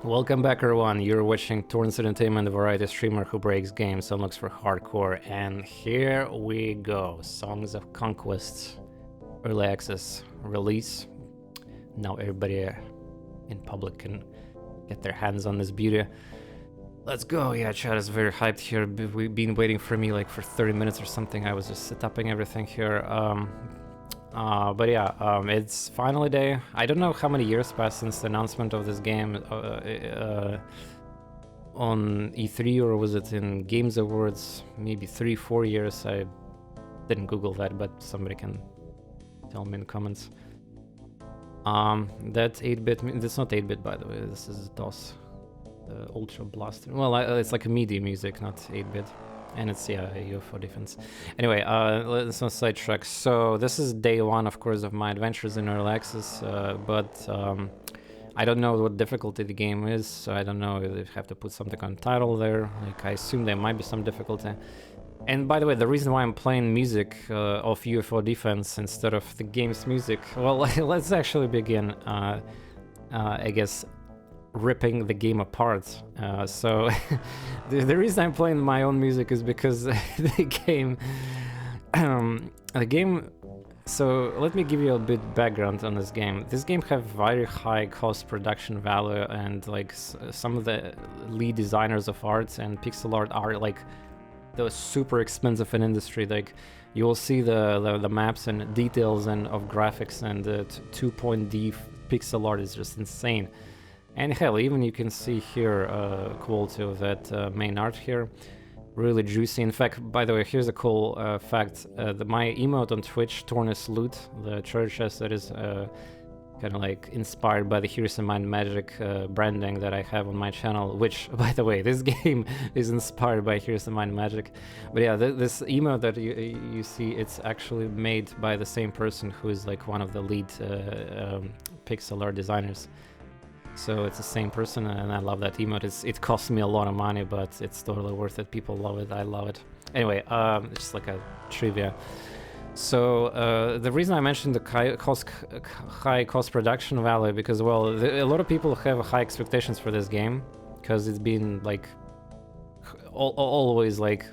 Welcome back, everyone. You're watching TorNis Entertainment, the variety streamer who breaks games and looks for hardcore. And here we go. Songs of Conquest, early access release. Now everybody in public can get their hands on this beauty. Let's go. Yeah, chat is very hyped here. We've been waiting for me like for 30 minutes or something. I was just setuping everything here. But yeah, it's finally day. I don't know how many years passed since the announcement of this game on E3, or was it in Games Awards? Maybe 3-4 years. I didn't Google that, but somebody can tell me in the comments. That's 8-bit. That's not 8-bit, by the way. This is DOS, Ultra Blaster. Well, it's like a MIDI music, not 8-bit. And it's, yeah, a UFO defense. Anyway, let's not sidetrack. So this is day one, of course, of my adventures in early access, but I don't know what difficulty the game is, so I don't know if they have to put something on title there. Like, I assume there might be some difficulty. And by the way, the reason why I'm playing music of UFO defense instead of the game's music, well, let's actually begin, I guess, ripping the game apart. So the reason I'm playing my own music is because the game so let me give you a bit background on this game. This game have very high cost production value, and like some of the lead designers of art and pixel art are like those super expensive in industry. Like you will see the maps and details and of graphics, and the 2.D pixel art is just insane. And hell, even you can see here quality of that main art here, really juicy. In fact, by the way, here's a cool fact: my emote on Twitch, TorNis Loot, the treasure chest that is kind of like inspired by the Heroes of Might and Magic branding that I have on my channel. Which, by the way, this game is inspired by Heroes of Might and Magic. But yeah, this emote that you see, it's actually made by the same person who is like one of the lead pixel art designers. So it's the same person, and I love that emote. It costs me a lot of money, but it's totally worth it. People love it. I love it. Anyway, it's just like a trivia. So the reason I mentioned the high cost production value, because, well, a lot of people have high expectations for this game, because it's been like always like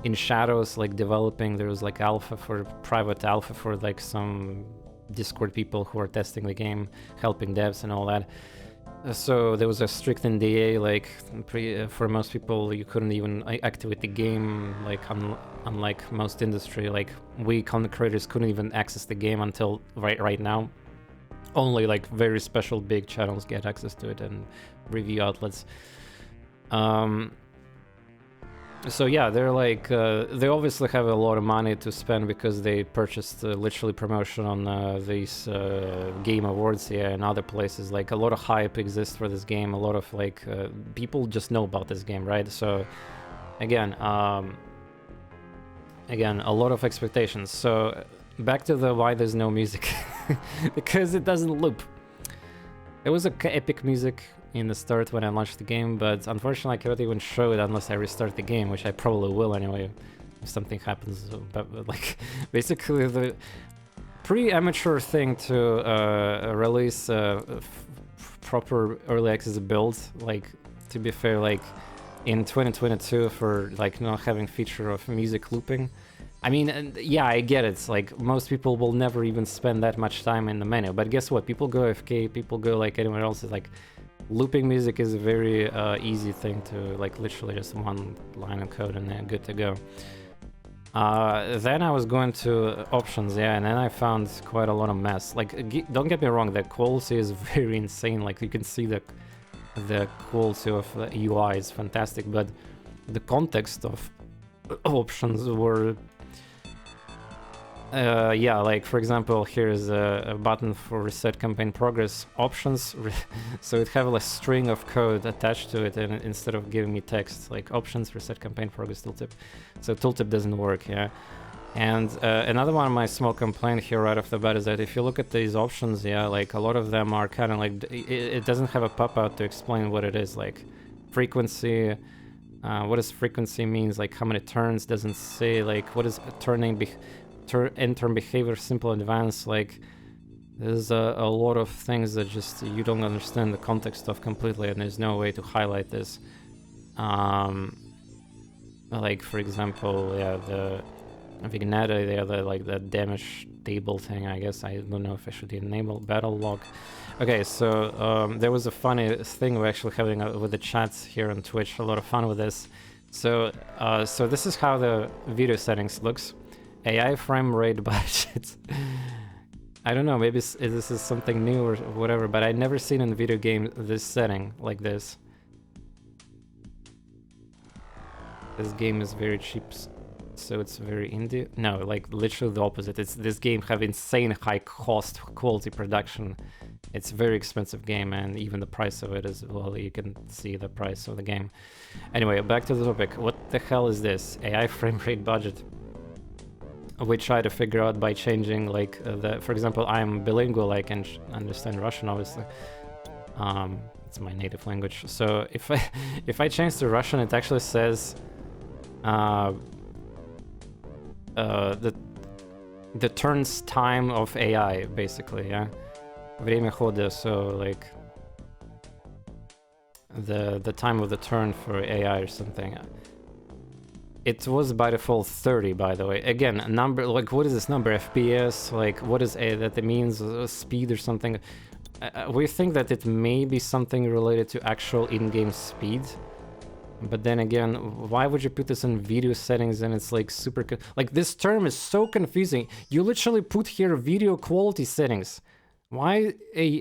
in shadows, like developing. There was like private alpha for like some Discord people who are testing the game, helping devs and all that. So there was a strict NDA, like for most people you couldn't even activate the game, like unlike most industry, like we content creators couldn't even access the game until right now. Only like very special big channels get access to it, and review outlets. So yeah, they're like, they obviously have a lot of money to spend because they purchased literally promotion on these game awards, yeah, and other places. Like a lot of hype exists for this game. A lot of like people just know about this game, right? So again, a lot of expectations. So back to the why there's no music, because it doesn't loop. There was epic music in the start when I launched the game, but unfortunately I cannot even show it unless I restart the game, which I probably will anyway if something happens. But like basically the pre-amateur thing to release proper early access build, like to be fair, like in 2022 for like not having feature of music looping. I mean, yeah, I get it. It's like most people will never even spend that much time in the menu, but guess what? People go AFK, people go like anywhere else. It's like looping music is a very easy thing to, like, literally just one line of code and then good to go. Then I was going to options, yeah, and then I found quite a lot of mess. Like, don't get me wrong, the quality is very insane. Like, you can see the quality of the UI is fantastic, but the context of options were yeah, like for example, here's a button for reset campaign progress options. So it have a string of code attached to it, and instead of giving me text, like options, reset campaign progress, tooltip. So tooltip doesn't work, yeah. And another one of my small complaint here right off the bat is that if you look at these options, yeah, like a lot of them are kind of like, it doesn't have a pop-out to explain what it is, like frequency. What does frequency means? Like how many turns? Doesn't say. Like what is turning end turn behavior, simple, advanced. Like There's a lot of things that just you don't understand the context of completely, and there's no way to highlight this. Like for example, yeah, the vignette there, like the damage table thing. I guess I don't know if I should enable battle log. Okay, so there was a funny thing we're actually having with the chats here on Twitch. A lot of fun with this. So so this is how the video settings looks. AI frame rate budget. I don't know, maybe this is something new or whatever, but I never seen in a video game this setting like this. This game is very cheap, so it's very indie. No, like literally the opposite. It's this game have insane high cost quality production. It's a very expensive game, and even the price of it is, well, you can see the price of the game. Anyway, back to the topic. What the hell is this? AI frame rate budget. We try to figure out by changing, like, for example, I'm bilingual, I can understand Russian, obviously. It's my native language. So if I change to Russian, it actually says the turns time of AI, basically, yeah. Время хода, so like the time of the turn for AI or something. It was by default 30, by the way. Again, a number, like, what is this number? FPS? Like, what is that? It means speed or something. We think that it may be something related to actual in-game speed. But then again, why would you put this in video settings and it's like super... Like, this term is so confusing. You literally put here video quality settings. Why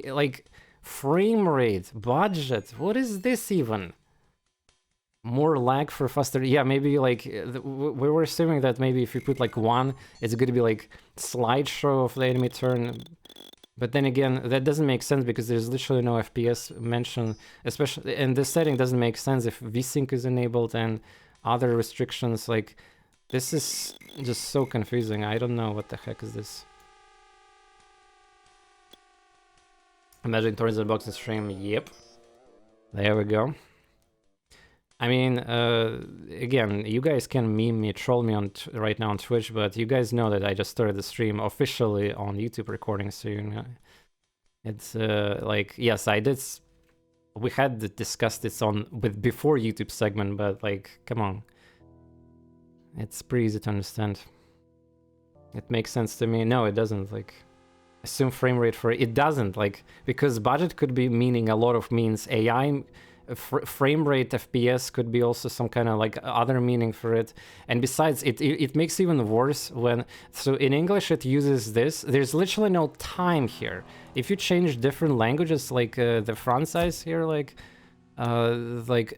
like, frame rate, budget? What is this even? More lag for faster, yeah, maybe like we were assuming that maybe if you put like 1, it's gonna be like slideshow of the enemy turn, but then again that doesn't make sense because there's literally no FPS mention, especially, and this setting doesn't make sense if VSync is enabled and other restrictions. Like, this is just so confusing. I don't know what the heck is this. Imagine TorNis unboxing stream. Yep, there we go. I mean, again, you guys can meme me, troll me on right now on Twitch, but you guys know that I just started the stream officially on YouTube recording soon. It's like, yes, I did. We had discussed this before YouTube segment, but like, come on, it's pretty easy to understand. It makes sense to me. No, it doesn't. Like, assume frame rate for it doesn't, like, because budget could be meaning a lot of means. AI. Frame rate FPS could be also some kind of like other meaning for it, and besides it makes even worse when, so in English it uses this, there's literally no time here. If you change different languages, like the font size here, like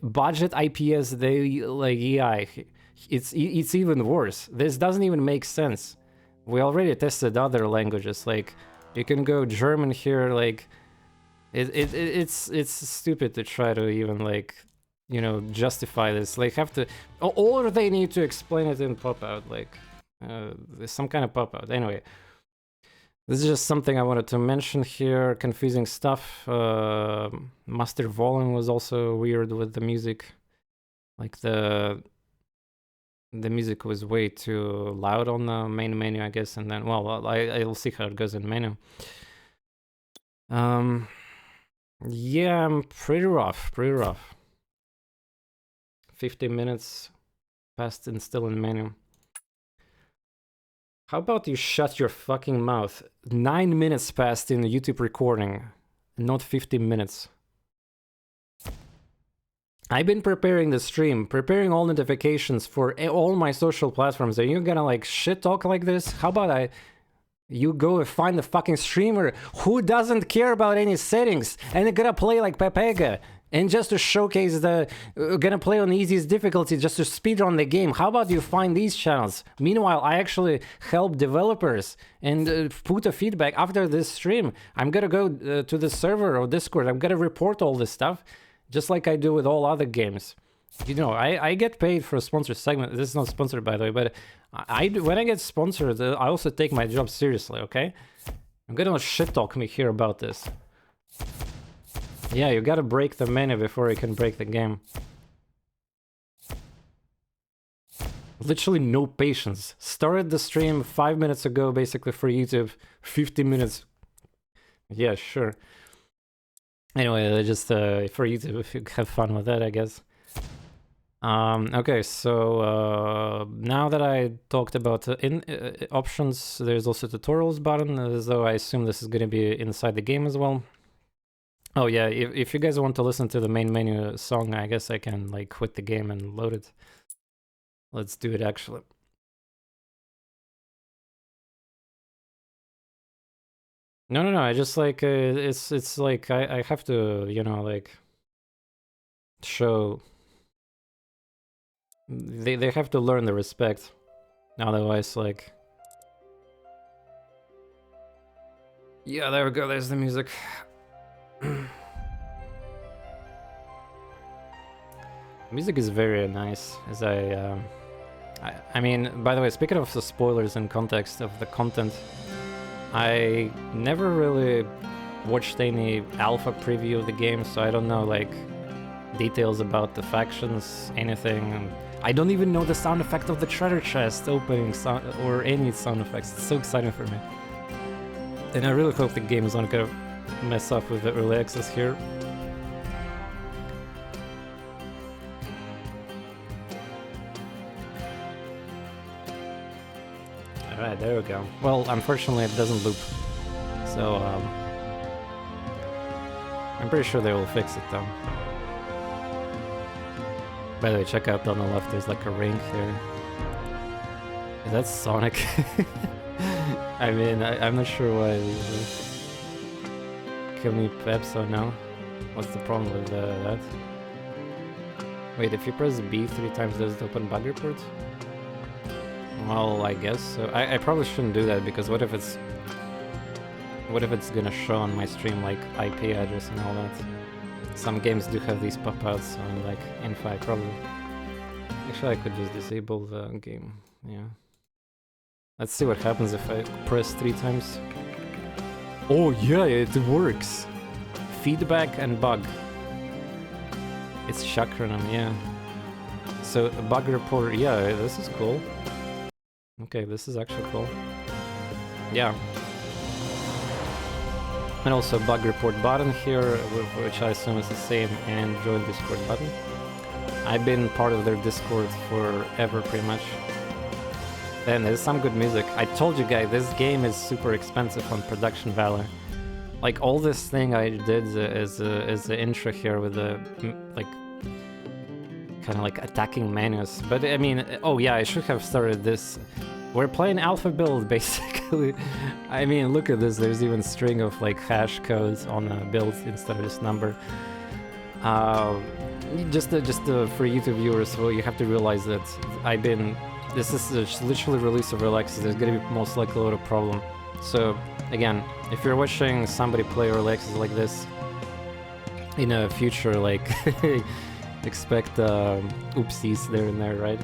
budget IPS, they like AI, it's even worse. This doesn't even make sense. We already tested other languages, like you can go German here, like it's stupid to try to even, like, you know, justify this. Like, have to, or they need to explain it in pop-out, like there's some kind of pop-out. Anyway, this is just something I wanted to mention here. Confusing stuff. Master volume was also weird with the music. Like, the music was way too loud on the main menu, I guess, and then, well, I'll see how it goes in menu. Yeah, pretty rough, 15 minutes passed and still in menu. How about you shut your fucking mouth? 9 minutes passed in the YouTube recording, not 15 minutes. I've been preparing the stream, preparing all notifications for all my social platforms. Are you gonna, like, shit talk like this? How about you go and find the fucking streamer who doesn't care about any settings and they're gonna play like Pepega and just to showcase gonna play on the easiest difficulty just to speedrun the game. How about you find these channels? Meanwhile, I actually help developers and put a feedback after this stream. I'm gonna go to the server or Discord. I'm gonna report all this stuff just like I do with all other games. You know, I get paid for a sponsored segment. This is not sponsored, by the way, but when I get sponsored, I also take my job seriously, okay? I'm gonna shit talk me here about this. Yeah, you gotta break the menu before you can break the game. Literally no patience. Started the stream 5 minutes ago, basically, for YouTube. 50 minutes Yeah, sure. Anyway, just for you to have fun with that, I guess. Okay, so now that I talked about options, there's also tutorials button, so I assume this is going to be inside the game as well. Oh yeah, if you guys want to listen to the main menu song, I guess I can like quit the game and load it. Let's do it actually. No, I just like it's like I have to, you know, like show they have to learn the respect. Otherwise, like, yeah, there we go. There's the music. Music is very nice. As I mean, by the way, speaking of the spoilers and context of the content, I never really watched any alpha preview of the game, so I don't know like details about the factions, anything. I don't even know the sound effect of the treasure chest opening sound or any sound effects. It's so exciting for me. And I really hope the game is not gonna mess up with the early access here. Alright, there we go. Well, unfortunately it doesn't loop. So, I'm pretty sure they will fix it though. By the way, check out on the left, there's like a ring here. Is that Sonic? I mean, I'm not sure why kill me Peps or no. What's the problem with that? Wait, if you press B 3 times, does it open bug report? Well, I guess so. I probably shouldn't do that because what if it's gonna show on my stream like IP address and all that? Some games do have these pop-outs on like Infi probably. Actually, I could just disable the game. Yeah. Let's see what happens if I press 3 times. Oh yeah, it works. Feedback and bug. It's Chakranam, yeah. So bug report, yeah, this is cool. Okay, this is actually cool. Yeah. And also bug report button here, which I assume is the same, and join Discord button. I've been part of their Discord forever, pretty much. And there's some good music. I told you guys, this game is super expensive on production value. Like all this thing I did as the intro here with the like kind of like attacking menus. But I mean, oh yeah, I should have started this. We're playing alpha build basically. I mean, look at this. There's even string of like hash codes on a build instead of this number. Just for YouTube viewers, well, you have to realize that this is literally release of early access. There's gonna be most likely a lot of problem. So again, if you're watching somebody play early access like this in a future, like expect oopsies there and there, right?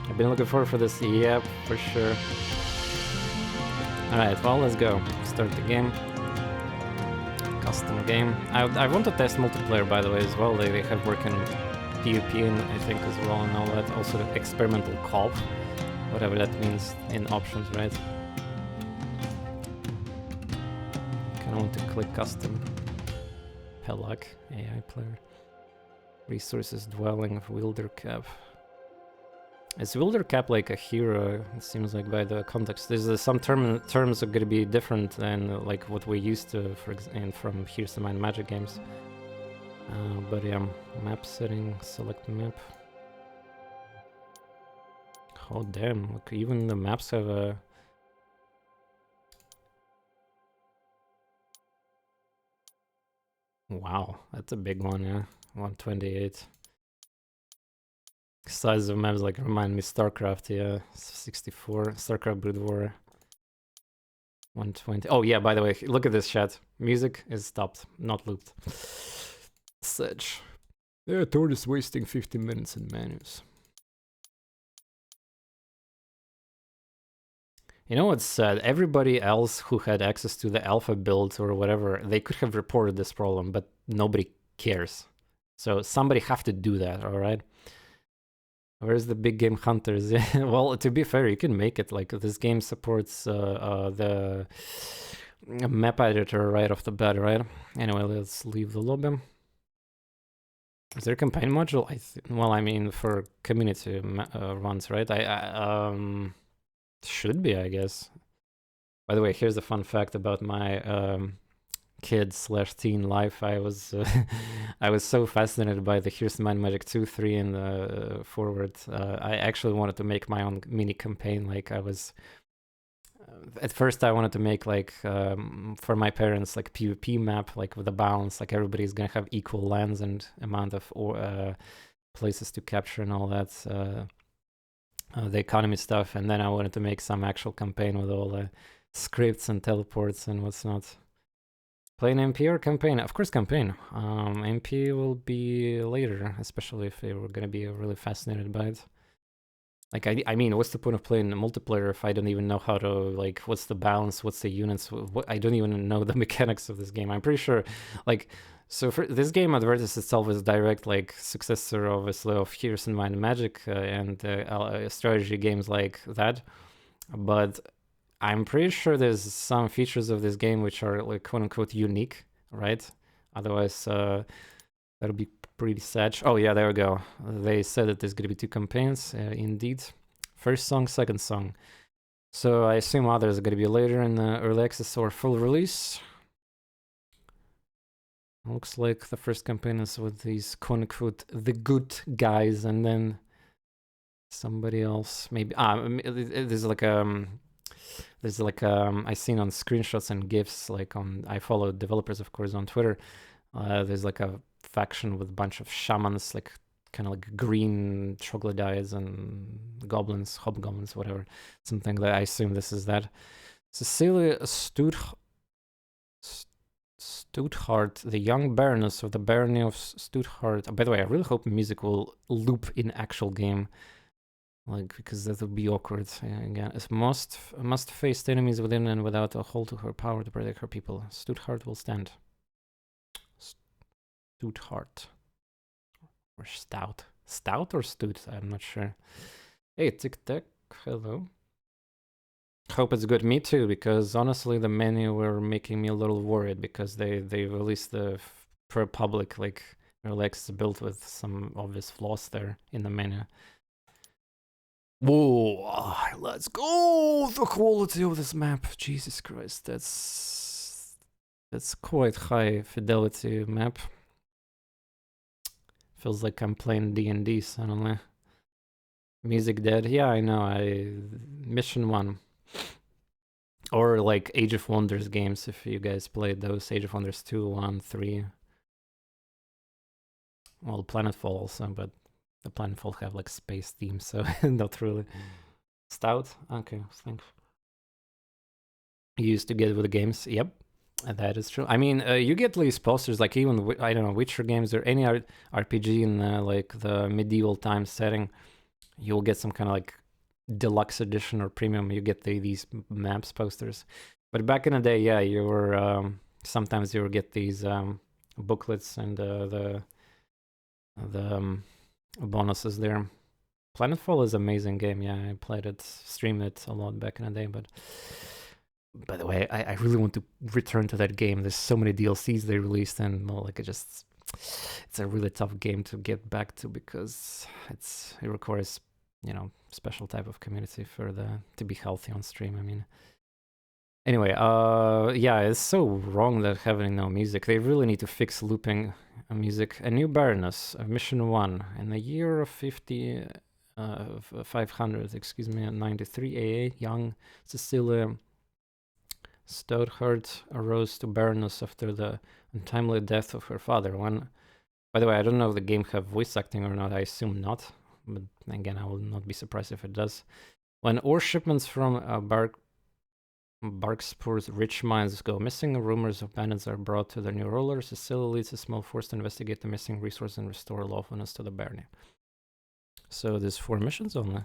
I've been looking forward for this. Yep, for sure. Alright, well, let's go. Start the game. Custom game. I want to test multiplayer, by the way, as well. They have working PvP, in, I think, as well, and all that. Also, experimental co-op, whatever that means in options, right? Kinda want to click custom. Pelag, AI player. Resources, dwelling, wielder cap. Is wielder cap like a hero? It seems like by the context. There's some terms are gonna be different than like what we used to, from Here's the Mind Magic games. But yeah, map setting, select map. Oh damn! Look, even the maps have a. Wow, that's a big one, yeah. 128. Size of maps like remind me StarCraft, yeah. 64. StarCraft Brood War. 120. Oh yeah, by the way, look at this chat. Music is stopped, not looped. Such. Yeah, TorNis wasting 15 minutes in menus. You know what's sad? Everybody else who had access to the alpha build or whatever, they could have reported this problem, but nobody cares. So somebody have to do that, alright? Where's the big game hunters? Well, to be fair, you can make it. Like, this game supports the a map editor right off the bat, right? Anyway, let's leave the lobby. Is there a campaign module? Well, I mean, for community runs, right? Should be, I guess. By the way, here's a fun fact about my kid/teen life. I was I was so fascinated by the Here's the Mind Magic 2, 3, and forward. I actually wanted to make my own mini campaign. Like I was at first I wanted to make like for my parents like PvP map, like with a balance, like everybody's gonna have equal lands and amount of places to capture and all that. The economy stuff, and then I wanted to make some actual campaign with all the scripts and teleports and what's not. Plain MP or campaign? Of course, campaign. MP will be later, especially if they were gonna be really fascinated by it. Like, I mean, what's the point of playing multiplayer if I don't even know how to, like, what's the balance, what's the units, I don't even know the mechanics of this game. I'm pretty sure, like, so for this game advertises itself as direct, like, successor, obviously, of Here's in Mind Magic and strategy games like that. But I'm pretty sure there's some features of this game which are, like, quote-unquote unique, right? Otherwise, that'll be pretty sad. Oh yeah, there we go. They said that there's gonna be 2 campaigns, indeed. First song, second song. So I assume others are gonna be later in the early access or full release. Looks like the first campaign is with these quote-unquote the good guys, and then somebody else maybe. There's like I seen on screenshots and gifs, like I follow developers of course on Twitter. There's like a faction with a bunch of shamans, like kind of like green troglodytes and goblins, hobgoblins, whatever. Something that I assume this is that. Cecilia Stuthart, the young baroness of the barony of Stuthart. By the way, I really hope music will loop in actual game, like because that would be awkward. Again, it must face enemies within and without a hold to her power to protect her people. Stuthart will stand. Stuthart. Or stout. Stout or stout? I'm not sure. Hey, Tic Tac. Hello. Hope it's good. Me too, because honestly, the menu were making me a little worried because they released the for public like Relax built with some obvious flaws there in the menu. Whoa! Let's go! The quality of this map, Jesus Christ, that's quite high fidelity map. Feels like I'm playing D&D suddenly. Music dead. Yeah, I know. Mission 1. Or like Age of Wonders games, if you guys played those. Age of Wonders 2, 1, 3. Well, Planetfall also, but the Planetfall have like space themes, so not really. Stout? Okay, thanks. You used to get with the games. Yep, that is true. I mean, you get these posters, like even, I don't know, Witcher games or any RPG in like the medieval time setting, you'll get some kind of like deluxe edition or premium. You get these maps posters. But back in the day, yeah, you were sometimes you would get these booklets and the bonuses there. Planetfall is an amazing game. Yeah, I played it, streamed it a lot back in the day. But by the way, I really want to return to that game. There's so many DLCs they released, and well, like it's a really tough game to get back to because it requires, you know, special type of community for to be healthy on stream. I mean, anyway, yeah, it's so wrong that having no music. They really need to fix looping music. A new Baroness of Mission 1 in the year of 500, excuse me, 93 AA, young Cecilia Stothard arose to Baroness after the untimely death of her father. By the way, I don't know if the game have voice acting or not. I assume not, but again, I will not be surprised if it does. When ore shipments from Barkspur's rich mines go missing, rumors of bandits are brought to the new ruler. Cecilia leads a small force to investigate the missing resource and restore lawfulness to the barony. So there's 4 missions only.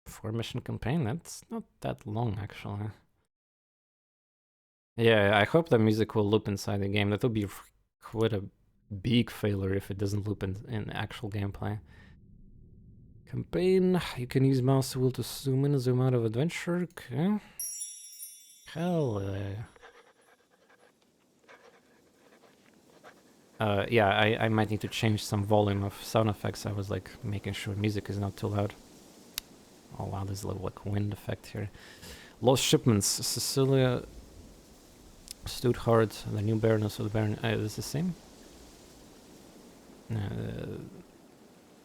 4 mission campaign, that's not that long actually. Yeah, I hope the music will loop inside the game. That would be quite a big failure if it doesn't loop in actual gameplay. Campaign, you can use mouse wheel to zoom in and zoom out of adventure. Okay. Hell yeah, I might need to change some volume of sound effects. I was like making sure music is not too loud. Oh wow, there's a little like wind effect here. Lost shipments. Cecilia Stuthard, the new Baroness of the Baron. Is this the same?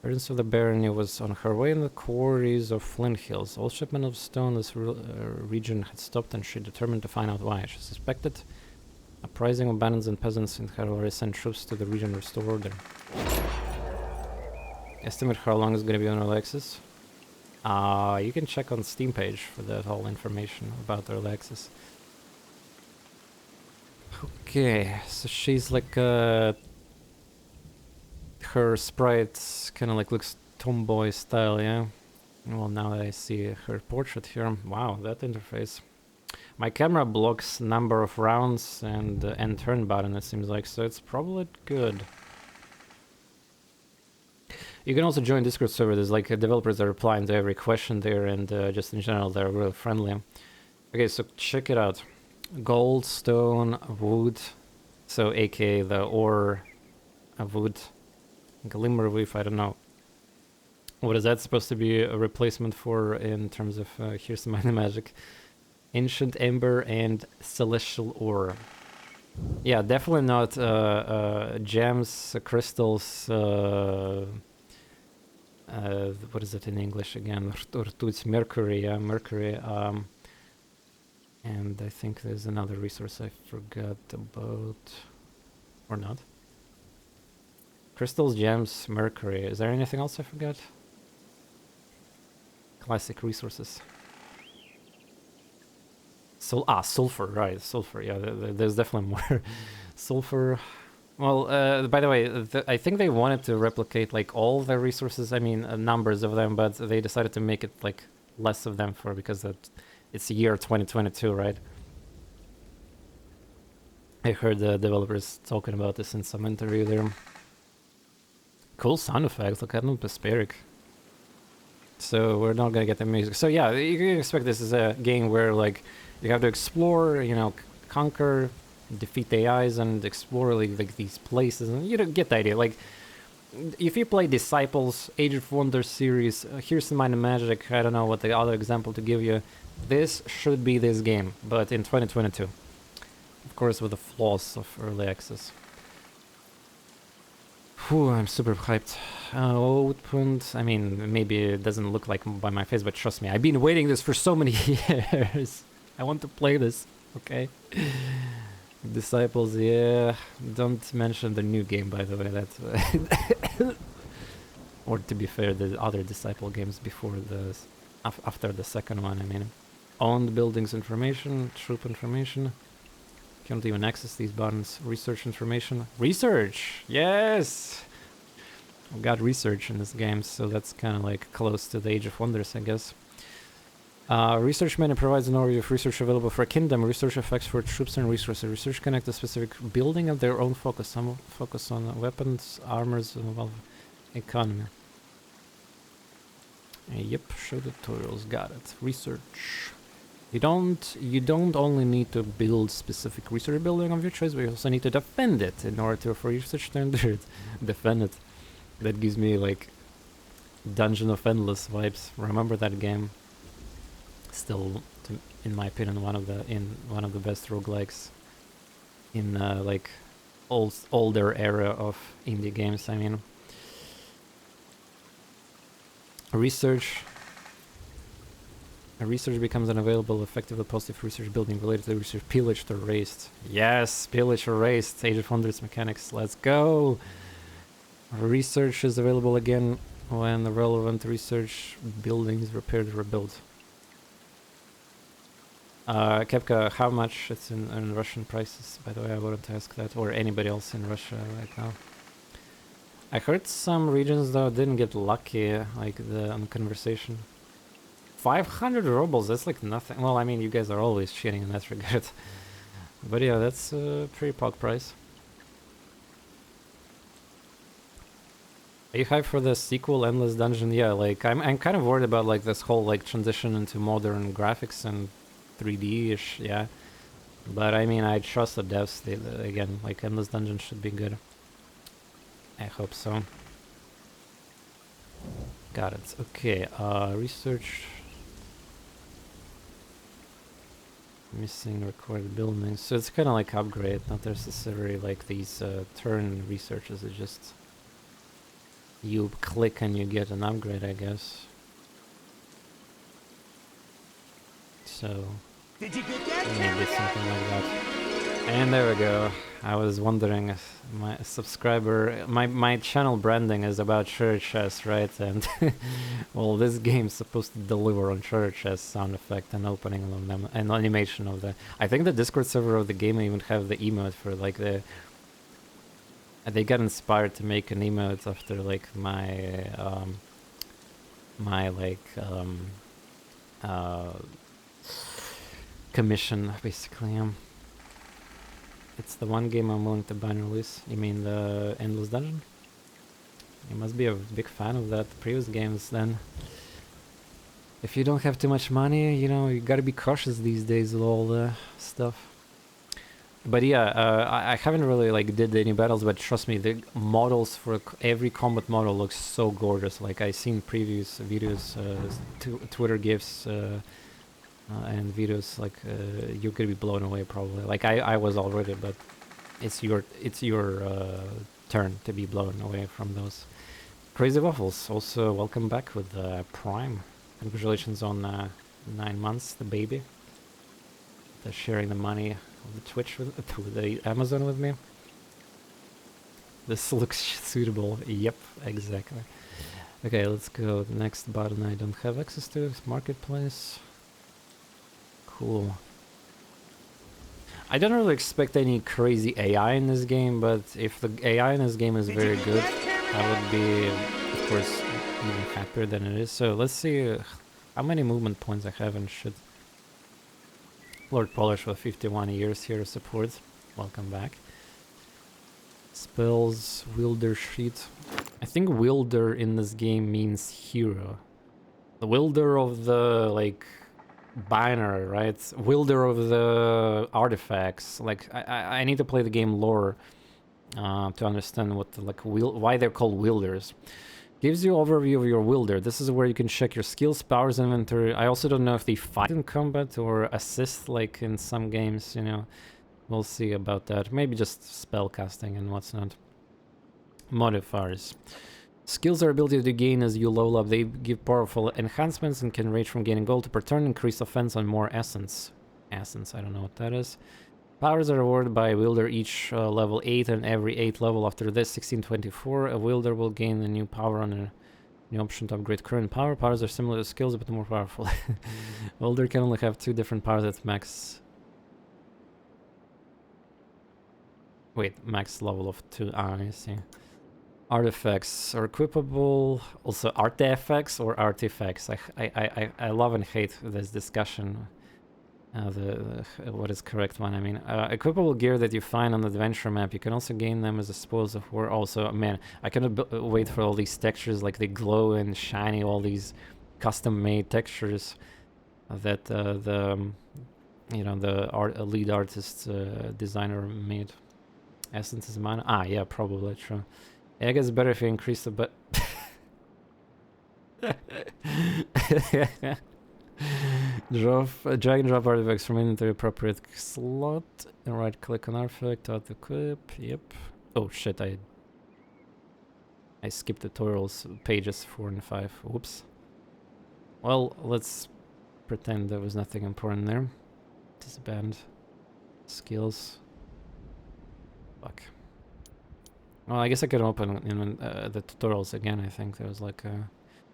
Baroness of the Barony was on her way in the quarries of Flint Hills. All shipment of stone in this region had stopped, and she determined to find out why. She suspected uprising of bandits and peasants and had already sent troops to the region to restore order. Estimate how long it's going to be on early access? You can check on Steam page for that whole information about early access. Okay, so she's like her sprite kind of like looks tomboy style, yeah? Well, now that I see her portrait here, wow, that interface. My camera blocks number of rounds and end turn button, it seems like, so it's probably good. You can also join Discord server. There's like developers that are replying to every question there, and just in general, they're really friendly. Okay, so check it out. Gold, stone, wood, so aka the ore of wood. Glimmer Weave, I don't know. What is that supposed to be a replacement for in terms of here's some magic? Ancient Ember and Celestial Ore. Yeah, definitely not gems, crystals, what is it in English again? It's mercury, yeah, mercury. And I think there's another resource I forgot about. Or not. Crystals, gems, mercury. Is there anything else I forgot? Classic resources. Sulfur, right, sulfur, yeah, there's definitely more. Sulfur. Well, by the way, I think they wanted to replicate like all the resources, I mean numbers of them, but they decided to make it like less of them because it's the year 2022, right? I heard the developers talking about this in some interview there. Cool sound effects, look at them, Pasperic. So we're not gonna get the music. So yeah, you can expect this is a game where like you have to explore, you know, conquer, defeat the AIs, and explore like these places, and you don't get the idea. Like, if you play Disciples, Age of Wonders series, here's some minor magic. I don't know what the other example to give you. This should be this game, but in 2022, of course, with the flaws of early access. Whew, I'm super hyped. Outprint, I mean, maybe it doesn't look like by my face, but trust me, I've been waiting this for so many years. I want to play this, okay? Disciples, yeah. Don't mention the new game, by the way. That's or to be fair, the other Disciple games before the after the second one. I mean, owned buildings information, troop information. Can't even access these buttons. Research information. Research! Yes! We got research in this game, so that's kind of like close to the Age of Wonders, I guess. Research menu provides an overview of research available for a kingdom, research effects for troops and resources. Research connect a specific building of their own focus. Some focus on weapons, armors, and well, economy. Yep, show tutorials, got it. Research. You don't only need to build specific research building of your choice, but you also need to defend it in order for research to endure it. Defend it. That gives me like Dungeon of Endless vibes. Remember that game? Still, in my opinion, one of the best roguelikes in like older era of indie games. I mean, research becomes unavailable effectively positive research building related to research pillaged or razed. Yes, pillaged or razed. Age of Wonders mechanics. Let's go. Research is available again when the relevant research building is repaired or rebuilt. Kepka, how much it's in Russian prices? By the way, I wouldn't ask that, or anybody else in Russia right now. I heard some regions though didn't get lucky, like on the conversation. 500 rubles, that's like nothing. Well, I mean, you guys are always cheating in that regard. But yeah, that's a pretty pog price. Are you hyped for the sequel, Endless Dungeon? Yeah, like I'm kind of worried about like this whole like transition into modern graphics and 3D-ish, yeah. But I mean, I trust the devs. Again, like Endless Dungeon should be good. I hope so. Got it. Okay, research. Missing recorded buildings. So it's kind of like upgrade, not necessarily like these turn researches. It's just you click and you get an upgrade, I guess. So maybe something like that. And there we go. I was wondering if my subscriber, my channel branding is about treasure chests, right? And well, this game's supposed to deliver on treasure chest sound effect and opening of them and animation of the. I think the Discord server of the game even have the emote for like the. They got inspired to make an emote after like my commission basically. It's the one game I'm willing to buy and release. You mean the Endless Dungeon? You must be a big fan of that previous games then. If you don't have too much money, you know, you gotta be cautious these days with all the stuff. But yeah, I haven't really like did any battles, but trust me, the models for every combat model looks so gorgeous. Like I seen previous videos, Twitter gifs, and videos, like you're gonna be blown away probably. Like I was already, but it's your turn to be blown away from those. Crazy Waffles, also welcome back with Prime. Congratulations on 9 months, the baby. They're sharing the money of the Twitch with the Amazon with me. This looks suitable. Yep, exactly. Okay, let's go. The next button I don't have access to is Marketplace. Cool. I don't really expect any crazy AI in this game, but if the AI in this game is very good, I would be, of course, even happier than it is. So let's see how many movement points I have and should. Lord Polish for 51 years here support. Welcome back. Spells, Wielder sheet. I think Wielder in this game means hero. The wielder of the, like, binary, right? Wielder of the artifacts. Like, I need to play the game lore to understand what the, like, why they're called wielders. Gives you overview of your wielder. This is where you can check your skills, powers, inventory. I also don't know if they fight in combat or assist like in some games, you know. We'll see about that. Maybe just spell casting and what's not. Modifiers. Skills are ability to gain as you level up. They give powerful enhancements and can range from gaining gold to per turn, increase offense on more essence. Essence, I don't know what that is. Powers are awarded by a wielder each level 8, and every 8 level after this 1624 a wielder will gain a new power on a new option to upgrade current power. Powers are similar to skills but more powerful. Wielder can only have 2 different powers at max. Wait, max level of 2. Ah, I see. Artifacts are equipable. Also artifacts or artifacts. I love and hate this discussion. What is correct one? I mean, equipable gear that you find on the adventure map. You can also gain them as a spoils of war. Also, man, I cannot wait for all these textures, like they glow and shiny. All these custom-made textures that you know, the lead artist designer made. Essence is mana. Ah, yeah, probably true. Yeah, I guess it's better if you increase the drag and drop artifacts from inventory appropriate slot and right click on artifact, auto equip. Yep. Oh shit, I skipped tutorials pages 4 and 5. Whoops. Well, let's pretend there was nothing important there. Disband skills. Fuck. Well, I guess I could open the tutorials again. I think there was like a...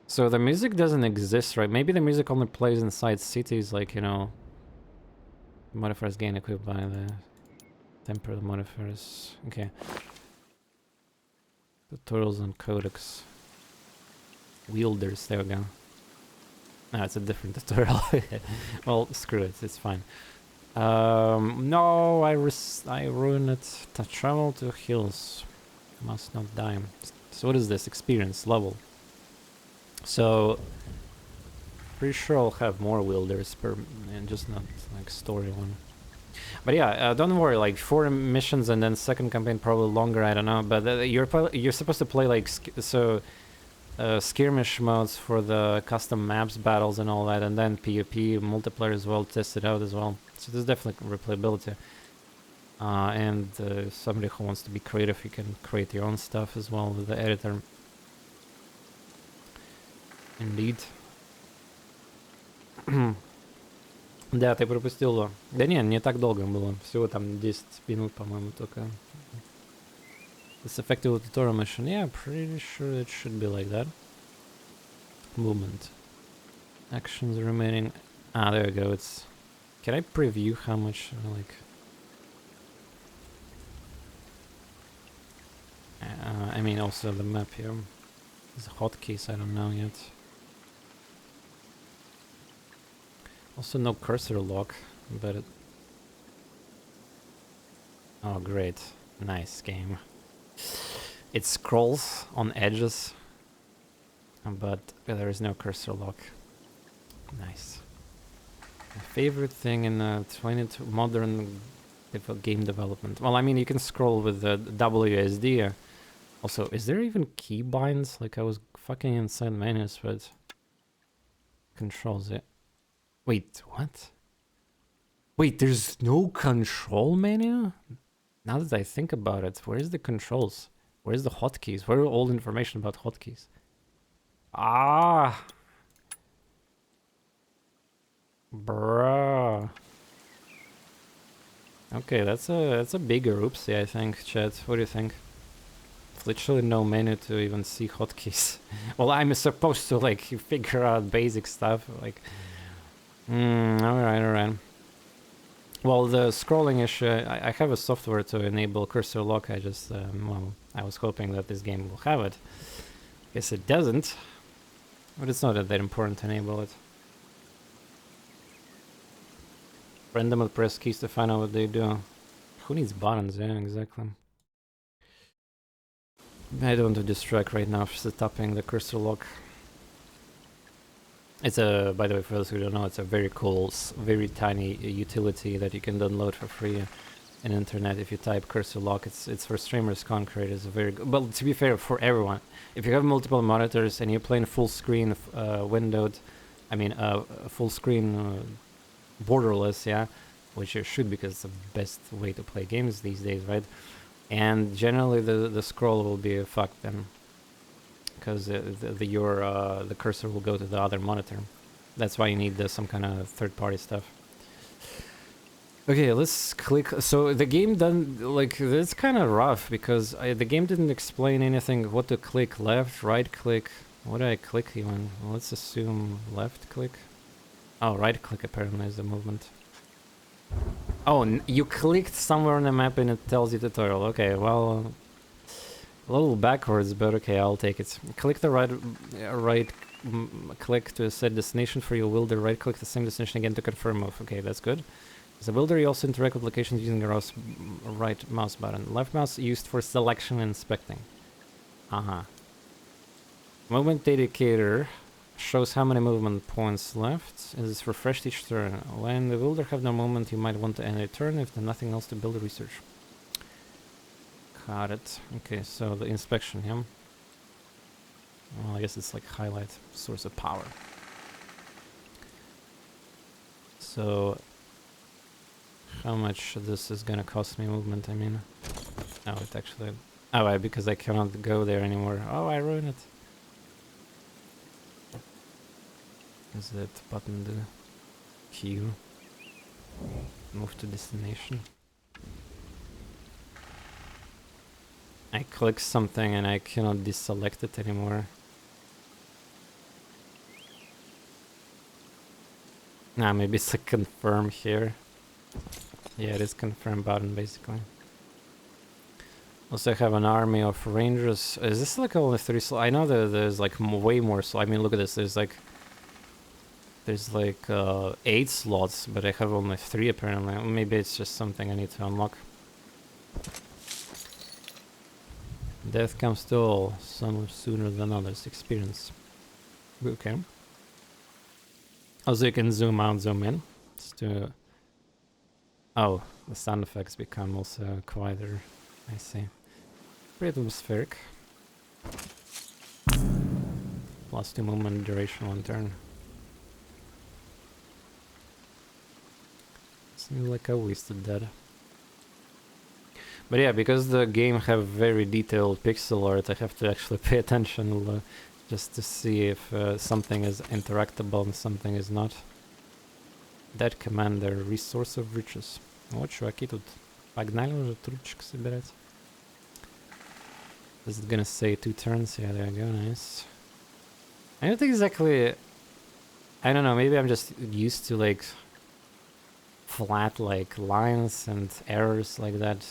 So the music doesn't exist, right? Maybe the music only plays inside cities, like, you know... Modifiers gain equipped by the... Temporal modifiers... Okay. Tutorials and codex. Wielders, there we go. Ah, it's a different tutorial. Well, screw it, it's fine. No, I ruined it. To travel to hills. Must not die. So what is this? Experience level. So Pretty sure I'll have more wielders and just not like story one. But yeah, don't worry. Like 4 missions and then second campaign probably longer. I don't know. But you're supposed to play like skirmish modes for the custom maps, battles, and all that, and then PvP multiplayer as well. Test it out as well. So there's definitely replayability. And somebody who wants to be creative, you can create your own stuff as well with the editor. Indeed. Да, ты пропустил. Да не так долго было. Всего там 10 минут, по-моему, только. It's effective tutorial mission. Yeah, pretty sure it should be like that. Movement. Actions remaining. Ah, there we go. It's. Can I preview how much, like. I mean, also the map here. There's hotkeys, I don't know yet. Also, no cursor lock, but it. Oh, great. Nice game. It scrolls on edges, but there is no cursor lock. Nice. My favorite thing in 22 modern game development. Well, I mean, you can scroll with the WSD. Also, is there even keybinds? Like, I was fucking inside menus, but controls it. Wait, what? Wait, there's no control menu? Now that I think about it, where's the controls? Where's the hotkeys? Where are all the information about hotkeys? Ah! Bruh. Okay, that's a bigger oopsie, I think, chat. What do you think? Literally no menu to even see hotkeys. Well, I'm supposed to like figure out basic stuff. Like, alright. Well, the scrolling issue, I have a software to enable cursor lock. I just, well, I was hoping that this game will have it. Guess it doesn't, but it's not that important to enable it. Randomly press keys to find out what they do. Who needs buttons? Yeah, exactly. I don't want to distract right now for tapping the cursor lock. It's a, by the way, for those who don't know, it's a very cool, very tiny utility that you can download for free on internet. If you type cursor lock, it's for streamers. Concrete is a very good. Well, to be fair, for everyone. If you have multiple monitors and you're playing full screen, windowed, I mean, full screen, borderless, yeah, which you should because it's the best way to play games these days, right? And generally, the scroll will be fucked then, because the cursor will go to the other monitor. That's why you need some kind of third-party stuff. Okay, let's click. So the game doesn't, like, it's kind of rough because the game didn't explain anything. What to click, left, right click. What do I click even? Well, let's assume left click. Oh, right click apparently is the movement. Oh, you clicked somewhere on the map and it tells you tutorial. Okay, well, a little backwards, but okay, I'll take it. Click the right click to set destination for your wielder. Right click the same destination again to confirm move. Okay, that's good. As a wielder, you also interact with locations using your right mouse button. Left mouse used for selection and inspecting. Movement indicator shows how many movement points left. It is refreshed each turn. When the wielder have no movement, you might want to end a turn if there's nothing else to build research. Got it. Okay, so the inspection, yeah? Well, I guess it's like highlight, source of power. So, how much this is gonna cost me movement, I mean? Oh, it actually... Oh, because I cannot go there anymore. Oh, I ruined it. Is that button the Q? Move to destination. I click something and I cannot deselect it anymore. Nah, maybe it's a confirm here. Yeah, it is confirm button basically. Also, I have an army of rangers. Is this like only 3 slots? I know that there's like way more slots. I mean, look at this. There's like 8 slots, but I have only 3 apparently. Maybe it's just something I need to unlock. Death comes to all, some sooner than others. Experience. Okay. Also, you can zoom out, zoom in. Just to... Oh, the sound effects become also quieter. I see. Pretty atmospheric. +2 movement duration on turn. Seems like I wasted that. But yeah, because the game have very detailed pixel art, I have to actually pay attention just to see if something is interactable and something is not. That commander, resource of riches. Вот, чуваки, тут погнали уже трубочку собирать. Is it gonna say 2 turns? Yeah, there you go, nice. I don't exactly... I don't know, maybe I'm just used to like flat like lines and errors like that.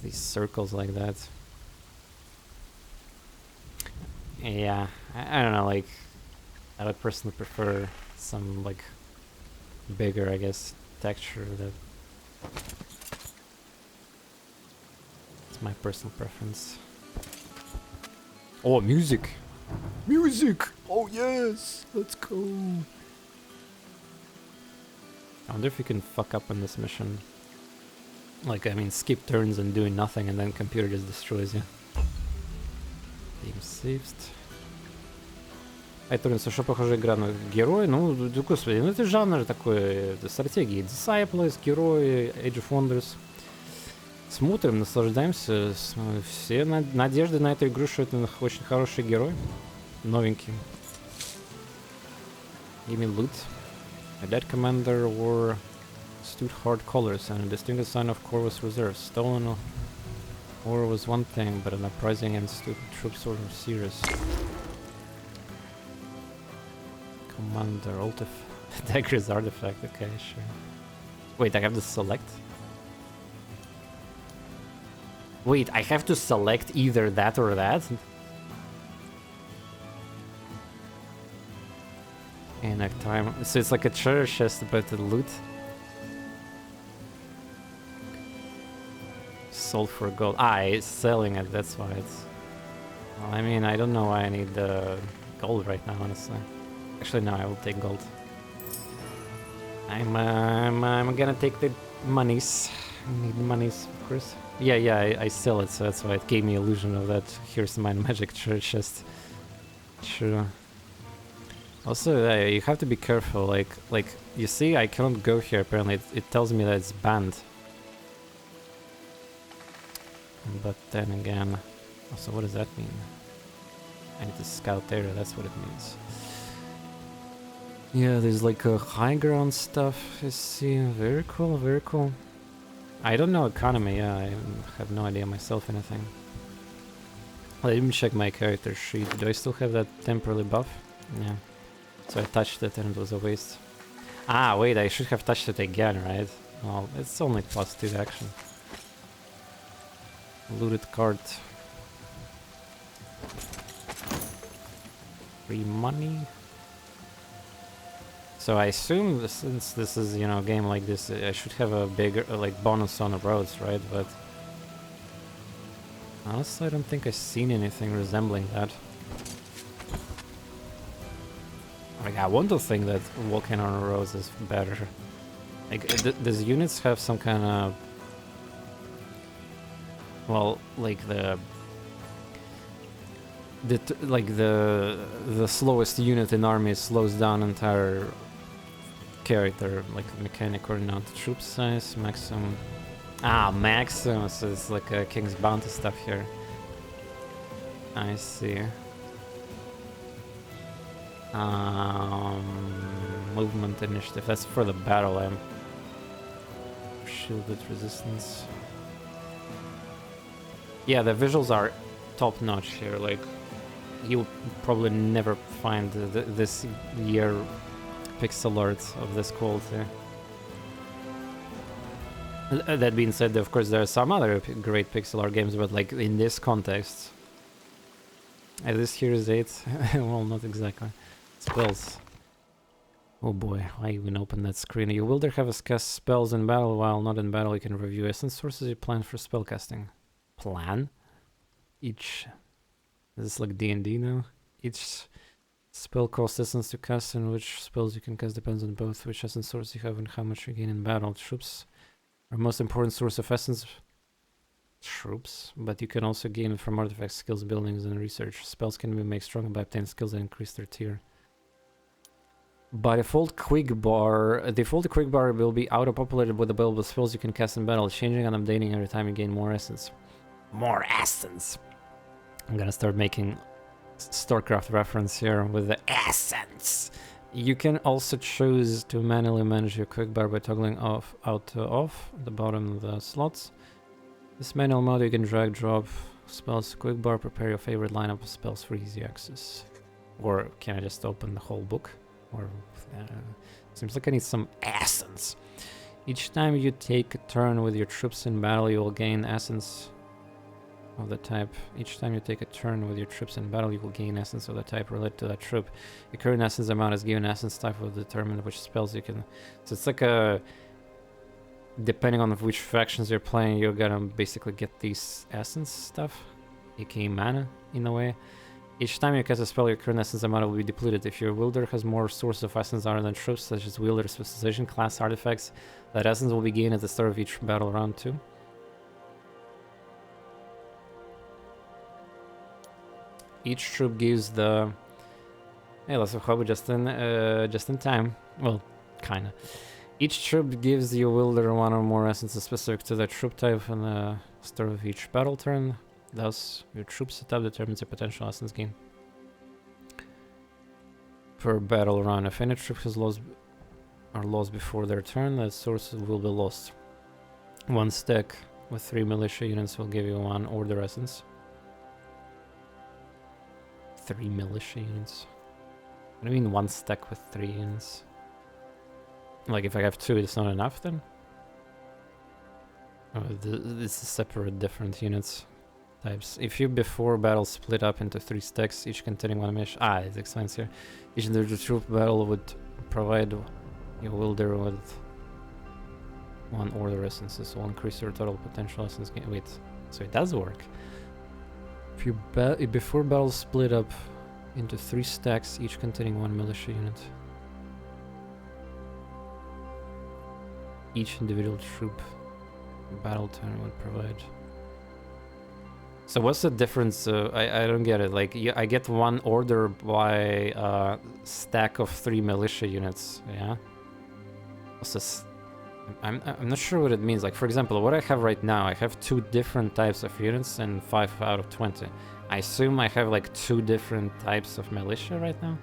These circles like that. Yeah, I don't know, like I would personally prefer some like bigger, I guess, texture. That it's my personal preference. Oh, music! Music! Oh yes! Let's go! I wonder if you can fuck up on this mission. Like, I mean, skip turns and doing nothing and then computer just destroys you. Game saved. TorNis, что похожая игра на герои? Ну, господи, ну это жанр такой, это стратегии. Disciples, герои, Age of Wonders. Смотрим, наслаждаемся. Все надежды на эту игру, что это очень хороший герой. Новенький. Give me loot. A dead commander wore stood hard colors and a distinguished sign of core was reserved. Stolen ore was one thing, but an uprising and stupid troops were serious. Commander, Dagger's artifact, okay, sure. Wait, I have to select? Wait, I have to select either that or that? And time. So it's like a treasure chest, but the loot. Sold for gold. Ah, it's selling it, that's why it's... Well, I mean, I don't know why I need the gold right now, honestly. Actually, no, I will take gold. I'm gonna take the monies. I need monies, of course. Yeah, I sell it, so that's why it gave me illusion of that. Here's my magic treasure chest. Sure. Also, you have to be careful. Like you see, I cannot go here. Apparently, it tells me that it's banned. But then again, also, what does that mean? I need to scout area. That's what it means. Yeah, there's like a high ground stuff. I see. Very cool. Very cool. I don't know economy. Yeah, I have no idea myself anything. Let me check my character sheet. Do I still have that temporary buff? Yeah. So I touched it and it was a waste. Ah, wait, I should have touched it again, right? Well, it's only +2 action. Looted card. Free money. So I assume this, since this is, you know, a game like this, I should have a bigger, like, bonus on the roads, right? But honestly, I don't think I've seen anything resembling that. Like, I want to think that walking on the roads is better. Like, does units have some kind of... Well, like the slowest unit in army slows down entire character, like mechanic according to troop size, maximum. Ah, maximum, so it's like a King's Bounty stuff here. I see. Movement initiative, that's for the battle lamp. Shielded resistance. Yeah, the visuals are top notch here, like you'll probably never find this year pixel art of this quality. That being said, of course there are some other great pixel art games, but like in this context, this here is 8. Well, not exactly. Spells. Oh boy, I even opened that screen. You will there have us cast spells in battle. While not in battle, you can review essence sources you plan for spellcasting. Plan? Each... This is like D&D now. Each Spell cost essence to cast and which spells you can cast depends on both which essence source you have and how much you gain in battle. Troops are most important source of essence. Troops, but you can also gain it from artifacts, skills, buildings, and research. Spells can be made stronger by obtaining skills that increase their tier. By default, quick bar will be auto-populated with available spells you can cast in battle, changing and updating every time you gain more essence. More essence. I'm gonna start making StarCraft reference here with the essence. You can also choose to manually manage your quick bar by toggling out to off at the bottom of the slots. This manual mode you can drag drop spells quick bar, prepare your favorite lineup of spells for easy access. Or can I just open the whole book? Or seems like I need some essence. Each time you take a turn with your troops in battle, you will gain essence of the type. Each time you take a turn with your troops in battle, you will gain essence of the type related to that troop. Your current essence amount is given essence type will determine which spells you can. So it's like a, depending on which factions you're playing, you're gonna basically get these essence stuff, aka mana in a way. Each time you cast a spell, your current essence amount will be depleted. If your wielder has more sources of essence other than troops, such as wielder specialization class artifacts, that essence will be gained at the start of each battle round too. Each troop gives the... Hey, lots of hobby just in time. Well, kinda. Each troop gives your wielder one or more essences specific to the troop type and the start of each battle turn. Thus, your troop setup determines your potential essence gain per battle run. If any troop has lost before their turn, that source will be lost. One stack with 3 militia units will give you 1 order essence. 3 militia units? What do you mean 1 stack with 3 units? Like if I have 2, it's not enough then? Oh, this is separate different units. Types. If you before battle split up into 3 stacks, each containing 1 mesh. It explains here. Each individual troop battle would provide your wielder with 1 order essence. This will increase your total potential essence gain. Wait, so it does work. If you before battle split up into 3 stacks, each containing 1 militia unit. Each individual troop battle turn would provide. So what's the difference? I don't get it. Like I get 1 order by stack of 3 militia units. Yeah. What's this? I'm not sure what it means. Like for example, what I have right now, I have 2 different types of units and 5 out of 20. I assume I have like 2 different types of militia right now.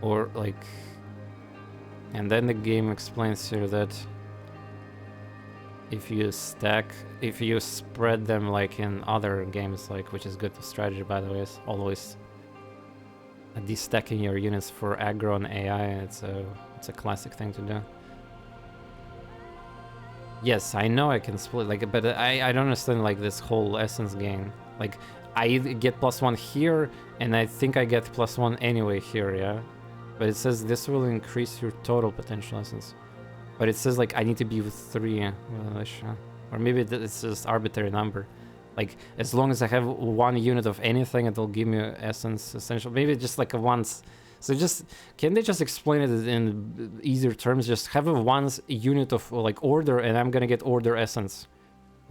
Or like, and then the game explains here that if you spread them like in other games, like, which is good to strategy by the way, is always destacking your units for aggro and AI. It's a classic thing to do. Yes, I know I can split, like, but I don't understand like this whole essence gain. Like I get +1 here, and I think I get +1 anyway here, yeah. But it says this will increase your total potential essence. But it says like I need to be with 3 militia, or maybe it's just arbitrary number. Like as long as I have 1 unit of anything, it'll give me essence essential. Maybe just like a once. So just can they just explain it in easier terms? Just have a 1 unit of like order, and I'm gonna get order essence.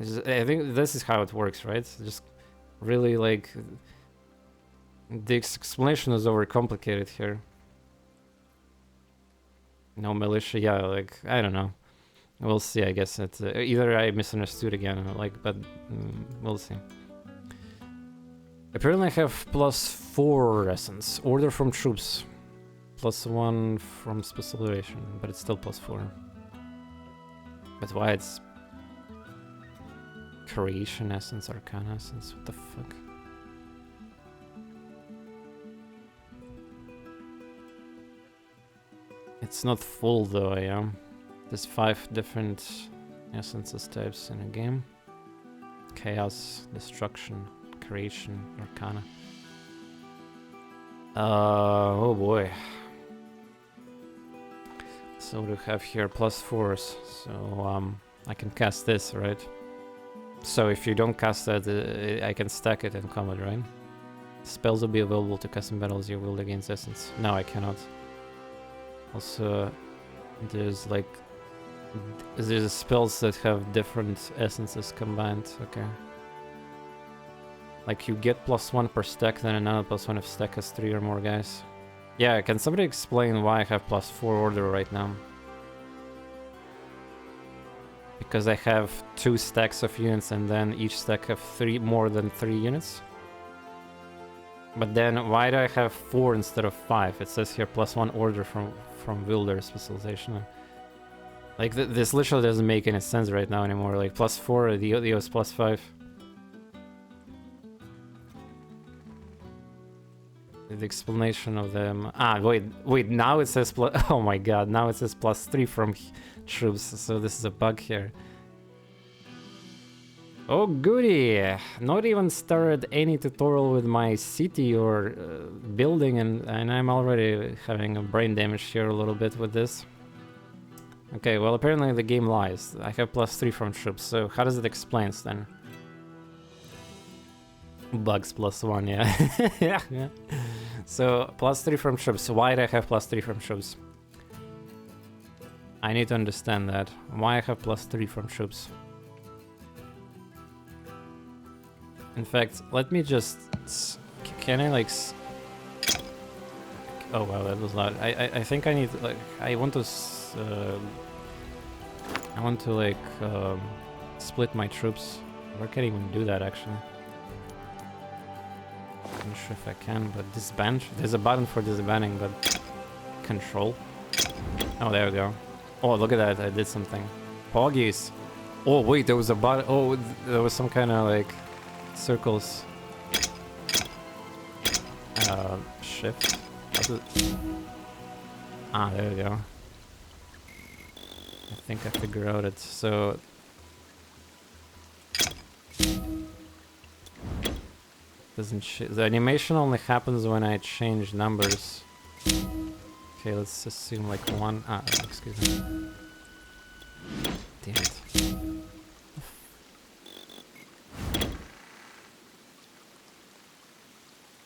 I think this is how it works, right? Just really like the explanation is overcomplicated here. No militia, yeah, like, I don't know. We'll see, I guess. It's either I misunderstood again, like, but we'll see. Apparently I have +4 essence. Order from troops. +1 from specialization, but it's still +4. But why it's... Creation essence, Arcana essence, what the fuck? It's not full though, yeah. There's 5 different essences types in a game. Chaos, Destruction, Creation, Arcana. Oh boy. So what do we have here? +4s. So I can cast this, right? So if you don't cast that, I can stack it in combat, right? Spells will be available to custom battles you wield against essence. No, I cannot. Also, there's like... There's spells that have different essences combined. Okay. Like you get +1 per stack, then another +1 if stack has 3 or more guys. Yeah, can somebody explain why I have +4 order right now? Because I have 2 stacks of units and then each stack have more than 3 units? But then why do I have 4 instead of 5? It says here +1 order from wielder specialization. Like this literally doesn't make any sense right now anymore. Like +4, the was +5. The explanation of them. Wait. Now it says oh my god! Now it says +3 from troops. So this is a bug here. Oh goody! Not even started any tutorial with my city or building, and I'm already having a brain damage here a little bit with this. Okay, well apparently the game lies. I have +3 from troops. So how does it explain then? Bugs +1, yeah. yeah. So +3 from troops. Why do I have +3 from troops? I need to understand that. Why I have +3 from troops? In fact, let me just... Can I like... Oh wow, that was loud. I think I need like... I want to like split my troops. I can't even do that actually. I'm not sure if I can, but disband. There's a button for disbanding, but control. Oh, there we go. Oh, look at that! I did something. Poggies. Oh wait, there was a button. Oh, there was some kind of like circles. Shift. Ah, there we go. I think I figured out it. So. The animation only happens when I change numbers. Okay, let's assume like 1. Ah, excuse me. Damn it.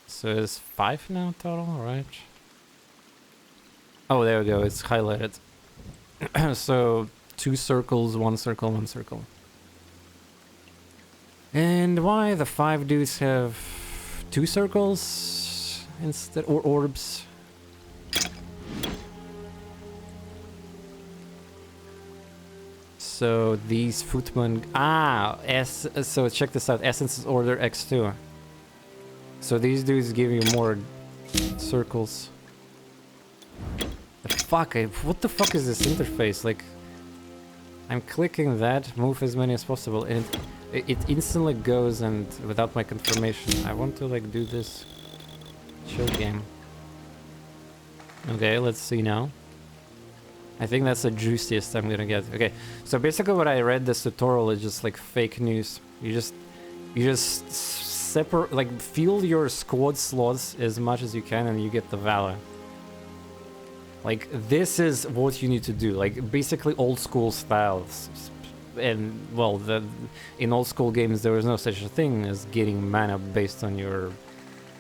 So it's 5 now total, right? Oh, there we go. It's highlighted. So 2 circles, 1 circle, 1 circle. And why the 5 dudes have 2 circles instead, or orbs? So these footmen... so check this out. Essence is order X2. So these dudes give you more circles. The fuck? What the fuck is this interface? Like, I'm clicking that, move as many as possible, and it instantly goes and without my confirmation. I want to like do this chill game. Okay, let's see now. I think that's the juiciest I'm gonna get. Okay, so basically what I read this tutorial is just like fake news. You just separate, like fill your squad slots as much as you can and you get the valor. Like this is what you need to do. Like basically old school styles. And well, in old school games there was no such a thing as getting mana based on your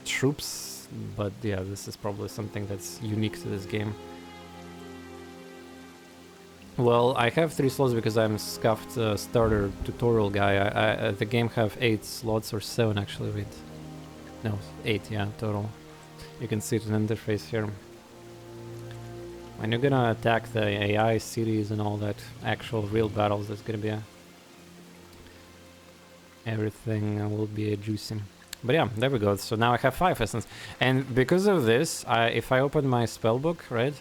troops, but yeah, this is probably something that's unique to this game. Well, I have 3 slots because I'm scuffed starter tutorial guy. The game have 8 slots or 7 actually. Wait, no, 8, yeah, total. You can see it in the interface here. When you're gonna attack the AI cities and all that actual real battles, that's gonna be everything will be juicy. But yeah, there we go. So now I have 5 essence, and because of this, if I open my spellbook, right,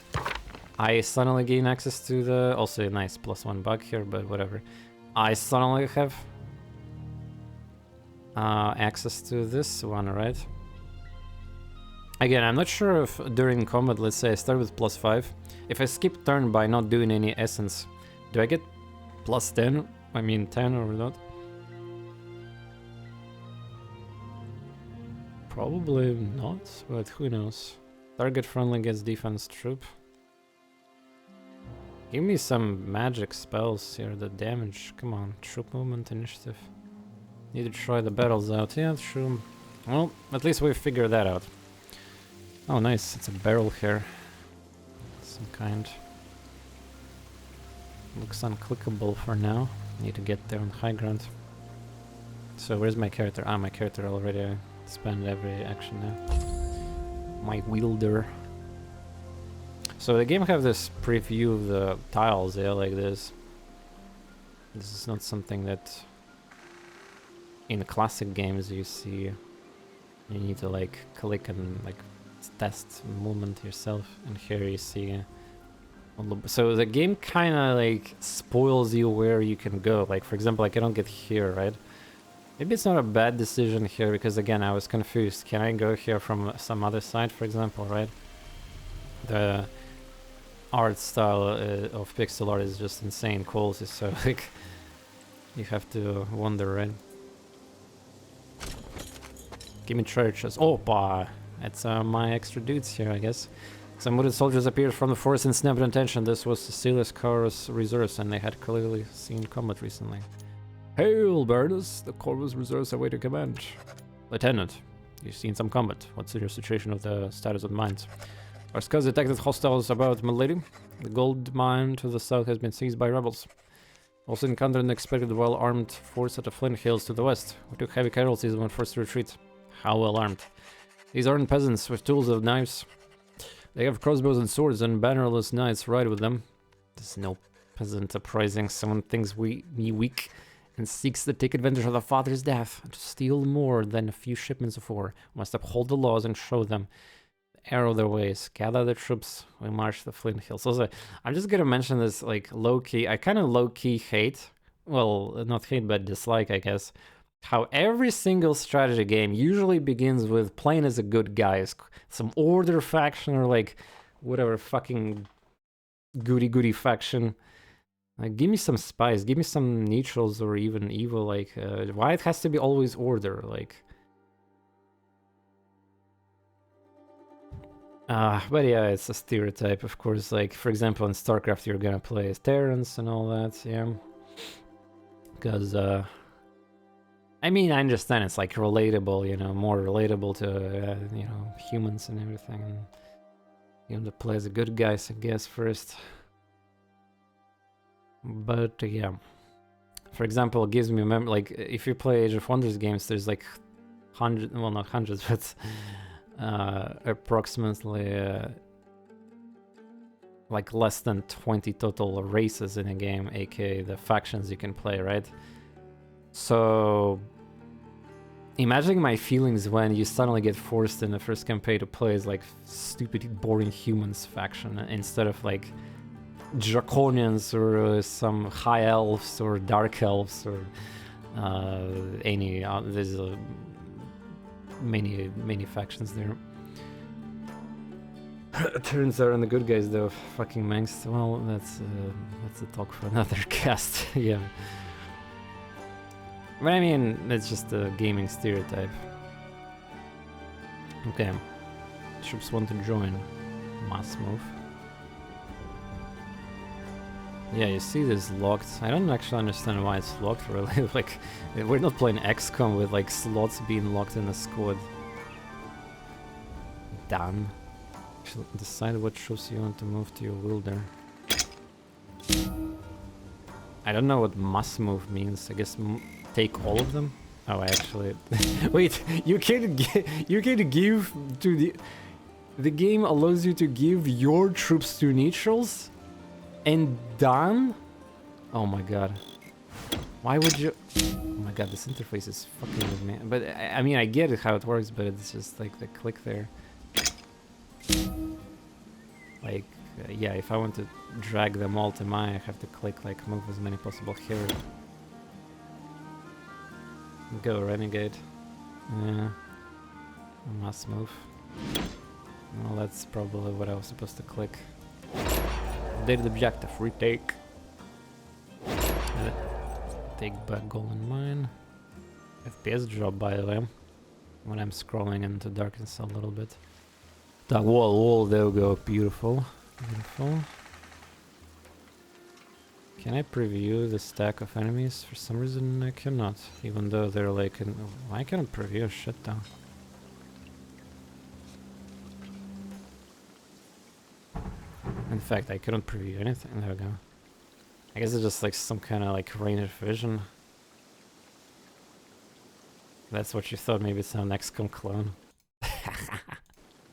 I suddenly gain access to the also a nice +1 bug here, but whatever. I suddenly have access to this one, right? Again, I'm not sure if during combat, let's say I start with +5. If I skip turn by not doing any essence, do I get +10? I mean 10 or not? Probably not, but who knows. Target friendly gets defense troop. Give me some magic spells here, the damage. Come on, troop movement initiative. Need to try the battles out. Yeah, true. Well, at least we figured that out. Oh, nice. It's a barrel here. Some kind. Looks unclickable for now. Need to get there on high ground. So where's my character? Ah, my character already spent every action now. My wielder. So the game have this preview of the tiles, yeah, like this. This is not something that in classic games you see. You need to like click and like test movement yourself, and here you see. So the game kind of like spoils you where you can go. Like for example, I cannot get here, right? Maybe it's not a bad decision here because again I was confused. Can I go here from some other side, for example, right? The art style of pixel art is just insane quality, so like you have to wonder, right? Give me churches. Opa! It's my extra dudes here, I guess. Some wounded soldiers appeared from the forest and snapped attention. This was Cecilia's Corvus Reserves, and they had clearly seen combat recently. Hail, Baroness! The Corvus Reserves await your command. Lieutenant, you've seen some combat. What's your situation of the status of the mines? Our scouts detected hostiles about Milady. The gold mine to the south has been seized by rebels. Also encountered an unexpected well-armed force at the Flint Hills to the west. We took heavy casualties when forced to retreat. How well armed? These aren't peasants with tools and knives. They have crossbows and swords, and bannerless knights ride with them. There's no peasant uprising. Someone thinks me weak and seeks to take advantage of the father's death to steal more than a few shipments of ore. We must uphold the laws and show them the error of their ways. Gather the troops. We march to the Flint Hills. Also, I'm just gonna mention this like low-key. I kind of low-key hate. Well, not hate, but dislike, I guess. How every single strategy game usually begins with playing as a good guy, some order faction or like whatever fucking goody faction. Like, give me some spice, give me some neutrals or even evil. Like, why it has to be always order? Like, but yeah, it's a stereotype, of course. Like, for example, in StarCraft, you're gonna play as Terrans and all that, yeah. Because I mean, I understand it's like relatable, you know, more relatable to, you know, humans and everything. And you have to play as the good guys, I guess, first. But yeah. For example, it gives me like, if you play Age of Wonders games, there's like well, not hundreds, but approximately like less than 20 total races in a game, aka the factions you can play, right? So imagine my feelings when you suddenly get forced in the first campaign to play as like stupid, boring humans faction instead of like draconians or some high elves or dark elves or any. There's many factions there. Turns out on the good guys though, fucking Manx. Well, that's a talk for another cast. Yeah. But I mean, it's just a gaming stereotype. Okay. Troops want to join. Mass move. Yeah, you see this locked. I don't actually understand why it's locked, really. Like, we're not playing XCOM with, like, slots being locked in the squad. Damn. Decide what troops you want to move to your wielder. I don't know what mass move means. I guess take all of them? Oh, actually... Wait, you can give to the game allows you to give your troops to neutrals? And done? Oh my god. Why would you... Oh my god, this interface is fucking with me. But, I mean, I get it how it works, but it's just like the click there. Like, yeah, if I want to drag them all to mine, I have to click, like, move as many possible here. Go, Renegade. Yeah. Must move. Well, that's probably what I was supposed to click. Updated objective, retake. Take back golden mine. FPS drop, by the way, when I'm scrolling into darkness a little bit. That wall, there we go, beautiful. Beautiful. Can I preview the stack of enemies? For some reason I cannot, even though they're like in... Why can't I preview shit though? In fact, I couldn't preview anything. There we go. I guess it's just like some kind of like range of vision. That's what you thought. Maybe it's an XCOM clone.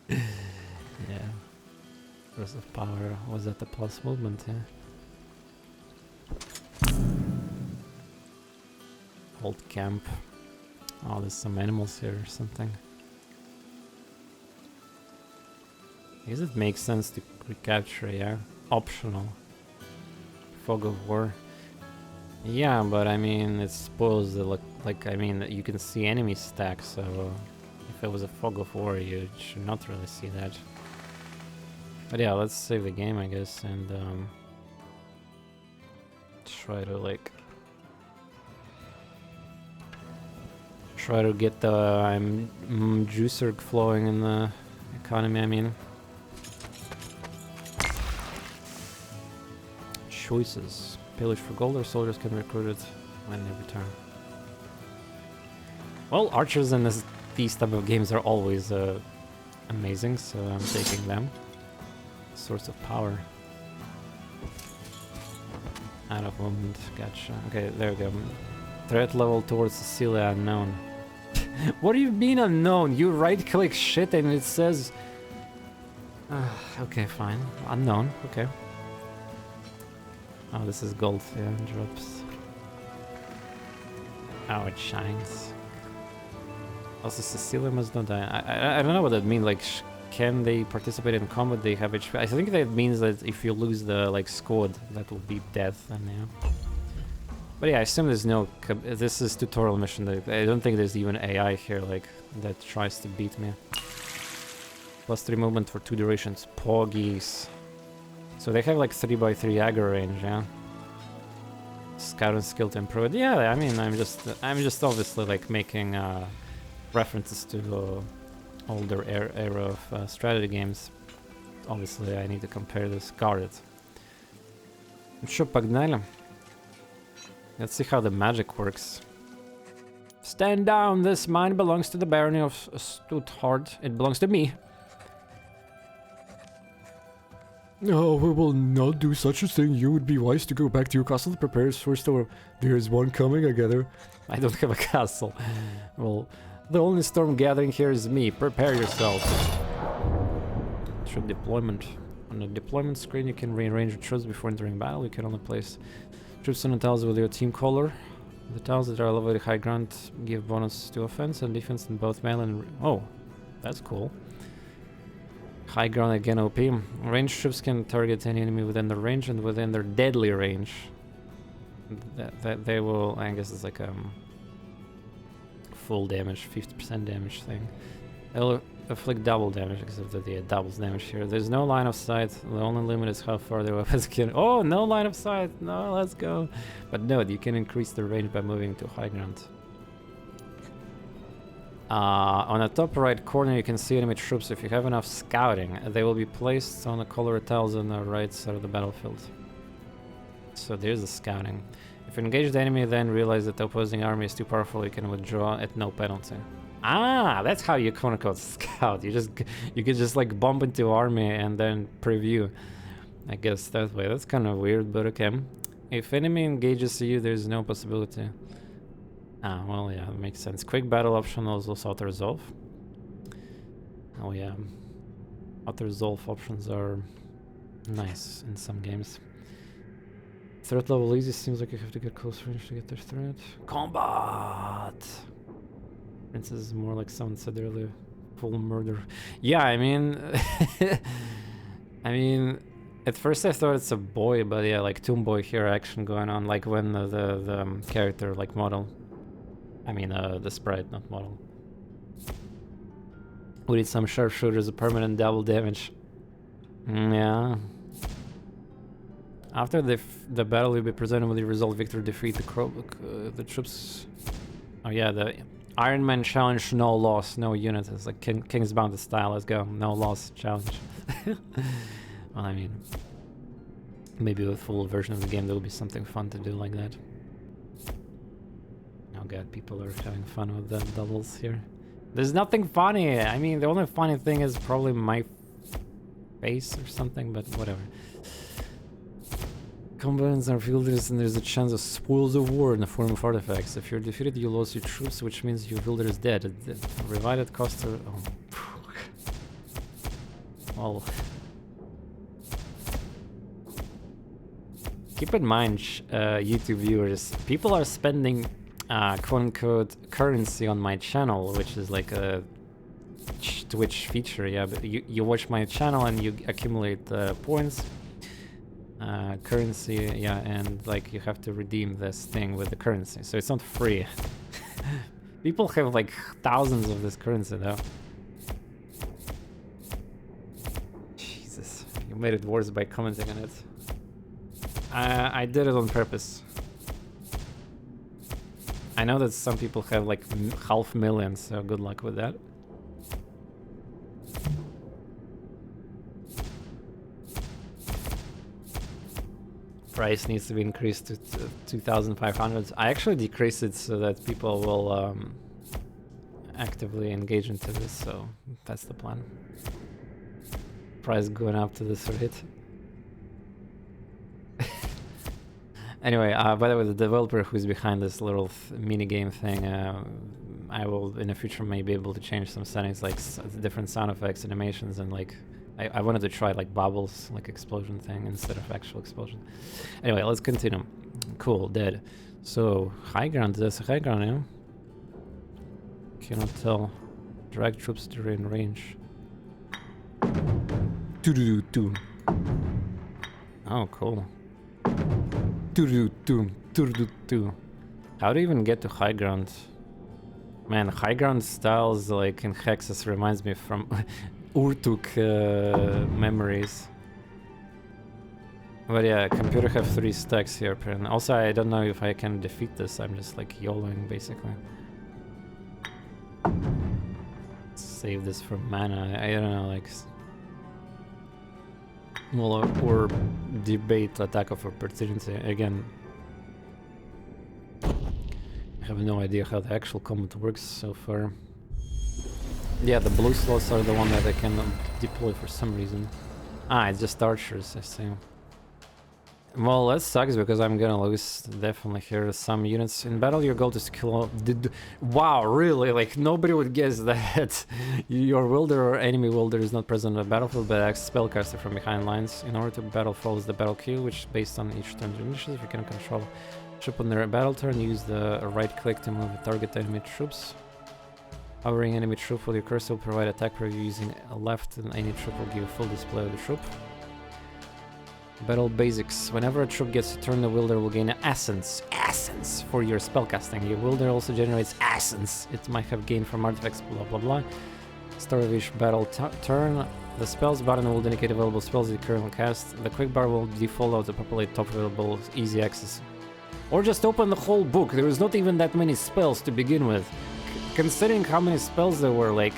Yeah. Burst of power. Was that the plus movement? Yeah. Old camp. Oh, there's some animals here or something. I guess it makes sense to recapture, yeah. Optional. Fog of War. Yeah, but I mean, it spoils the look. Like, I mean, you can see enemy stacks, so if it was a Fog of War, you should not really see that. But yeah, let's save the game, I guess, and try to like get the juicer flowing in the economy. I mean, choices. Pillage for gold, or soldiers can be recruited when they return. Well, archers in these type of games are always amazing, so I'm taking them. Source of power. Out of movement, gotcha. Okay, there we go. Threat level towards Cecilia unknown. What do you mean unknown? You right-click shit and it says... okay, fine. Unknown, okay. Oh, this is gold, yeah, drops. Oh, it shines. Also, Cecilia must not die. I don't know what that means, like, can they participate in combat? They have HP. I think that means that if you lose the, like, squad, that will be death, and yeah. But yeah, I assume there's no... This is tutorial mission. I don't think there's even AI here, like, that tries to beat me. +3 movement for 2 durations. Poggies. So they have like 3x3 aggro range, yeah. Scouting skill to improve it. Yeah, I mean, I'm just obviously like making references to older era of strategy games. Obviously, I need to compare this. Guarded. Что, погнали? Let's see how the magic works. Stand down. This mine belongs to the barony of Stuttgart. It belongs to me. No, we will not do such a thing. You would be wise to go back to your castle to prepare for a storm. There is one coming, I gather. I don't have a castle. Well, the only storm gathering here is me. Prepare yourself. Troop deployment. On the deployment screen, you can rearrange your troops before entering battle. You can only place troops on the tiles with your team color. The tiles that are elevated high ground give bonus to offense and defense in both melee and... Oh, that's cool. High ground again OP. Ranged troops can target any enemy within their range and within their deadly range. That they will, I guess it's like full damage, 50% damage thing. They'll inflict double damage, except that they doubles damage here. There's no line of sight. The only limit is how far their weapons can... Oh, no line of sight! No, let's go! But note, you can increase the range by moving to high ground. On the top right corner you can see enemy troops. If you have enough scouting, they will be placed on the colored tiles on the right side of the battlefield. So there's the scouting. If you engage the enemy, then realize that the opposing army is too powerful, you can withdraw at no penalty. Ah, that's how you quote-unquote scout. You can just like bump into army and then preview. I guess that way. That's kind of weird, but okay. If enemy engages you, there's no possibility. Ah, well, yeah, that makes sense. Quick battle option is also auto-resolve. Oh, yeah. Auto-resolve options are nice in some games. Threat level easy, seems like you have to get close range to get their threat. Combat! Princess is more like someone said earlier. Full murder. Yeah, I mean... I mean... At first I thought it's a boy, but yeah, like Tomb Boy here action going on, like when the character, like model... I mean, the sprite, not model. We need some sharpshooters, a permanent double damage. Yeah. After the battle, you'll be presented with the result: victor, defeat the troops. Oh yeah, the Iron Man challenge, no loss, no unit. It's like King's Bounty style. Let's go, no loss challenge. Well, I mean, maybe with full version of the game, there will be something fun to do like that. Oh god, people are having fun with the doubles here. There's nothing funny. I mean, the only funny thing is probably my base or something, but whatever. Combatants are wielders and there's a chance of spoils of war in the form of artifacts. If you're defeated, you lose your troops, which means your wielder is dead. Revive cost of... Oh. Well... Keep in mind, YouTube viewers, people are spending quote-unquote currency on my channel, which is like a Twitch feature, yeah, but you watch my channel and you accumulate points. Currency, yeah, and like you have to redeem this thing with the currency, so it's not free. People have like thousands of this currency though. Jesus, you made it worse by commenting on it. I did it on purpose. I know that some people have like 500,000, so good luck with that. Price needs to be increased to 2,500. I actually decreased it so that people will actively engage into this, so that's the plan. Price going up to this rate. Anyway, by the way, the developer who's behind this little mini game thing, I will in the future may be able to change some settings, like different sound effects, animations, and like I wanted to try like bubbles, like explosion thing instead of actual explosion. Anyway, let's continue. Cool, dead. So high ground, that's a high ground, yeah? Cannot tell. Drag troops to in range. Do. Oh, cool. Do. How do you even get to high ground? Man, high ground styles like in Hexes reminds me from Urtuk memories. But yeah, computer have 3 stacks here. And also, I don't know if I can defeat this. I'm just like YOLOing basically. Save this for mana. I don't know, like. Well, or debate attack of opportunity again. I have no idea how the actual combat works so far. Yeah, the blue slots are the one that I can deploy for some reason. Ah, it's just archers, I see. Well, that sucks because I'm gonna lose definitely here some units. In battle, your goal is to kill... Wow, really? Like, nobody would guess that your wielder or enemy wielder is not present on the battlefield, but acts spellcaster from behind lines. In order to battle, follows the battle queue, which based on each turn's initiative, you can control troop on their battle turn. Use the right click to move and target enemy troops. Hovering enemy troop with your cursor will provide attack preview using a left, and any troop will give a full display of the troop. Battle basics. Whenever a troop gets to turn, the wielder will gain essence for your spellcasting. Your wielder also generates essence. It might have gained from artifacts, blah blah blah. Start of each battle turn. The spells button will indicate available spells you currently cast. The quick bar will default out to populate top available easy access. Or just open the whole book. There is not even that many spells to begin with. Considering how many spells there were, like.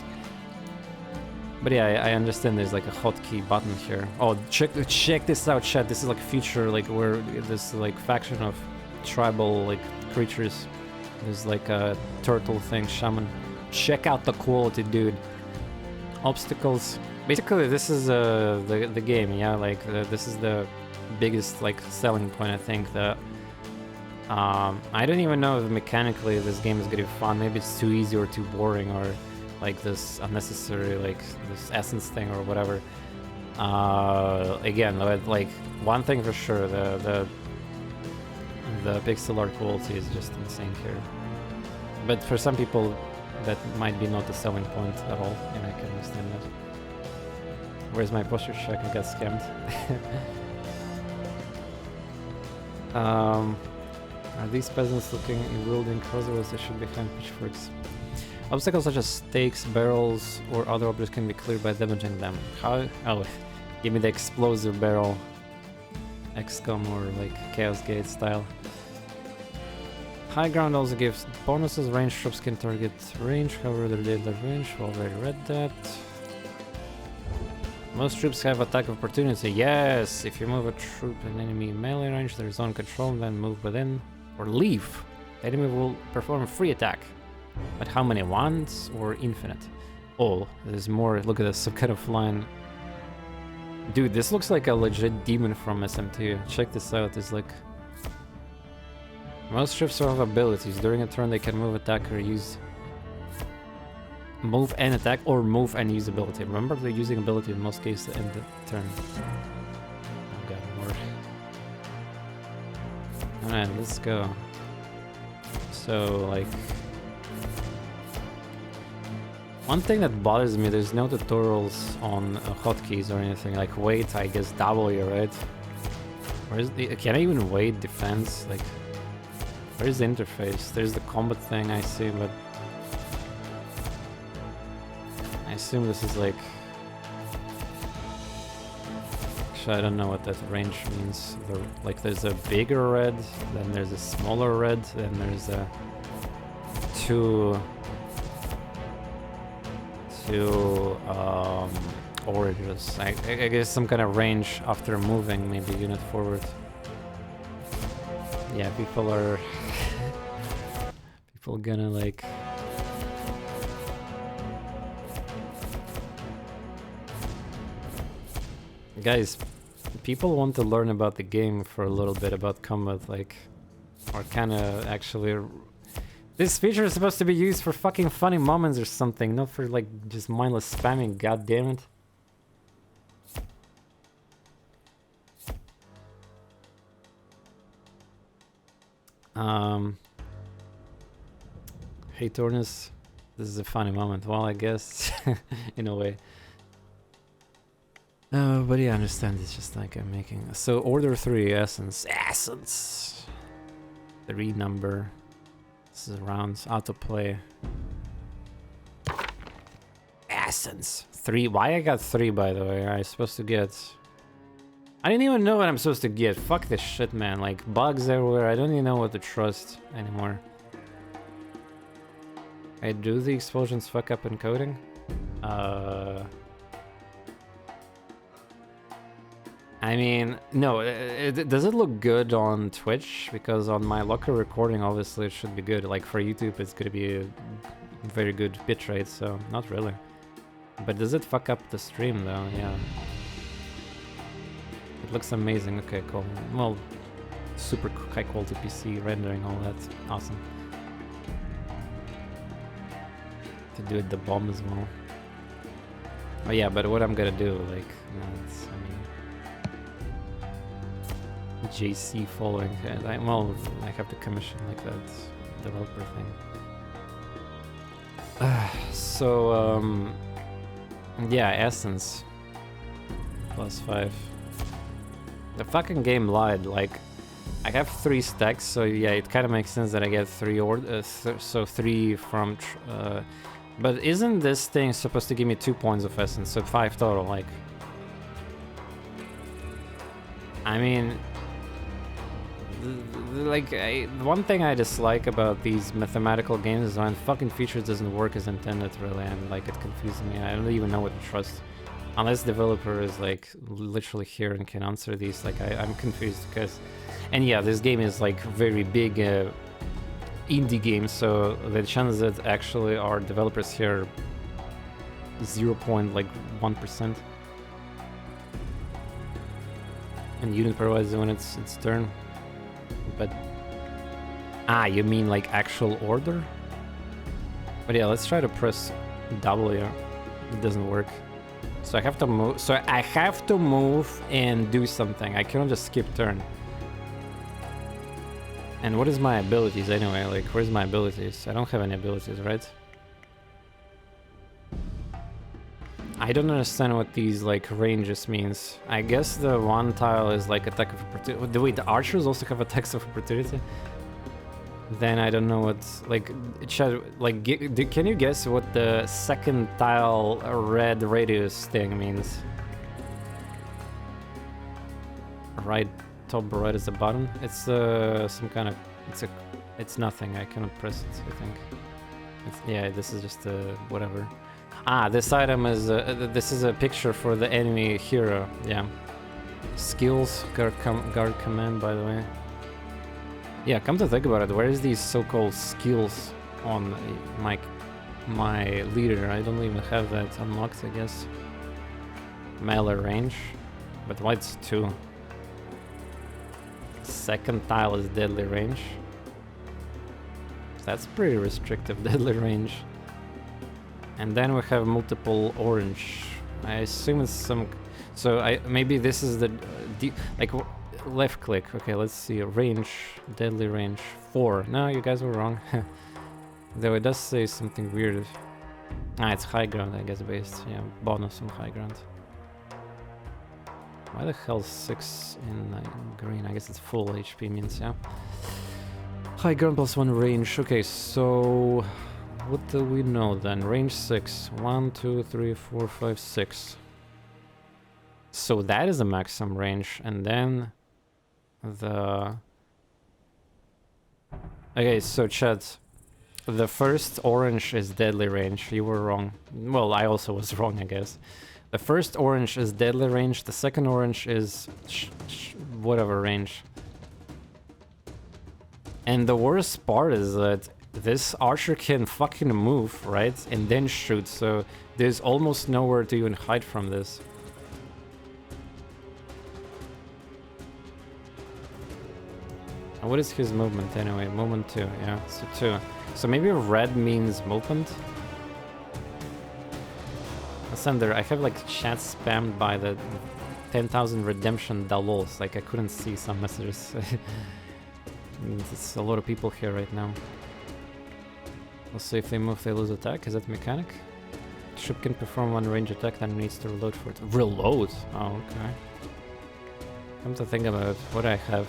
But yeah, I understand there's like a hotkey button here. Oh, check this out, chat. This is like a feature, like where this like faction of tribal like creatures. There's like a turtle thing, shaman. Check out the quality, dude. Obstacles. Basically, this is the game. Yeah, like this is the biggest like selling point. I think that. I don't even know if mechanically this game is gonna be fun. Maybe it's too easy or too boring or. Like this unnecessary, like this essence thing or whatever. Again, like one thing for sure, the pixel art quality is just insane here. But for some people, that might be not the selling point at all, and I can understand that. Where's my posture check? I got scammed. Are these peasants looking in wielding crossbows? They should be behind pitchforks. Obstacles such as stakes, barrels, or other objects can be cleared by damaging them. How? Oh, give me the explosive barrel. XCOM or like Chaos Gate style. High ground also gives bonuses. Range troops can target range, however they're dead at range. We already read that. Most troops have attack of opportunity. Yes! If you move a troop in enemy melee range, there is zone control, then move within or leave. The enemy will perform a free attack. But how many? Once or infinite? Oh, there's more. Look at this, some kind of line. Dude, this looks like a legit demon from SMT. Check this out. It's like... Most ships have abilities. During a turn, they can move, attack, or use... Move and attack, or move and use ability. Remember, they're using ability in most cases in the turn. Oh god, Lord. Alright, let's go. So, like... One thing that bothers me, there's no tutorials on hotkeys or anything. Like, wait, I guess W, right? Where's the... Can I even wait defense? Like... Where's the interface? There's the combat thing I see, but... I assume this is like... Actually, I don't know what that range means. Like, there's a bigger red, then there's a smaller red, then there's a... two oranges. I guess some kind of range after moving, maybe unit forward. Yeah, people are... people gonna like... Guys, people want to learn about the game for a little bit, about combat, like... Or kinda actually... This feature is supposed to be used for fucking funny moments or something, not for like just mindless spamming, god damn it. Hey TorNis, this is a funny moment. Well, I guess, in a way. But yeah, I understand, it's just like I'm making... So, order 3, Essence. Essence! 3 number. This is rounds, autoplay. Essence. 3. Why I got 3, by the way? I'm supposed to get... I didn't even know what I'm supposed to get. Fuck this shit, man. Like, bugs everywhere. I don't even know what to trust anymore. I do the explosions fuck up encoding? I mean, no, does it look good on Twitch? Because on my local recording, obviously, it should be good. Like, for YouTube, it's gonna be a very good bitrate, so not really. But does it fuck up the stream, though? Yeah. It looks amazing. Okay, cool. Well, super high-quality PC rendering, all that. Awesome. To do it the bomb as well. Oh yeah, but what I'm gonna do, like, it's, I mean... JC following, well, I have to commission like that developer thing. So, yeah, Essence. +5. The fucking game lied, like, I have 3 stacks, so yeah, it kind of makes sense that I get 3 so 3 from, but isn't this thing supposed to give me 2 points of Essence, so 5 total, like, I mean, like, one thing I dislike about these mathematical games is when fucking features doesn't work as intended, really, and like it confuses me. I don't even know what to trust. Unless developer is like literally here and can answer these, like I'm confused because... And yeah, this game is like very big indie game, so the chances that actually our developers here 0.1%. And unit provides when it's turn. But you mean like actual order? But yeah, let's try to press W. It doesn't work. So I have to move. So I have to move and do something. I cannot just skip turn. And what is my abilities anyway? Like, where's my abilities? I don't have any abilities, right? I don't understand what these like ranges means. I guess the one tile is like attack of opportunity. Wait, the archers also have attacks of opportunity? Then I don't know what's like. Can you guess what the second tile red radius thing means? Right, top right is the button. It's some kind of. It's nothing. I cannot press it. I think. Yeah, this is just whatever. This item is, this is a picture for the enemy hero, yeah. Skills, guard command, by the way. Yeah, come to think about it, where is these so-called skills on my leader? I don't even have that unlocked, I guess. Melee range. But white's 2. Second tile is deadly range. That's pretty restrictive, deadly range. And then we have multiple orange. I assume it's some... So maybe this is the... like, left click. Okay, let's see. Range, deadly range, 4. No, you guys were wrong. Though it does say something weird. Ah, it's high ground, I guess, based. Yeah, bonus on high ground. Why the hell 6 in green? I guess it's full HP means, yeah. High ground plus 1 range. Okay, so... what do we know then? Range 6. 1, 2, 3, 4, 5, 6. So that is the maximum range, and then... the... Okay, so chat. The first orange is deadly range. You were wrong. Well, I also was wrong, I guess. The first orange is deadly range. The second orange is whatever range. And the worst part is that this archer can fucking move, right? And then shoot. So there's almost nowhere to even hide from this. And what is his movement anyway? Movement 2, yeah, so 2. So maybe red means movement? Ascender, I have like chat spammed by the 10,000 redemption dollars. Like I couldn't see some messages. It's a lot of people here right now. Also, if they move, they lose attack. Is that mechanic? Ship can perform one range attack, then needs to reload for it. Reload? Oh, okay. Come to think about it, what I have.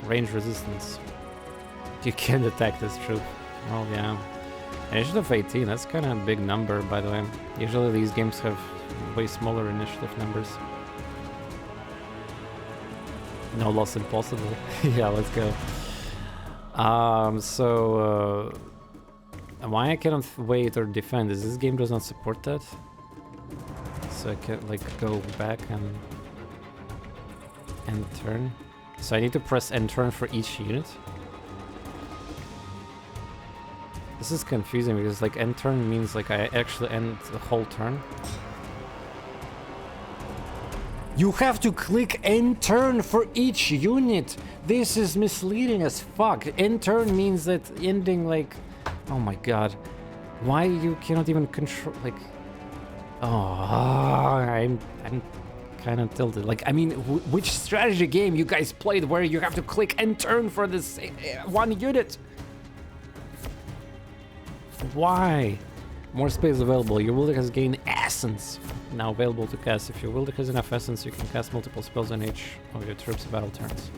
Range resistance. You can't attack this troop. Oh yeah. Initiative 18, that's kind of a big number, by the way. Usually these games have way smaller initiative numbers. No loss impossible. Yeah, let's go. Why I cannot wait or defend is this game does not support that. So I can like go back and turn. So I need to press end turn for each unit. This is confusing because like end turn means like I actually end the whole turn. You have to click end turn for each unit. This is misleading as fuck. End turn means that ending like, oh my god, why you cannot even control like, oh, I'm kind of tilted. Like, I mean, which strategy game you guys played where you have to click and turn for this one unit? Why? More space available. Your wielder has gained essence. Now available to cast. If your wielder has enough essence, you can cast multiple spells on each of your troops' battle turns.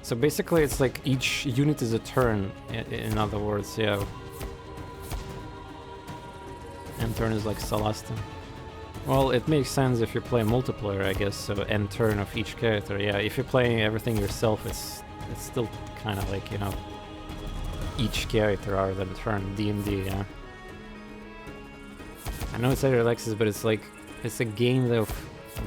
So basically, it's like each unit is a turn. In other words, yeah. And turn is like Celestin. Well, it makes sense if you play multiplayer, I guess, so end turn of each character. Yeah, if you're playing everything yourself, it's still kind of like, you know, each character rather than turn, D&D, yeah. I know it's Alexis, but it's like, it's a game of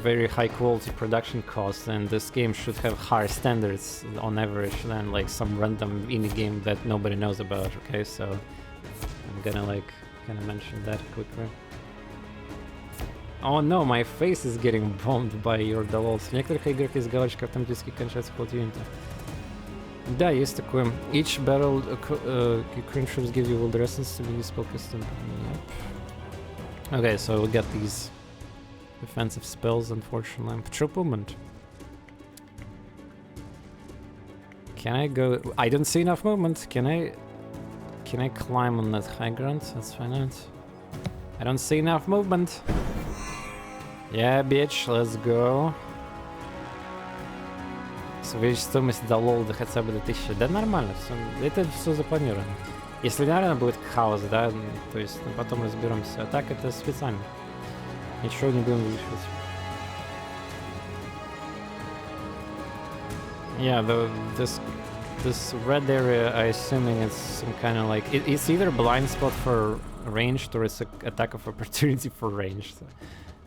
very high quality production costs, and this game should have higher standards on average than like some random indie game that nobody knows about, okay? So I'm gonna like, kind of mention that quickly. Oh no, my face is getting bombed by your dolls. В некоторых играх есть галочка автоматически кончается ход юнита. Да, есть такое. Each battle current troops give you wielder essence to be spell custom. Yep. Okay, so we got these defensive spells, unfortunately. Troop movement. Can I go? I don't see enough movement. Can I climb on that high ground? Let's find out. I don't see enough movement. Yeah, bitch, let's go. Увеличить стоимость до лолда хотя бы до 1000. Да нормально, это все запланировано. Если реально будет хаос, да, то есть потом разберемся. А так это специально. Ничего не будем увеличивать. Yeah, this red area, I assuming it's some kind of like it's either blind spot for ranged or it's an attack of opportunity for ranged. So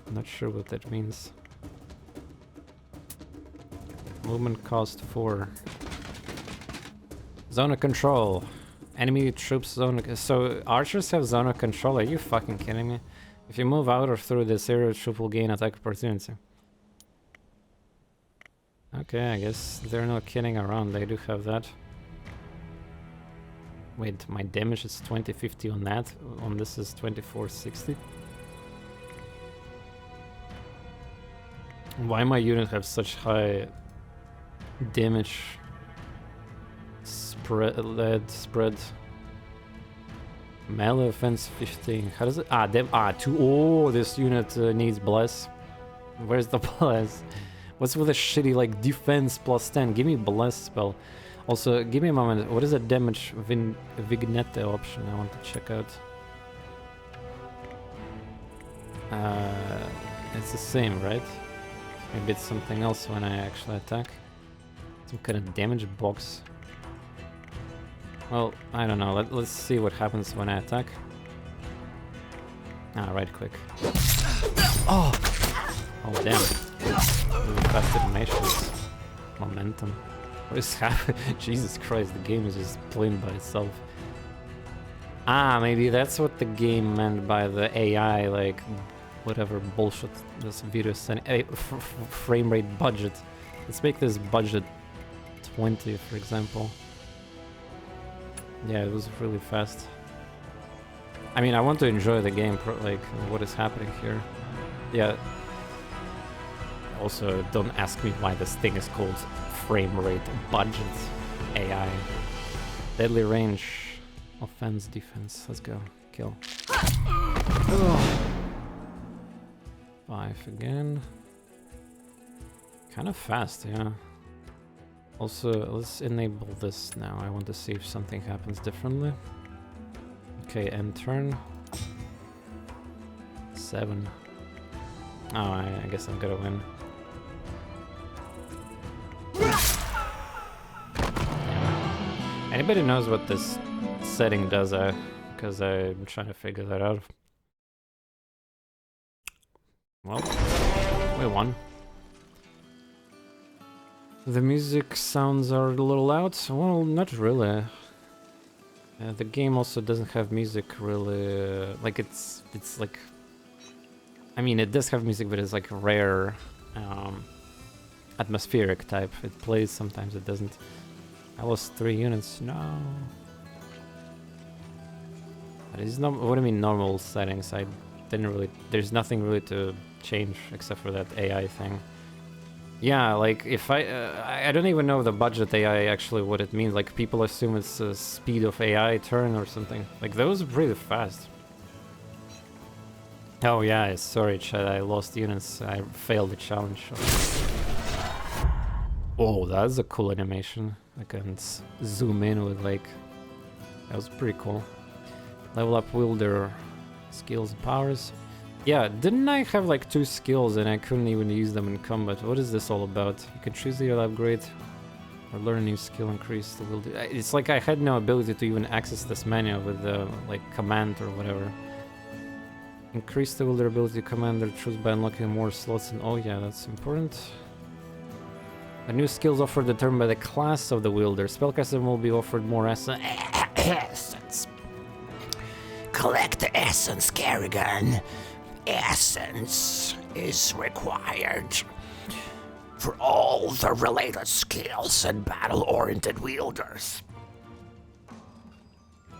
I'm not sure what that means. Movement cost 4. Zone of control. Enemy troops zone. So archers have zone of control. Are you fucking kidding me? If you move out or through this area, troop will gain attack opportunity. Okay, I guess they're not kidding around. They do have that. Wait, my damage is 2050 on that. On this is 2460. Why my unit have such high damage spread? Melee offense 15. How does it? Two. Oh, this unit needs bless. Where's the bless? What's with a shitty like defense plus 10? Give me bless spell. Also, give me a moment. What is the damage vignette option? I want to check out. It's the same, right? Maybe it's something else when I actually attack. Some kind of damage box. Well, I don't know. Let's see what happens when I attack. Right click. Oh! Oh, damn. Really fast animations. Momentum. What is happening? Jesus Christ, the game is just playing by itself. Maybe that's what the game meant by the AI, like, whatever bullshit this video sending. Frame rate budget. Let's make this budget 20, for example. Yeah, it was really fast. I mean, I want to enjoy the game, like, what is happening here. Yeah. Also, don't ask me why this thing is called frame rate budget AI. Deadly range, offense, defense. Let's go. Kill. Oh. 5 again. Kind of fast, yeah. Also, let's enable this now. I want to see if something happens differently. Okay, end turn. 7. Oh, I guess I'm gonna win. Anybody knows what this setting does? Because I'm trying to figure that out. Well, we won. The music sounds are a little loud. Well, not really. The game also doesn't have music really. Like it's like. I mean, it does have music, but it's like rare, atmospheric type. It plays sometimes, it doesn't. I lost 3 units. No. But it's not. What do you mean normal settings? I didn't really. There's nothing really to change except for that AI thing. Yeah, like if I don't even know the budget AI actually what it means. Like people assume it's a speed of AI turn or something. Like that was really fast. Oh yeah, sorry chat, I lost units. I failed the challenge. Oh, that's a cool animation. I can zoom in with like... That was pretty cool. Level up wielder skills and powers. Yeah, didn't I have like 2 skills and I couldn't even use them in combat? What is this all about? You can choose either upgrade or learn a new skill, increase the wielder. It's like I had no ability to even access this menu with the like command or whatever. Increase the wielder ability commander, choose by unlocking more slots and oh yeah, that's important. A new skills offered determined by the class of the wielder. Spellcaster will be offered more essence. Collect the essence, Kerrigan. Essence is required for all the related skills and battle-oriented wielders.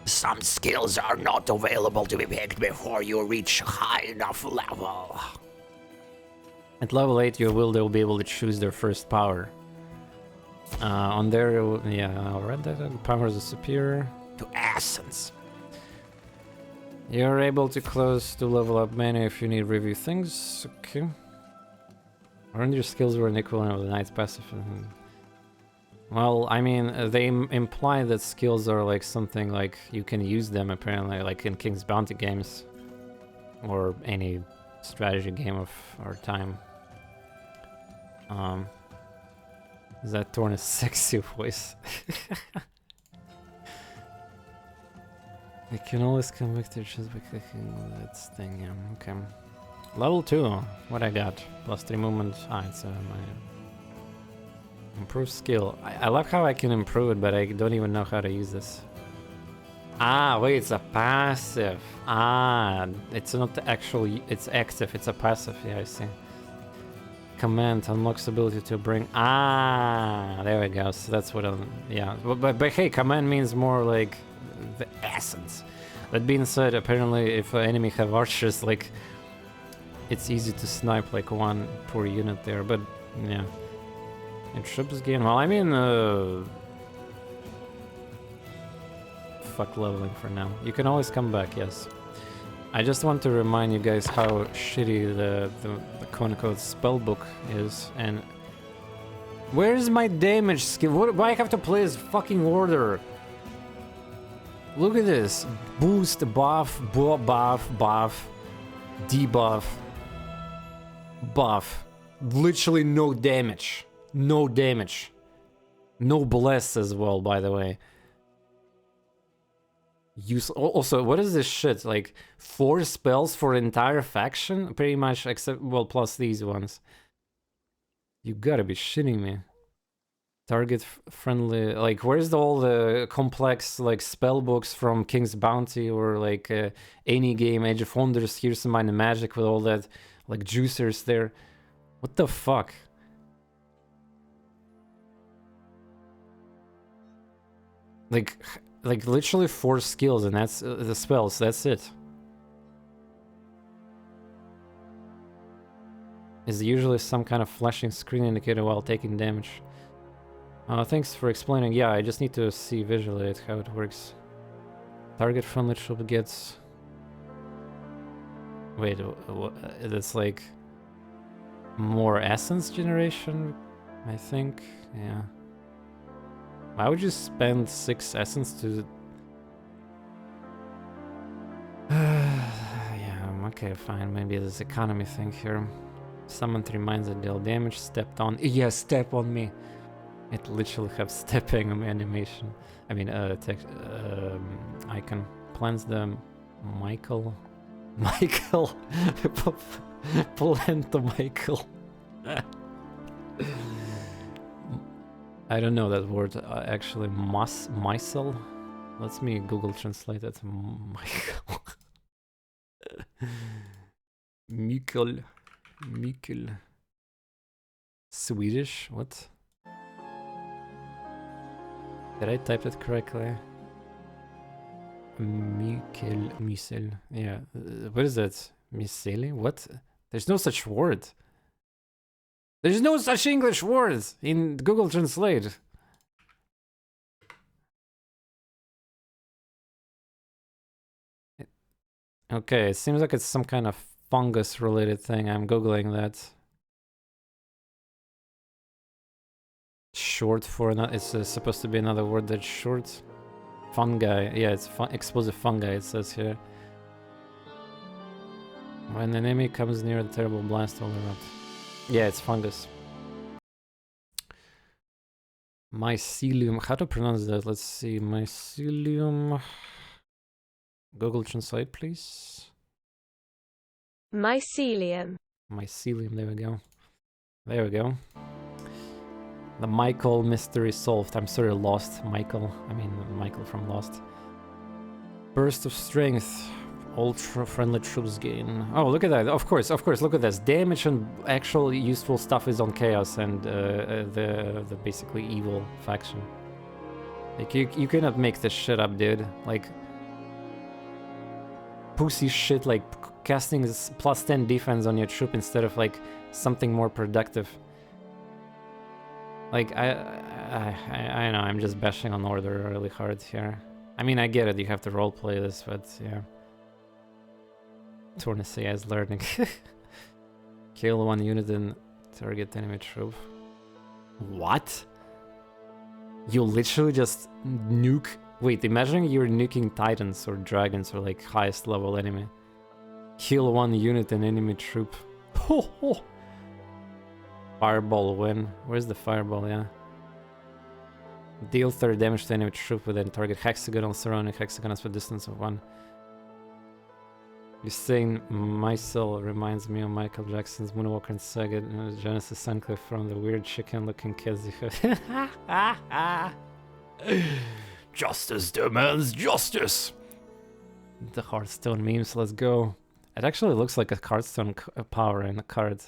Some skills are not available to be picked before you reach a high enough level. At level 8, your wielder will be able to choose their first power. On there, yeah, I'll read that. Powers are superior to essence. You're able to close to level up menu if you need review things. Okay. Earn your skills were an equivalent of the knight's passive. Well, I mean, they imply that skills are like something like you can use them apparently, like in King's Bounty games or any strategy game of our time. Is that TorNis sexy voice? I can always come back to just by clicking that thing, yeah, okay. Level 2, what I got? Plus 3 movement, it's my improved skill. I love how I can improve it, but I don't even know how to use this. Wait, it's a passive. It's not the actual, it's active, it's a passive, yeah, I see. command unlocks ability to bring. Ah, there we go. So that's what I'm. Yeah, but hey, command means more like the essence. That being said, apparently, if an enemy have archers, like it's easy to snipe like one per unit there. But yeah, in troops game. Well, I mean, fuck leveling for now. You can always come back. Yes. I just want to remind you guys how shitty the Conquest spellbook is, and where is my damage skill? Why I have to play this fucking order? Look at this. Boost, buff, buff, debuff, buff. Literally no damage. No damage. No bless as well, by the way. Also, what is this shit? Like 4 spells for entire faction? Pretty much, except, well, plus these ones. You gotta be shitting me. Target friendly, like where's all the complex like spell books from King's Bounty or like any game, Age of Wonders, Here's Some Minor Magic with all that like juicers there. What the fuck? Like literally 4 skills and that's the spells, that's it. Is usually some kind of flashing screen indicator while taking damage. Thanks for explaining. Yeah, I just need to see visually how it works. Target friendly troop gets... Wait, that's like... more essence generation, I think, yeah. Why would you spend 6 essence to... yeah, okay, fine, maybe there's economy thing here. Summoned reminds that deal damage, stepped on... Yeah, step on me! It literally have stepping animation. I mean, text, icon. Plans the Michael... Plan to Michael. I don't know that word actually. Mycel. Let me Google translate it. Michael. Mikkel. Swedish. What? Did I type it correctly? Misel. Yeah. What is that? Miseli? What? There's no such word. There's no such English word in Google Translate. Okay, it seems like it's some kind of fungus related thing. I'm Googling that. Short for it's supposed to be another word that's short. Fungi. Yeah, it's explosive fungi, it says here. When an enemy comes near, the terrible blast will erupt. Yeah, it's fungus. Mycelium. How to pronounce that? Let's see. Mycelium. Google Translate, please. Mycelium. Mycelium. There we go. There we go. The Michael mystery solved. I'm sorry, Lost. Michael. I mean, Michael from Lost. Burst of strength. Ultra friendly troops gain. Oh, look at that. Of course, look at this. Damage and actual useful stuff is on Chaos and the basically evil faction. Like, you cannot make this shit up, dude. Like, pussy shit like casting plus 10 defense on your troop instead of like something more productive. Like, I know, I'm just bashing on order really hard here. I mean, I get it, you have to roleplay this, but yeah. TorNis AI is learning. Kill 1 unit and target enemy troop. What? You literally just nuke... Wait, imagine you're nuking titans or dragons or like highest level enemy. Kill 1 unit and enemy troop. Ho ho! Fireball win. Where's the fireball, yeah? Deal 30 damage to enemy troop within target hexagonal surrounding hexagons with distance of 1. You're saying Mycel reminds me of Michael Jackson's Moonwalker and Saga Genesis Suncliffe from the weird chicken-looking kids you have. Justice demands justice! The Hearthstone memes, let's go. It actually looks like a Hearthstone power in a card.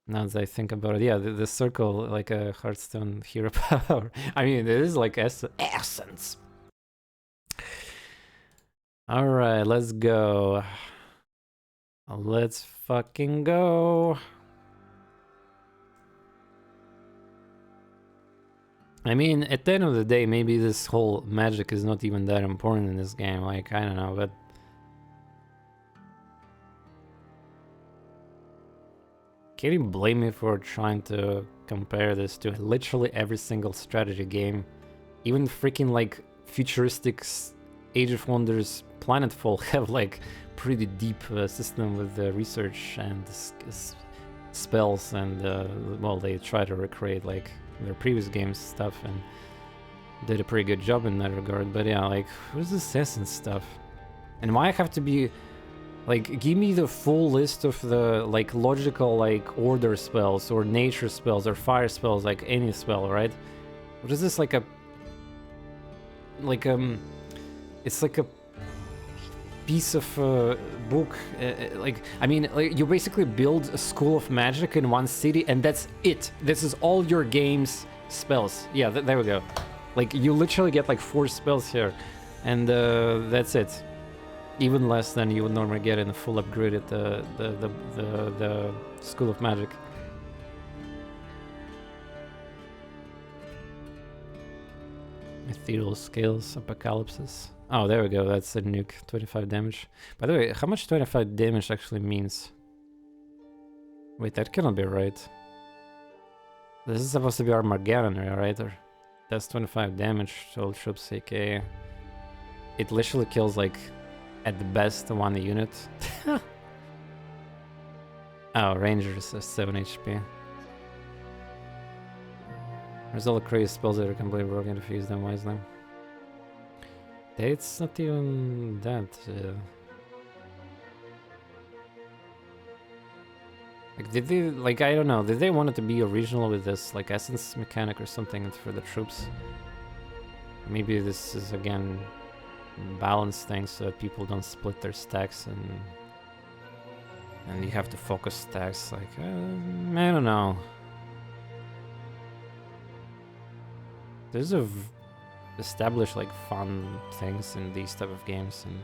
Now that I think about it, yeah, the circle, like a Hearthstone hero power. I mean, it is like essence. All right, let's go. Let's fucking go. I mean, at the end of the day, maybe this whole magic is not even that important in this game. Like, I don't know, but can you blame me for trying to compare this to literally every single strategy game? Even freaking like futuristic Age of Wonders Planetfall have like pretty deep system with the research and spells, and well, they try to recreate like their previous games stuff and did a pretty good job in that regard. But yeah, like, what is this essence stuff? And why I have to be like, give me the full list of the like logical like order spells or nature spells or fire spells, like any spell, right? What is this, like a it's like a piece of book, like, I mean, like, you basically build a school of magic in one city and that's it. This is all your game's spells. Yeah, there we go. Like, you literally get like 4 spells here, and that's it. Even less than you would normally get in a full upgraded the school of magic. Ethereal Scales, Apocalypses. Oh, there we go, that's a nuke, 25 damage. By the way, how much 25 damage actually means? Wait, that cannot be right. This is supposed to be Armageddon, right? Or that's 25 damage to all troops, aka... It literally kills, like, at the best, 1 unit. Oh, Rangers is 7 HP. There's all the crazy spells that are completely broken if you use them wisely. It's not even that. Like, did they, like, I don't know, did they want it to be original with this, like, essence mechanic or something for the troops? Maybe this is, again, balance things so that people don't split their stacks and you have to focus stacks, like, I don't know. There's established like fun things in these type of games, and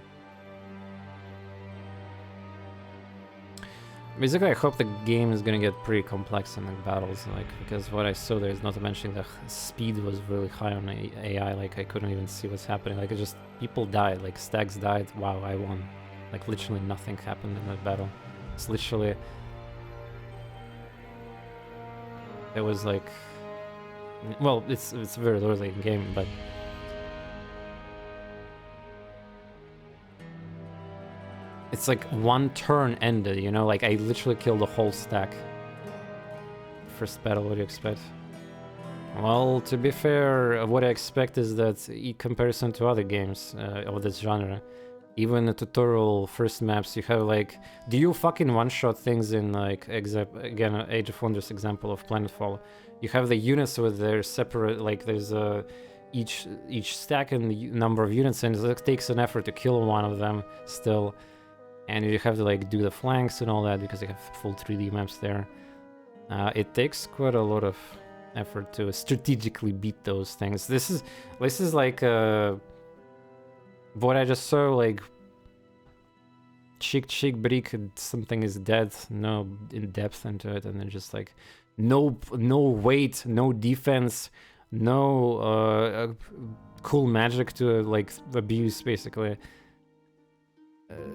basically I hope the game is gonna get pretty complex in the battles, like, because what I saw there is, not to mention the speed was really high on AI, like I couldn't even see what's happening, like it just, people died, like stacks died, wow, I won. Like literally nothing happened in that battle. It's literally, it was like, well, it's very early in game, but it's like 1 turn ended, you know, like I literally killed a whole stack. First battle, what do you expect? Well, to be fair, what I expect is that in comparison to other games of this genre, even the tutorial first maps, you have like, do you fucking one-shot things in like, again, Age of Wonders example of Planetfall? You have the units with their separate, like there's each stack and the number of units, and it takes an effort to kill one of them still. And you have to like do the flanks and all that because they have full 3D maps there. It takes quite a lot of effort to strategically beat those things. This is like what I just saw, like chick brick, something is dead, no in depth into it, and then just like no weight, no defense, no cool magic to like abuse, basically.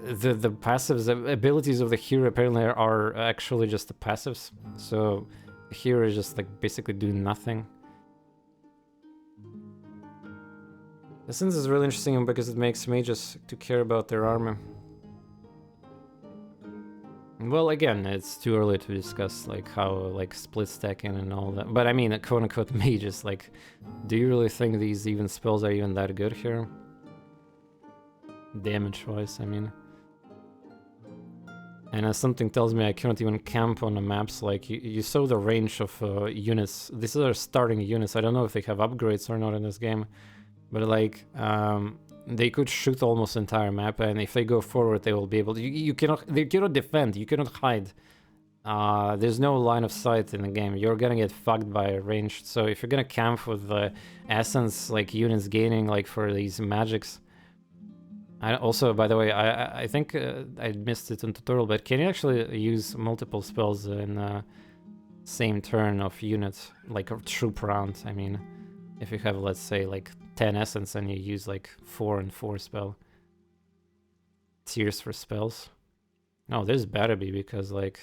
The passives, the abilities of the hero apparently are actually just the passives, so the hero is just like basically doing nothing. Essence is really interesting because it makes mages to care about their armor. Well, again, it's too early to discuss like how like split stacking and all that, but I mean, quote unquote mages, like, do you really think these even spells are even that good here? Damage wise, I mean. And something tells me I cannot even camp on the maps. Like, you saw the range of units. These are starting units. I don't know if they have upgrades or not in this game, but like, they could shoot almost the entire map, and if they go forward, they will be able to. They cannot defend. You cannot hide. there's no line of sight in the game. You're gonna get fucked by ranged. So if you're gonna camp with the essence, like units gaining, like for these magics. Also, by the way, I think I missed it in tutorial, but can you actually use multiple spells in same turn of units, like a troop round? I mean, if you have, let's say, like 10 essence and you use like 4 and 4 spell tiers for spells. No, there's better be because like,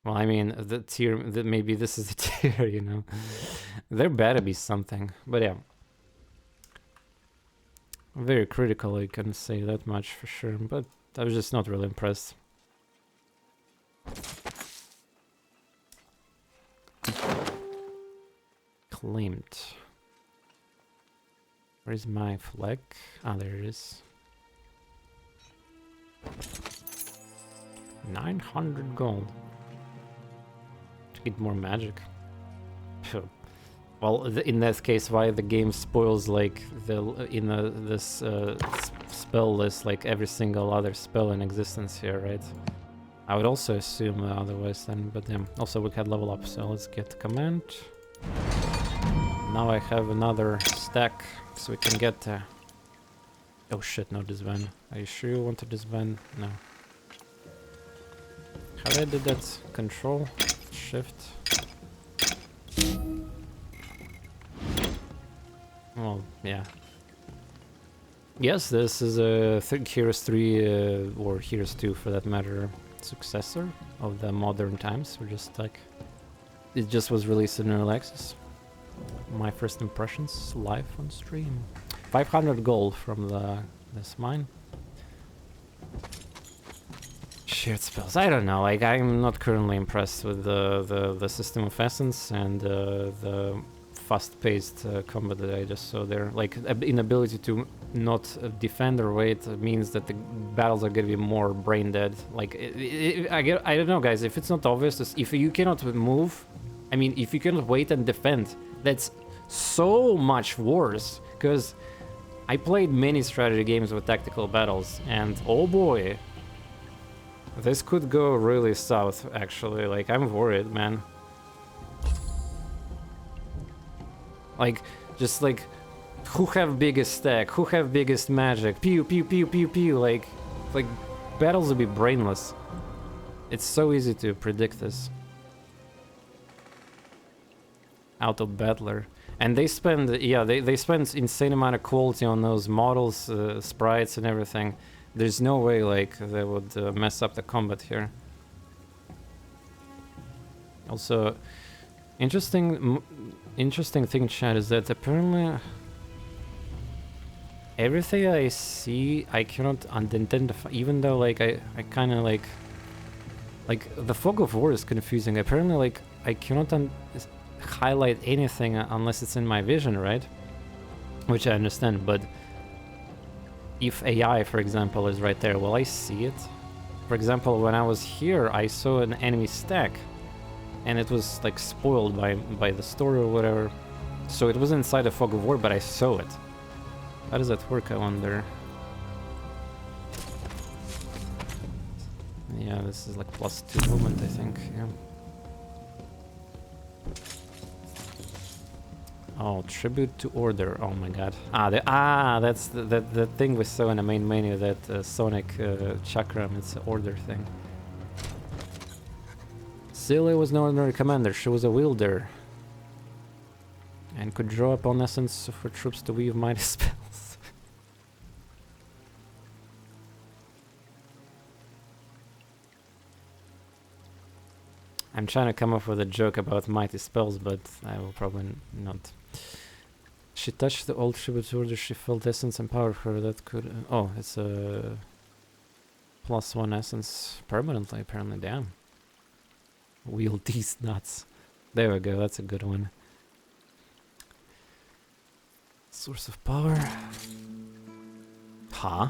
well, I mean, the tier, maybe this is the tier, you know. There better be something, but yeah. Very critical, I can say that much for sure, but I was just not really impressed. Claimed. Where's my flag? Ah, there it is. 900 gold. To get more magic. Well, in that case, why the game spoils like this spell list, like every single other spell in existence here, right? I would also assume otherwise then, but yeah. Also, we had level up, so let's get command. Now I have another stack, so we can get. Oh shit! No disband. Are you sure you want to disband? No. How I did that? Control, Shift. Well, yeah. Yes, this is a Heroes 3, or Heroes 2 for that matter, successor of the modern times. We're just like... It just was released in early access. My first impressions live on stream. 500 gold from this mine. Shared spells. I don't know, like I'm not currently impressed with the system of essence and the fast-paced combat that I just saw there. Like inability to not defend or wait means that the battles are gonna be more brain dead. Like I don't know, guys. If it's not obvious, if you cannot move, I mean, if you cannot wait and defend, that's so much worse. Because I played many strategy games with tactical battles, and oh boy, this could go really south. Actually, like I'm worried, man. Like, just like, who have biggest stack? Who have biggest magic? Pew, pew, pew, pew, pew. Like battles will be brainless. It's so easy to predict this. Out of battler. And they spend, yeah, they spend insane amount of quality on those models, sprites and everything. There's no way, like, they would mess up the combat here. Also, interesting thing, chat, is that apparently everything I see I cannot identify, even though like I kind of like the fog of war is confusing. Apparently, like I cannot highlight anything unless it's in my vision, right? Which I understand, but if AI, for example, is right there, will I see it? For example, when I was here, I saw an enemy stack, and it was like spoiled by the story or whatever. So it was inside the fog of war, but I saw it. How does that work, I wonder? Yeah, this is like +2 movement, I think. Yeah. Oh, tribute to order. Oh my god. That's the thing we saw in the main menu, that Sonic chakram. It's an order thing. Celia was no ordinary commander, she was a wielder. And could draw upon essence for troops to weave mighty spells. I'm trying to come up with a joke about mighty spells, but I will probably not. She touched the old tribute order, she felt essence empowered her, that could... oh, it's a +1 essence permanently, apparently, damn. Wield these nuts. There we go, that's a good one. Source of power. Huh?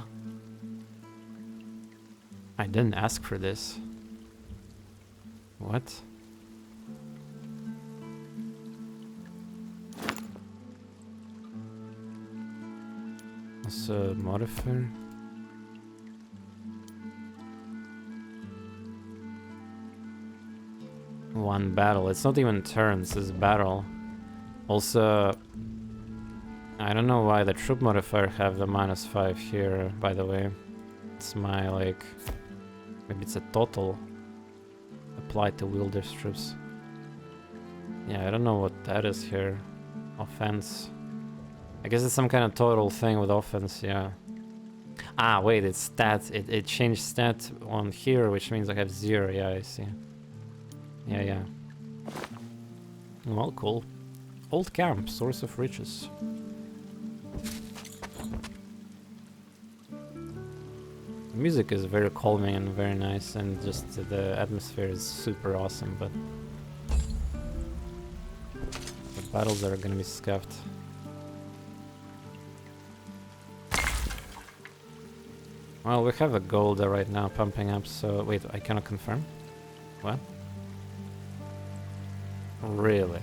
I didn't ask for this. What? What's a modifier? One battle. It's not even turns, it's battle. Also, I don't know why the troop modifier have the -5 here, by the way. It's my, like... Maybe it's a total applied to wielder's troops. Yeah, I don't know what that is here. Offense. I guess it's some kind of total thing with offense, yeah. Ah, wait, it's stat. It changed stat on here, which means I have 0. Yeah, I see. Yeah. Well, cool. Old camp, source of riches. The music is very calming and very nice, and just the atmosphere is super awesome, but the battles are gonna be scuffed. Well, we have a gold right now pumping up, so wait, I cannot confirm? What? Really?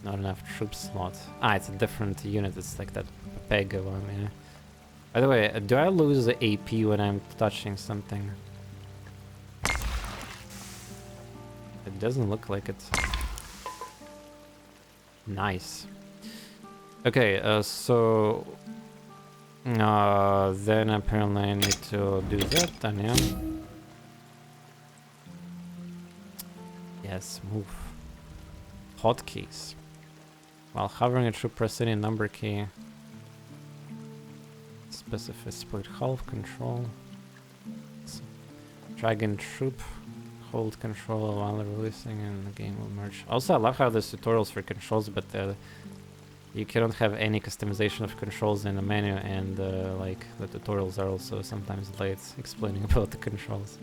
Not enough troop slot. Ah, it's a different unit, it's like that Pega one, yeah. By the way, do I lose the AP when I'm touching something? It doesn't look like it. Nice. Okay, so... then apparently I need to do that, then yeah. Yes, move. Hotkeys. While hovering, it should press any number key. Specify split half control. Dragon troop. Hold control while releasing and the game will merge. Also, I love how there's tutorials for controls, but you cannot have any customization of controls in the menu, and like the tutorials are also sometimes late explaining about the controls.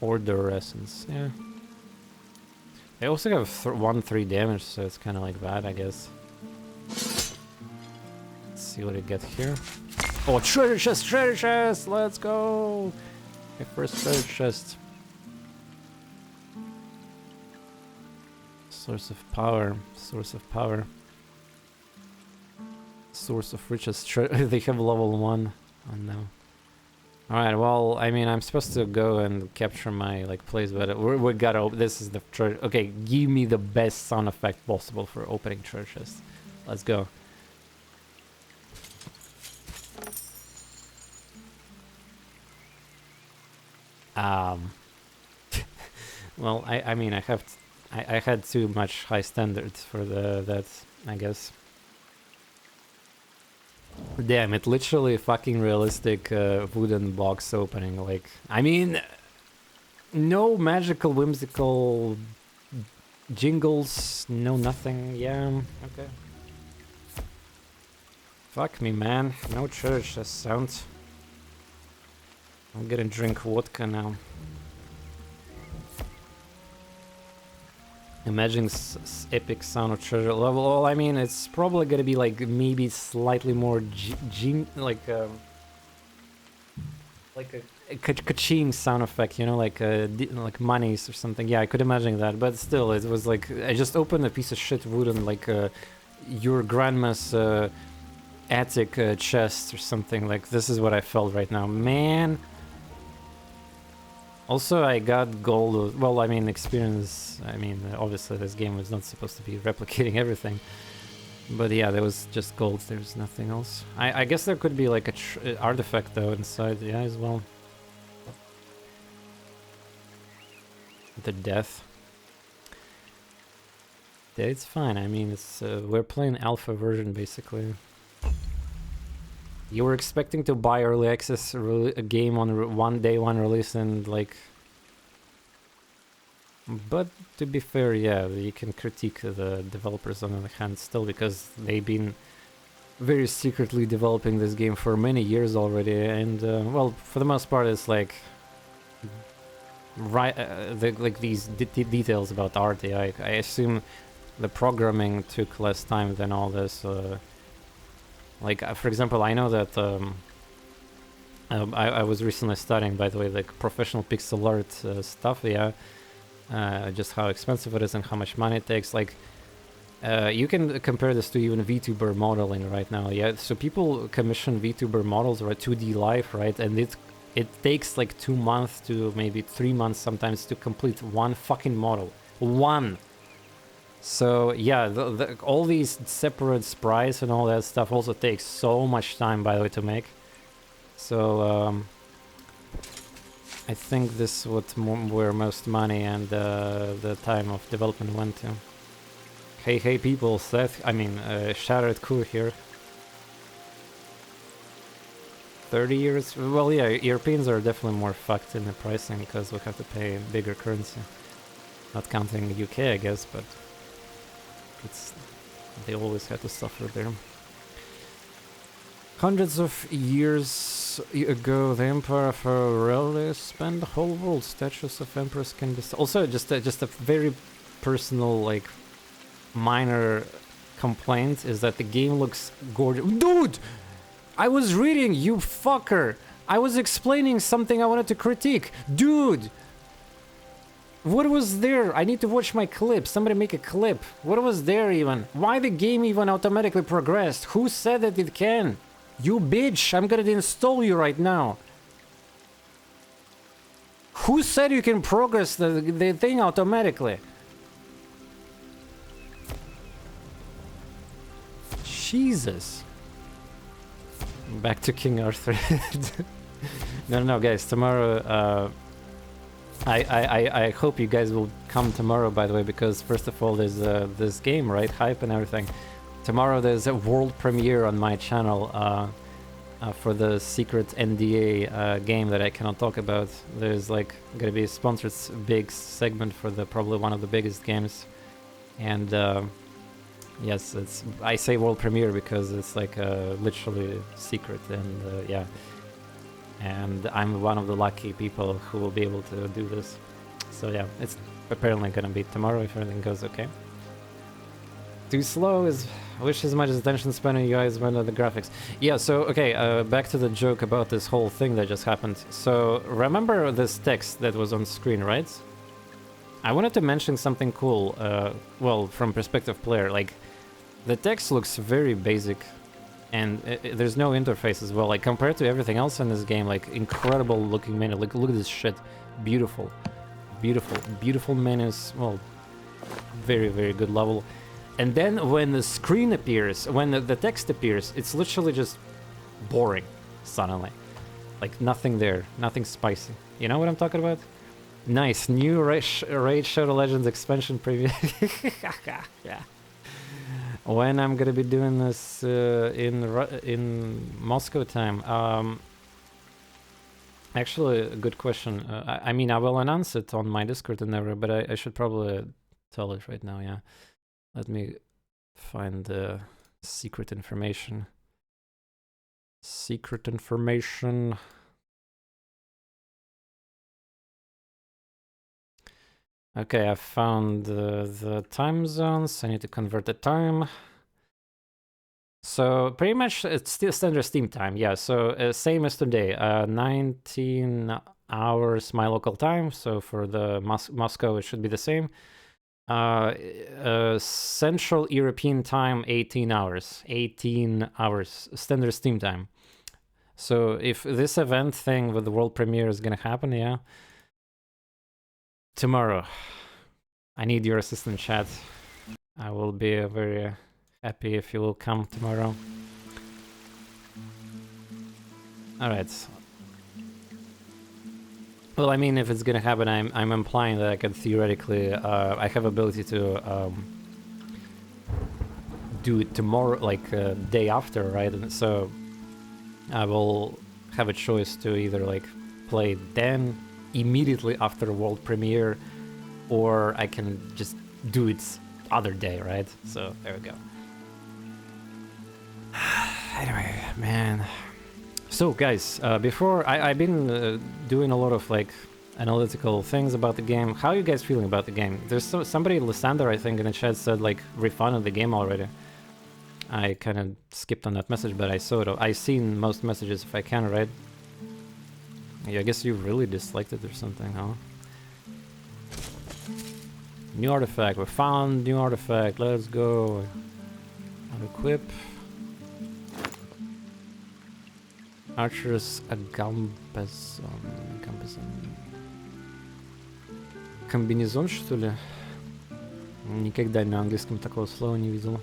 Order essence, yeah. They also have 1-3 damage, so it's kind of like bad, I guess. Let's see what we get here. Oh, treasure chest, treasure chest! Let's go! My first treasure chest. Source of power, source of power. Source of riches. They have level 1. Oh no. Alright, well, I mean, I'm supposed to go and capture my, like, place, but we gotta this is the treasure. Okay, give me the best sound effect possible for opening treasure chest. Let's go. Well, I mean, I had too much high standards for that, I guess. Damn, it literally fucking realistic wooden box opening, like, I mean, no magical whimsical jingles, no nothing, yeah, okay. Fuck me, man, no church, that sounds. I'm gonna drink vodka now. Imagine epic sound of treasure level. Well, I mean, it's probably gonna be like maybe slightly more like a ka-ching sound effect, you know, like monies or something. Yeah, I could imagine that, but still, it was like I just opened a piece of shit wooden, like your grandma's attic chest or something. Like this is what I felt right now, man. Also, I got gold. Well, I mean, experience. I mean, obviously, this game was not supposed to be replicating everything. But yeah, there was just gold. There's nothing else. I guess there could be like a artifact though inside. Yeah, as well. The death. Yeah, it's fine. I mean, it's we're playing alpha version basically. You were expecting to buy early access a game on day one release and like... But to be fair, yeah, you can critique the developers on the other hand still, because they've been very secretly developing this game for many years already, and well, for the most part it's like... like these details about art, yeah, I assume the programming took less time than all this... Like, for example, I know that I was recently studying, by the way, like professional pixel art stuff, yeah. Just how expensive it is and how much money it takes. Like, You can compare this to even VTuber modeling right now, yeah? So people commission VTuber models or 2D life, right? And it takes like 2 months to maybe 3 months sometimes to complete one fucking model. One! So yeah, all these separate sprites and all that stuff also takes so much time, by the way, to make. So I think this is what where most money and the time of development went to. Hey people, Seth, I mean, Shattered Coup here. 30 years? Well, yeah, Europeans are definitely more fucked in the pricing because we have to pay bigger currency. Not counting the UK, I guess, but they always had to suffer there. Hundreds of years ago, the Empire of Aurelia spanned the whole world. Statues of emperors can be... Also, just a very personal, like, minor complaint is that the game looks gorgeous. Dude! I was reading, you fucker! I was explaining something I wanted to critique. Dude! What was there? I need to watch my clip. Somebody make a clip. What was there even? Why the game even automatically progressed? Who said that it can? You bitch! I'm gonna install you right now. Who said you can progress the thing automatically? Jesus. Back to King Arthur. No, guys. Tomorrow, I hope you guys will come tomorrow. By the way, because first of all, there's this game, right? Hype and everything. Tomorrow there's a world premiere on my channel for the secret NDA game that I cannot talk about. There's like gonna be a sponsored big segment for the probably one of the biggest games, and yes, I say world premiere because it's like literally secret, and yeah, and I'm one of the lucky people who will be able to do this. So yeah, it's apparently gonna be tomorrow if everything goes okay. Too slow is... I wish as much attention spent on UI as went on the graphics. Yeah, so, okay, back to the joke about this whole thing that just happened. So, remember this text that was on screen, right? I wanted to mention something cool, well, from perspective player, like, the text looks very basic, and there's no interface as well, like, compared to everything else in this game, like, incredible looking menu, like, look at this shit, beautiful, beautiful menus, well, very, very good level. And then when the screen appears, when the text appears, it's literally just boring, suddenly. Like, nothing there, nothing spicy. You know what I'm talking about? Nice, new Raid Shadow Legends expansion preview. Yeah. When I'm gonna be doing this in Moscow time? Actually, a good question. I mean, I will announce it on my Discord and everything, but I should probably tell it right now, yeah. Let me find the secret information. Secret information. Okay, I found the time zones. I need to convert the time. So pretty much it's still standard Steam time. Yeah, so same as today. 19 hours my local time. So for the Moscow, it should be the same. Central European time, 18 hours. 18 hours, standard Steam time. So if this event thing with the world premiere is gonna happen, yeah. Tomorrow. I need your assistant, chat. I will be very happy if you will come tomorrow. Alright. Well, I mean, if it's gonna happen, I'm implying that I can theoretically, I have ability to do it tomorrow, like day after, right? And so I will have a choice to either like play then, immediately after world premiere, or I can just do it other day, right? So there we go. Anyway, man. So guys, before I've been doing a lot of like analytical things about the game. How are you guys feeling about the game? There's somebody, Lysander, I think, in the chat said like refunded the game already. I kind of skipped on that message, but I saw it. I've seen most messages if I can, right? Yeah, I guess you really disliked it or something, huh? New artifact. We found new artifact. Let's go. Unequip. Archer's Агамбезон. Комбинезон, что ли? Никогда на английском такого слова не видел.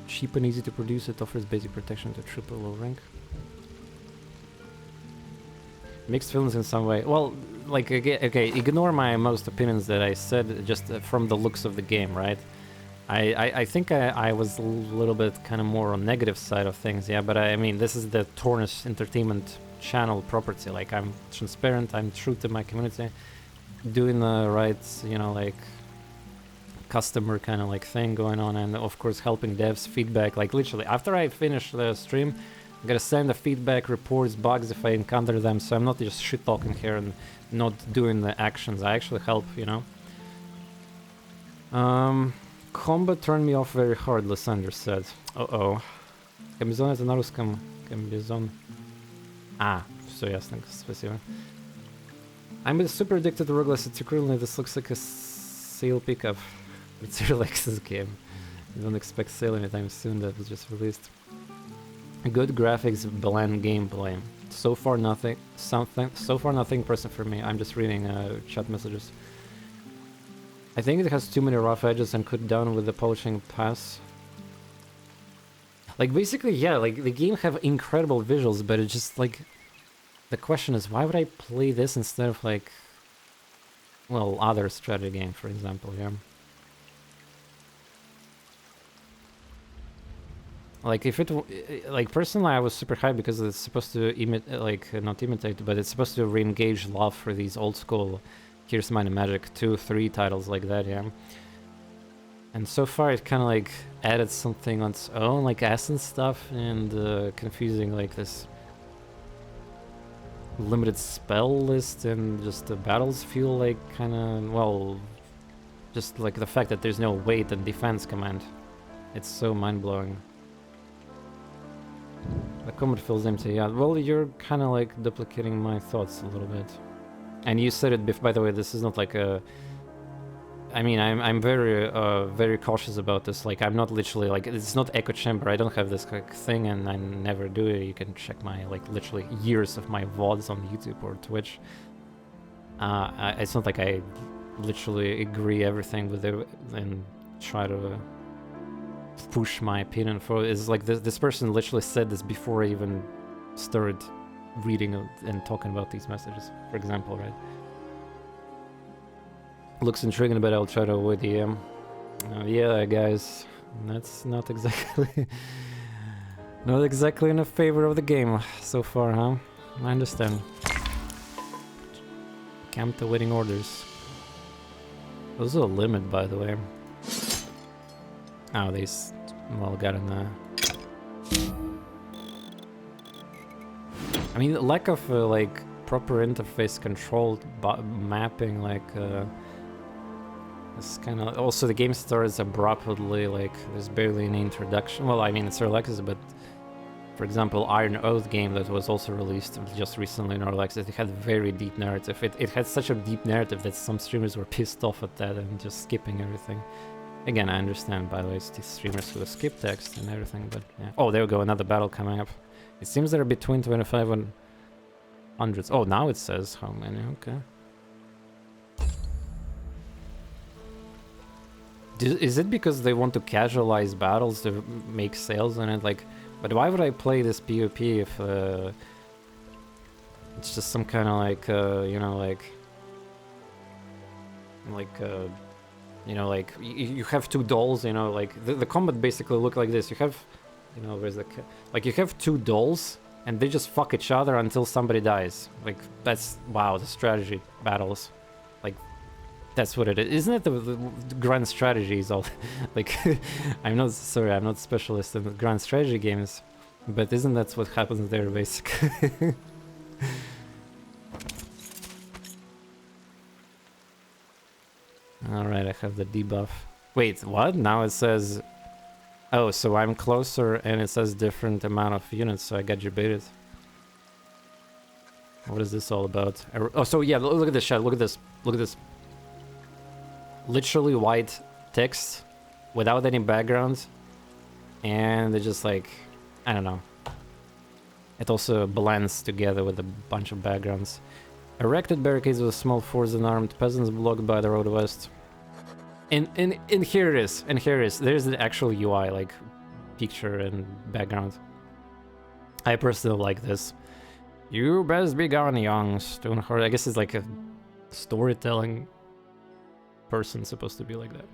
Cheap and easy to produce, it offers basic protection to triple low rank. Mixed feelings in some way. Well, like, okay, ignore my most opinions that I said just from the looks of the game, right? I think I was a little bit kind of more on negative side of things, yeah, but I mean, this is the TorNis Entertainment channel property. Like, I'm transparent, I'm true to my community, doing the right, you know, like, customer kind of like thing going on, and of course helping devs, feedback. Like, literally, after I finish the stream, I'm gonna send the feedback, reports, bugs if I encounter them, so I'm not just shit talking here and not doing the actions. I actually help, you know. Combat turned me off very hard, Lysander said. Uh-oh. Комбизон это на русском. Комбизон. Все ясно, спасибо. I'm super addicted to roguelite, so currently this looks like a sale pickup. It's a Relax's game. I don't expect sale anytime soon, that was just released. Good graphics, bland gameplay. So far nothing impressive for me. I'm just reading chat messages. I think it has too many rough edges and could done with the polishing pass. Like, basically, yeah, like, the game have incredible visuals, but it's just, like, the question is, why would I play this instead of, like, well, other strategy game, for example, yeah? Like, if it, like, personally, I was super hyped because it's supposed to not imitate, but it's supposed to re-engage love for these old school Here's Might and Magic 2, 3 titles like that, yeah. And so far it kind of like added something on its own, like essence stuff, and confusing like this limited spell list, and just the battles feel like kind of, well, just like the fact that there's no weight and defense command. It's so mind-blowing. The combat feels empty, yeah. Well, you're kind of like duplicating my thoughts a little bit. And you said it by the way, this is not like a... I mean, I'm very cautious about this. Like, I'm not literally, like, it's not echo chamber. I don't have this like, thing, and I never do it. You can check my, like, literally years of my VODs on YouTube or Twitch. It's not like I literally agree everything with it and try to push my opinion for it. It's like this person literally said this before I even started reading and talking about these messages, for example, right? Looks intriguing, but I'll try to avoid the yeah, guys, that's not exactly not exactly in favor of the game so far, huh? I understand. Camped awaiting orders. There's a limit, by the way. Oh, they well got in the... I mean, lack of like proper interface control mapping, like it's kind of... Also, the game starts abruptly, like there's barely any introduction. Well, I mean, it's Relax's, but for example, Iron Oath game that was also released just recently in Relax, it had very deep narrative. It had such a deep narrative that some streamers were pissed off at that and just skipping everything. Again, I understand, by the way, it's these streamers who skip text and everything, but yeah. Oh, there we go, another battle coming up. It seems they're between 25 and hundreds. Oh, now it says how many, okay. Is it because they want to casualize battles to make sales on it? Like, but why would I play this PvP if it's just some kind of like, you know, you know, like, you have two dolls, you know, like, the combat basically look like this. You have, you know, where's the... Like, you have two dolls, and they just fuck each other until somebody dies. Like, that's... Wow, the strategy battles. Like, that's what it is. Isn't it the grand strategies all... Like, I'm not... Sorry, I'm not a specialist in grand strategy games, but isn't that what happens there, basically? Alright, I have the debuff. Wait, what? Now it says... Oh, so I'm closer and it says different amount of units, so I got debated. What is this all about? Oh, so yeah, look at this shot, look at this, look at this. literally white text without any background, and they're just like, I don't know. It also blends together with a bunch of backgrounds. Erected barricades with small force and armed peasants blocked by the road west. And here it is, and here it is. There's the actual UI, like picture and background. I personally like this. You best be gone, young Stoneheart. I guess it's like a storytelling person supposed to be like that.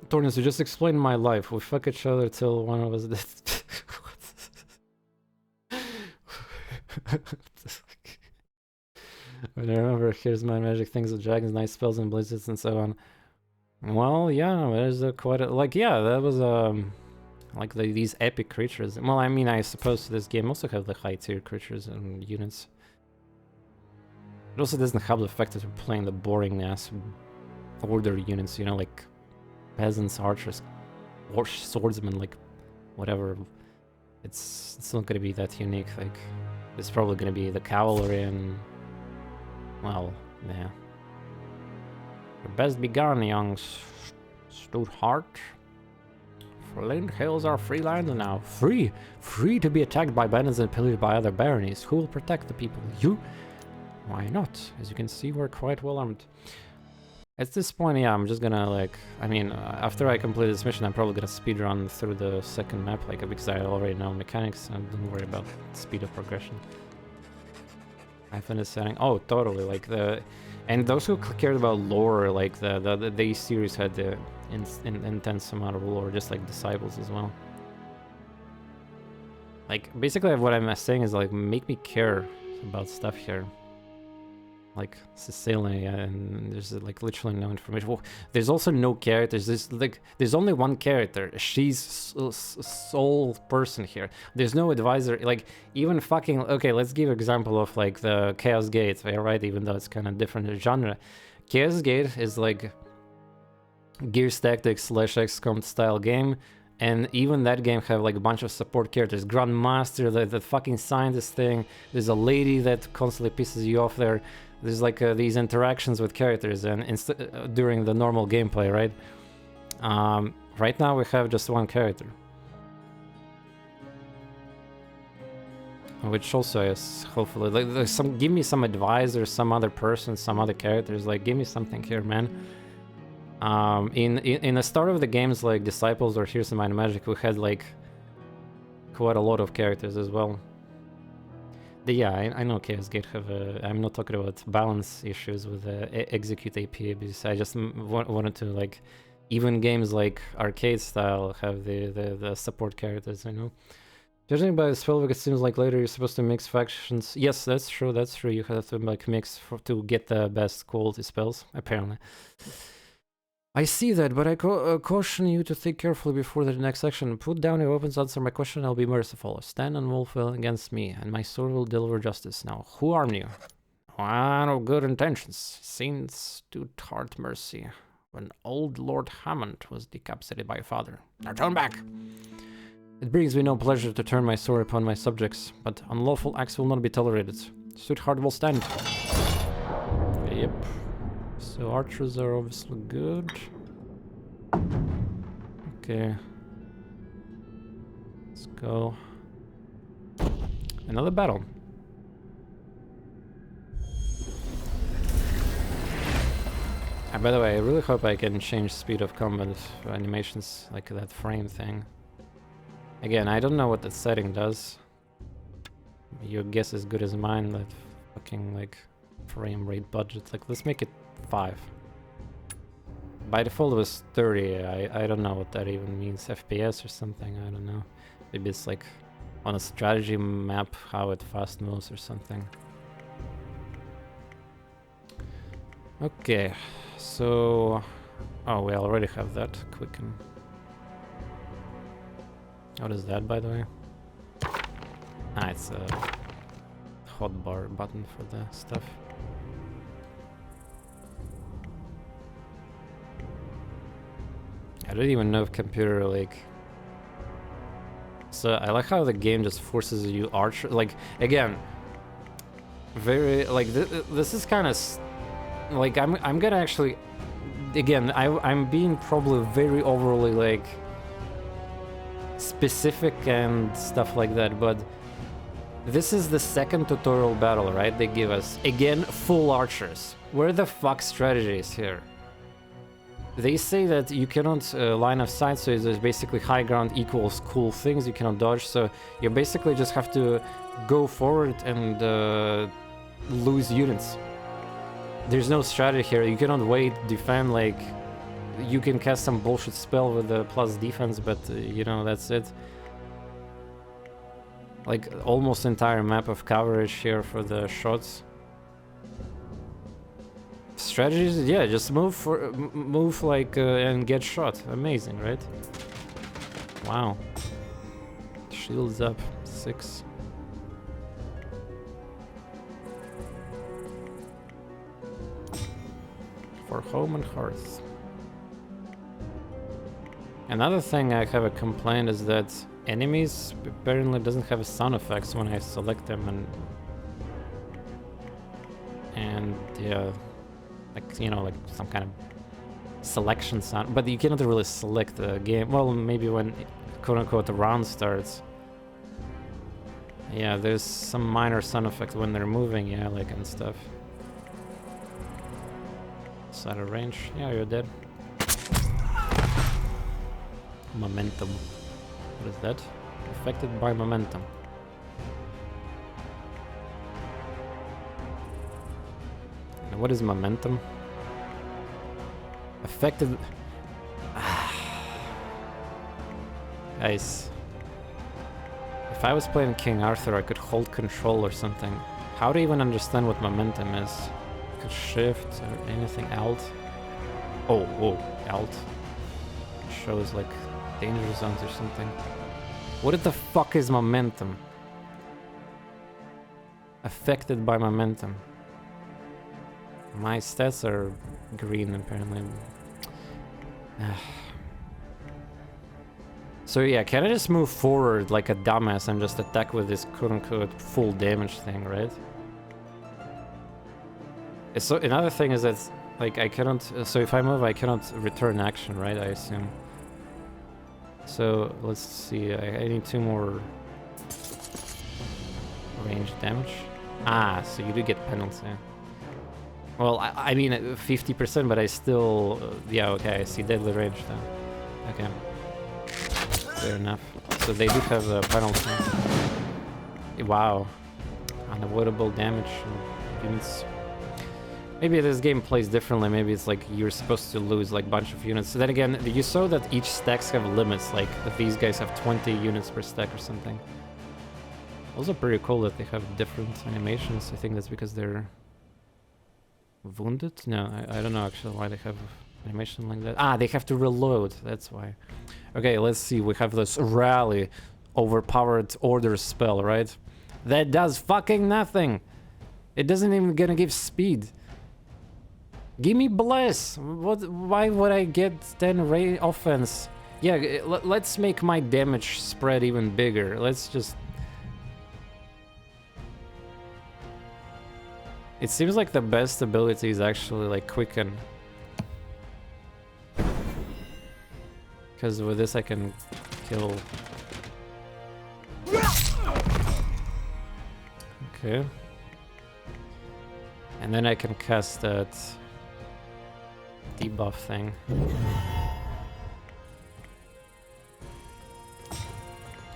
TorNis, you just explained my life. We fuck each other till one of us dead. When I remember, here's my magic things with dragons, nice spells and blizzards and so on. Well, yeah, there's quite a, like, yeah, that was like these epic creatures. Well, I mean, I suppose this game also have the high tier creatures and units. It also doesn't have the effect of playing the boring ass order units, you know, like peasants, archers, or swordsmen, like whatever. It's not gonna be that unique. Like, it's probably gonna be the cavalry and, well, yeah. You best be gone, young Stoneheart. Flint Hills are free land now. Free! Free to be attacked by bandits and pillaged by other baronies. Who will protect the people? You? Why not? As you can see, we're quite well armed. At this point, yeah, I'm just gonna, like, I mean, after I complete this mission, I'm probably gonna speedrun through the second map, like, because I already know mechanics, and don't worry about speed of progression. I finished setting. Oh, totally, like, and those who cared about lore, like, the series had the intense amount of lore, just like Disciples as well. Like, basically what I'm saying is, like, make me care about stuff here. Like Cecilia, and there's like literally no information. Well, there's also no characters. There's only one character. She's sole person here. There's no advisor. Like, even fucking, okay, let's give example of like the Chaos Gate, right? Even though it's kind of different genre. Chaos Gate is like Gears Tactics / XCOM style game. And even that game have like a bunch of support characters. Grandmaster, the fucking scientist thing. There's a lady that constantly pisses you off there. There's like these interactions with characters and during the normal gameplay, right? Right now we have just one character. Which also is hopefully like give me some advisor, some other person, some other characters. Like, give me something here, man. In the start of the games like Disciples or Here's Some Magic, we had like quite a lot of characters as well. Yeah, I know Chaos Gate have I'm not talking about balance issues with execute APA, because I just wanted to, like, even games like arcade style have the support characters, you know. Judging by the spell, it seems like later you're supposed to mix factions. Yes, that's true, that's true. You have to like mix to get the best quality spells, apparently. I see that, but I caution you to think carefully before the next action. Put down your weapons, answer my question, I'll be merciful. Stand and wolf against me, and my sword will deliver justice. Now, who armed you? One of good intentions. Saints to tart mercy. When old Lord Hammond was decapitated by your father. Now turn back! It brings me no pleasure to turn my sword upon my subjects, but unlawful acts will not be tolerated. Sweetheart will stand. Yep. So archers are obviously good. Okay. Let's go. Another battle. And by the way, I really hope I can change speed of combat animations, like that frame thing. Again, I don't know what that setting does. Your guess is good as mine, that fucking like frame rate budget. Like, let's make it 5. By default it was 30. I don't know what that even means. FPS or something, I don't know. Maybe it's like on a strategy map how it fast moves or something. Okay, so... oh, we already have that. Quicken. What is that, by the way? Ah, it's a hotbar button for the stuff. I don't even know if computer, like... So I like how the game just forces you archer, like, again, very, like, this is kind of like I'm gonna actually, again, I'm being probably very overly like specific and stuff like that, but this is the second tutorial battle, right? They give us again full archers. Where the fuck strategy is here? They say that you cannot line of sight, so there's basically high ground equals cool things you cannot dodge, so you basically just have to go forward and lose units. There's no strategy here. You cannot wait, defend, like you can cast some bullshit spell with the plus defense, but you know, that's it. Like almost entire map of coverage here for the shots. Strategies, yeah, just move like and get shot. Amazing, right? Wow. Shields up 6. For home and hearth. Another thing I have a complaint is that enemies apparently doesn't have sound effects when I select them, and yeah, like, you know, like some kind of selection sound, but you cannot really select the game. Well, maybe when quote-unquote the round starts. Yeah, there's some minor sound effects when they're moving, yeah, like and stuff. Is out of range? Yeah, you're dead. Momentum. What is that? Affected by momentum. And what is momentum? Affected... Guys. If I was playing King Arthur, I could hold control or something. How do you even understand what momentum is? I could shift or anything. Alt. Oh, whoa. Alt. It shows like danger zones or something. What the fuck is momentum? Affected by momentum. My stats are green apparently. So yeah, can I just move forward like a dumbass and just attack with this quote-unquote full damage thing, right? So another thing is that like I cannot, so if I move I cannot return action, right? I assume. So let's see, I need 2 more range damage. Ah, so you do get penalty. Well, I mean 50%, but I still, yeah, okay, I see deadly range then. Okay. Fair enough. So they do have a penalty. Wow. Unavoidable damage units. Maybe this game plays differently. Maybe it's like you're supposed to lose like a bunch of units. So then again, you saw that each stacks have limits. Like these guys have 20 units per stack or something. Also pretty cool that they have different animations. I think that's because they're wounded? No, I don't know actually why they have animation like that. Ah, they have to reload. That's why. Okay, let's see. We have this rally overpowered order spell, right? That does fucking nothing. It doesn't even gonna give speed. Give me bless. What? Why would I get 10 ray offense? Yeah, let's make my damage spread even bigger. Let's just... It seems like the best ability is actually like quicken. Because with this I can kill... Okay. And then I can cast that debuff thing.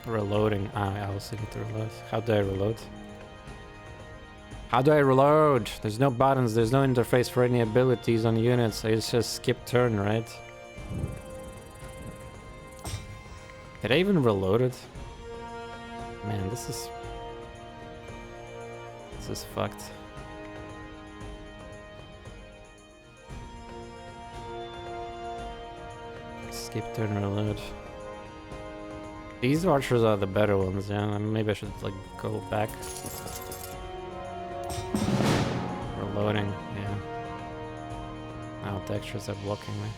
Reloading. Ah, I also need to reload. How do I reload? How do I reload? There's no buttons, there's no interface for any abilities on units. I just skip turn, right? Did I even reload it? Man, this is fucked. Skip turn, reload. These archers are the better ones, yeah. Maybe I should like go back. Reloading, yeah. Now the extras are blocking me.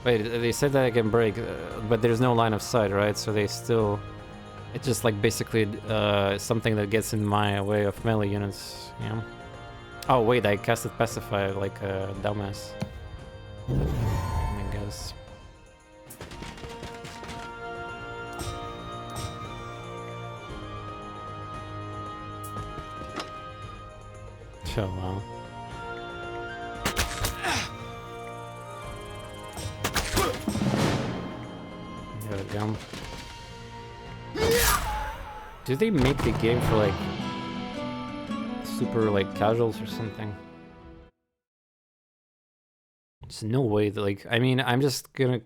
Wait, they said that I can break, but there's no line of sight, right? So they still... It's just like basically something that gets in my way of melee units, yeah. Oh wait, I casted Pacify like a dumbass. I guess. Oh wow. There we go. Do they make the game for like super like casuals or something? There's no way that like, I mean, I'm just gonna...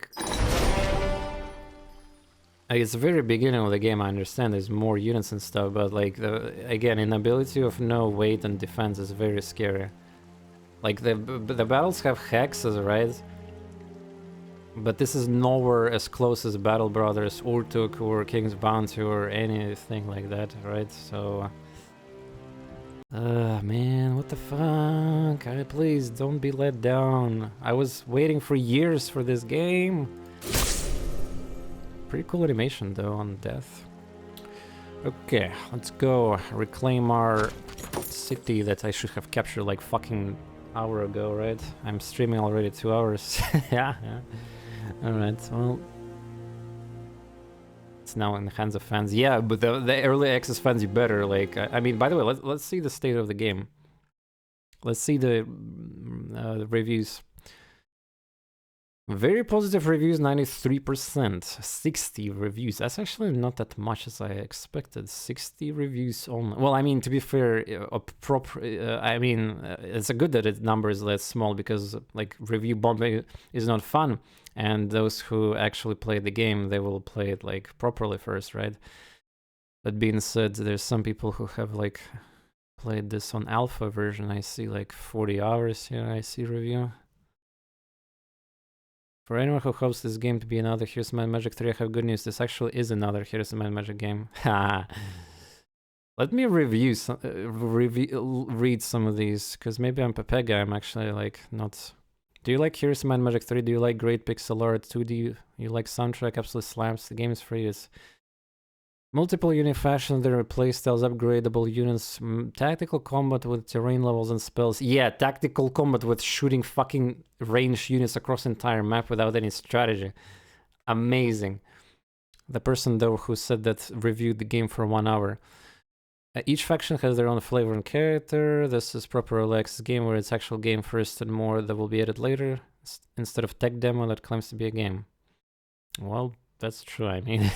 Like, it's the very beginning of the game, I understand there's more units and stuff, but like, again, inability of no weight and defense is very scary. Like, the battles have hexes, right? But this is nowhere as close as Battle Brothers, Urtuk, or King's Bounty, or anything like that, right? So... man, what the fuck? Please, don't be let down. I was waiting for years for this game. Pretty cool animation, though, on death. Okay, let's go reclaim our city that I should have captured like fucking hour ago, right? I'm streaming already 2 hours. yeah. Alright, well... It's now in the hands of fans. Yeah, but the early access fans, you better, like... I mean, by the way, let's see the state of the game. Let's see the reviews. Very positive reviews, 93%. 60 reviews. That's actually not that much as I expected. 60 reviews only. Well, I mean, to be fair, I mean, it's a good that the number is less small because, like, review bombing is not fun. And those who actually play the game, they will play it, like, properly first, right? That being said, there's some people who have, like, played this on alpha version. I see, like, 40 hours here, I see review. For anyone who hopes this game to be another Heroes of Might and Magic 3, I have good news. This actually is another Heroes of Might and Magic game. Let me read some of these, because maybe I'm Pepega. I'm actually like not... Do you like Heroes of Might and Magic 3? Do you like great pixel art? 2D? You like soundtrack? Absolutely slaps. The game is free. It's multiple unit fashion, there are playstyles, upgradable units, tactical combat with terrain levels and spells. Yeah, tactical combat with shooting fucking ranged units across the entire map without any strategy. Amazing. The person, though, who said that reviewed the game for 1 hour. Each faction has their own flavor and character. This is proper Alex's game where it's actual game first and more that will be added later, instead of tech demo that claims to be a game. Well, that's true. I mean,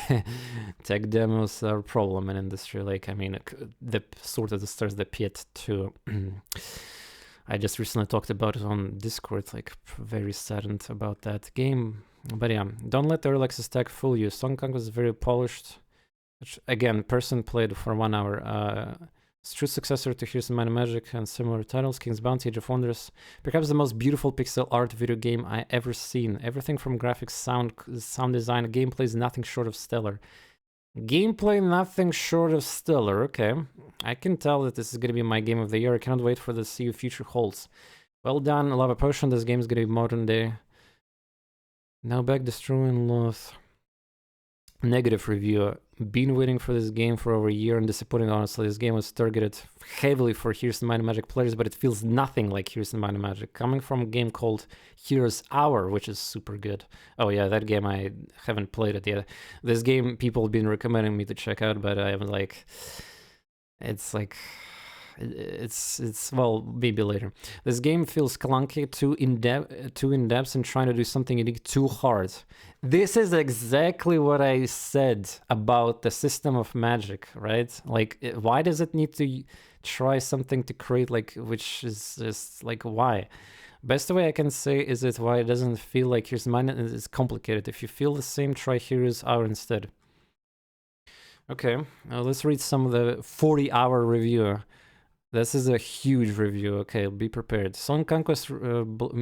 tech demos are a problem in industry. Like, I mean, the sort of the stars the Piet too. I just recently talked about it on Discord, like, very saddened about that game. But yeah, don't let the early access tag fool you. Song Conquest is very polished. Which, again, person played for 1 hour. It's true successor to Heroes of Might and Magic and similar titles, King's Bounty, Age of Wonders. Perhaps the most beautiful pixel art video game I ever seen. Everything from graphics, sound design, gameplay is nothing short of stellar. Gameplay, nothing short of stellar. Okay, I can tell that this is gonna be my game of the year. I cannot wait for the see you future holds. Well done, Lava Potion. This game is gonna be modern day. Now back destroying Loth. Negative review. Been waiting for this game for over a year and disappointed, honestly. This game was targeted heavily for Heroes of Might and Magic players, but it feels nothing like Heroes of Might and Magic. Coming from a game called Heroes Hour, which is super good. Oh yeah, that game, I haven't played it yet. This game people have been recommending me to check out, but I'm like... It's like... It's well, maybe later. This game feels clunky, too in-depth, and trying to do something unique too hard. This is exactly what I said about the system of magic, right? Like, why does it need to try something to create, like, which is just, like, why? Best way I can say is it why it doesn't feel like Heroes of Might is complicated. If you feel the same, try Heroes Hour instead. Okay, let's read some of the 40-hour review. This is a huge review. Okay, be prepared. Song Conquest,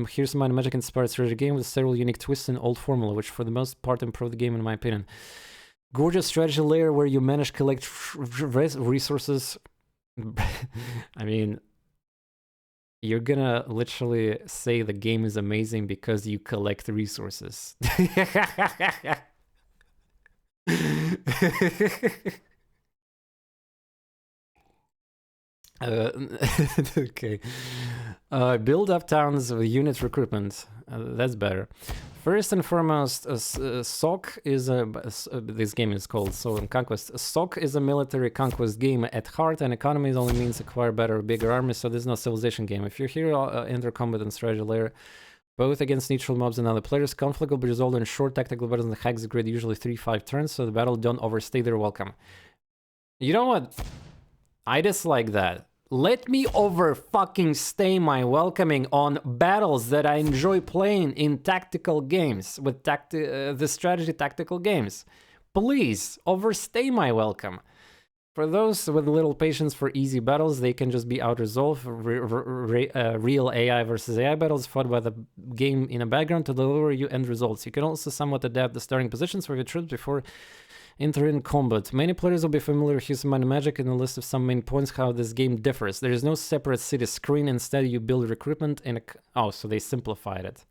Here's My Magic inspired strategy game with several unique twists and old formula, which for the most part improved the game in my opinion. Gorgeous strategy layer where you manage to collect resources. I mean, you're gonna literally say the game is amazing because you collect resources. Uh, okay. Build up towns with unit recruitment. That's better. First and foremost, SOC is this game is called Conquest. SOC is a military conquest game at heart, and economy only means acquire better, bigger armies, so this is not civilization game. If you're here, enter combat and strategy layer, both against neutral mobs and other players. Conflict will be resolved in short tactical battles in the hex grid, usually 3-5 turns, so the battle don't overstay their welcome. You know what? I dislike that. Let me over-fucking-stay my welcoming on battles that I enjoy playing in tactical games, with the strategy tactical games. Please, overstay my welcome. For those with little patience for easy battles, they can just be out-resolved. Real AI versus AI battles fought by the game in the background to deliver you end results. You can also somewhat adapt the starting positions for your troops before entering combat. Many players will be familiar with using Money Magic in a list of some main points how this game differs. There is no separate city screen, instead you build recruitment in a... Oh, so they simplified it.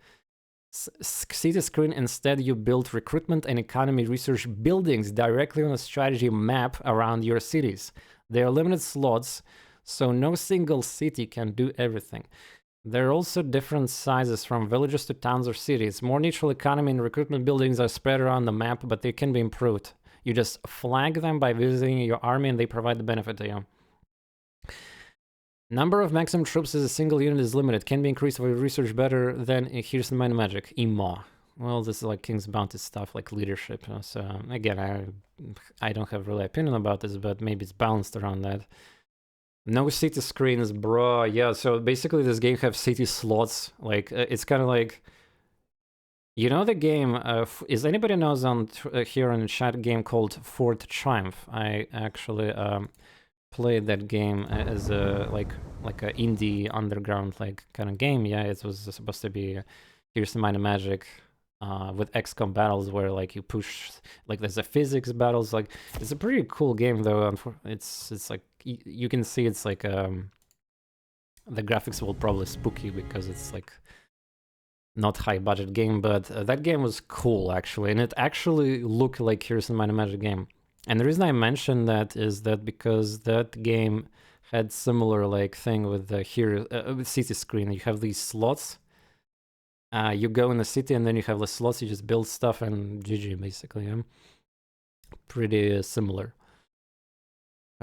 City screen, instead you build recruitment and economy research buildings directly on a strategy map around your cities. There are limited slots, so no single city can do everything. There are also different sizes from villages to towns or cities. More neutral economy and recruitment buildings are spread around the map, but they can be improved. You just flag them by visiting your army and they provide the benefit to you. Number of maximum troops as a single unit is limited. Can be increased with research better than here's the Minor Magic. Ima. Well, this is like King's Bounty stuff, like leadership. So again, I don't have really opinion about this, but maybe it's balanced around that. No city screens, bro. Yeah, so basically this game have city slots. Like, it's kind of like... You know the game, is anybody knows on here in the chat a game called Fort Triumph? I actually played that game as a like a indie underground like kind of game. Yeah, it was supposed to be here's the Minor Magic with XCOM battles where like you push, like there's a physics battles. Like it's a pretty cool game though. It's like you can see it's like the graphics will probably spook you because it's like not high budget game, but that game was cool actually, and it actually looked like here's the Minor Magic game. And the reason I mentioned that is that because that game had similar like thing with the city screen. You have these slots. You go in the city and then you have the slots. You just build stuff and GG basically. Yeah? Pretty similar.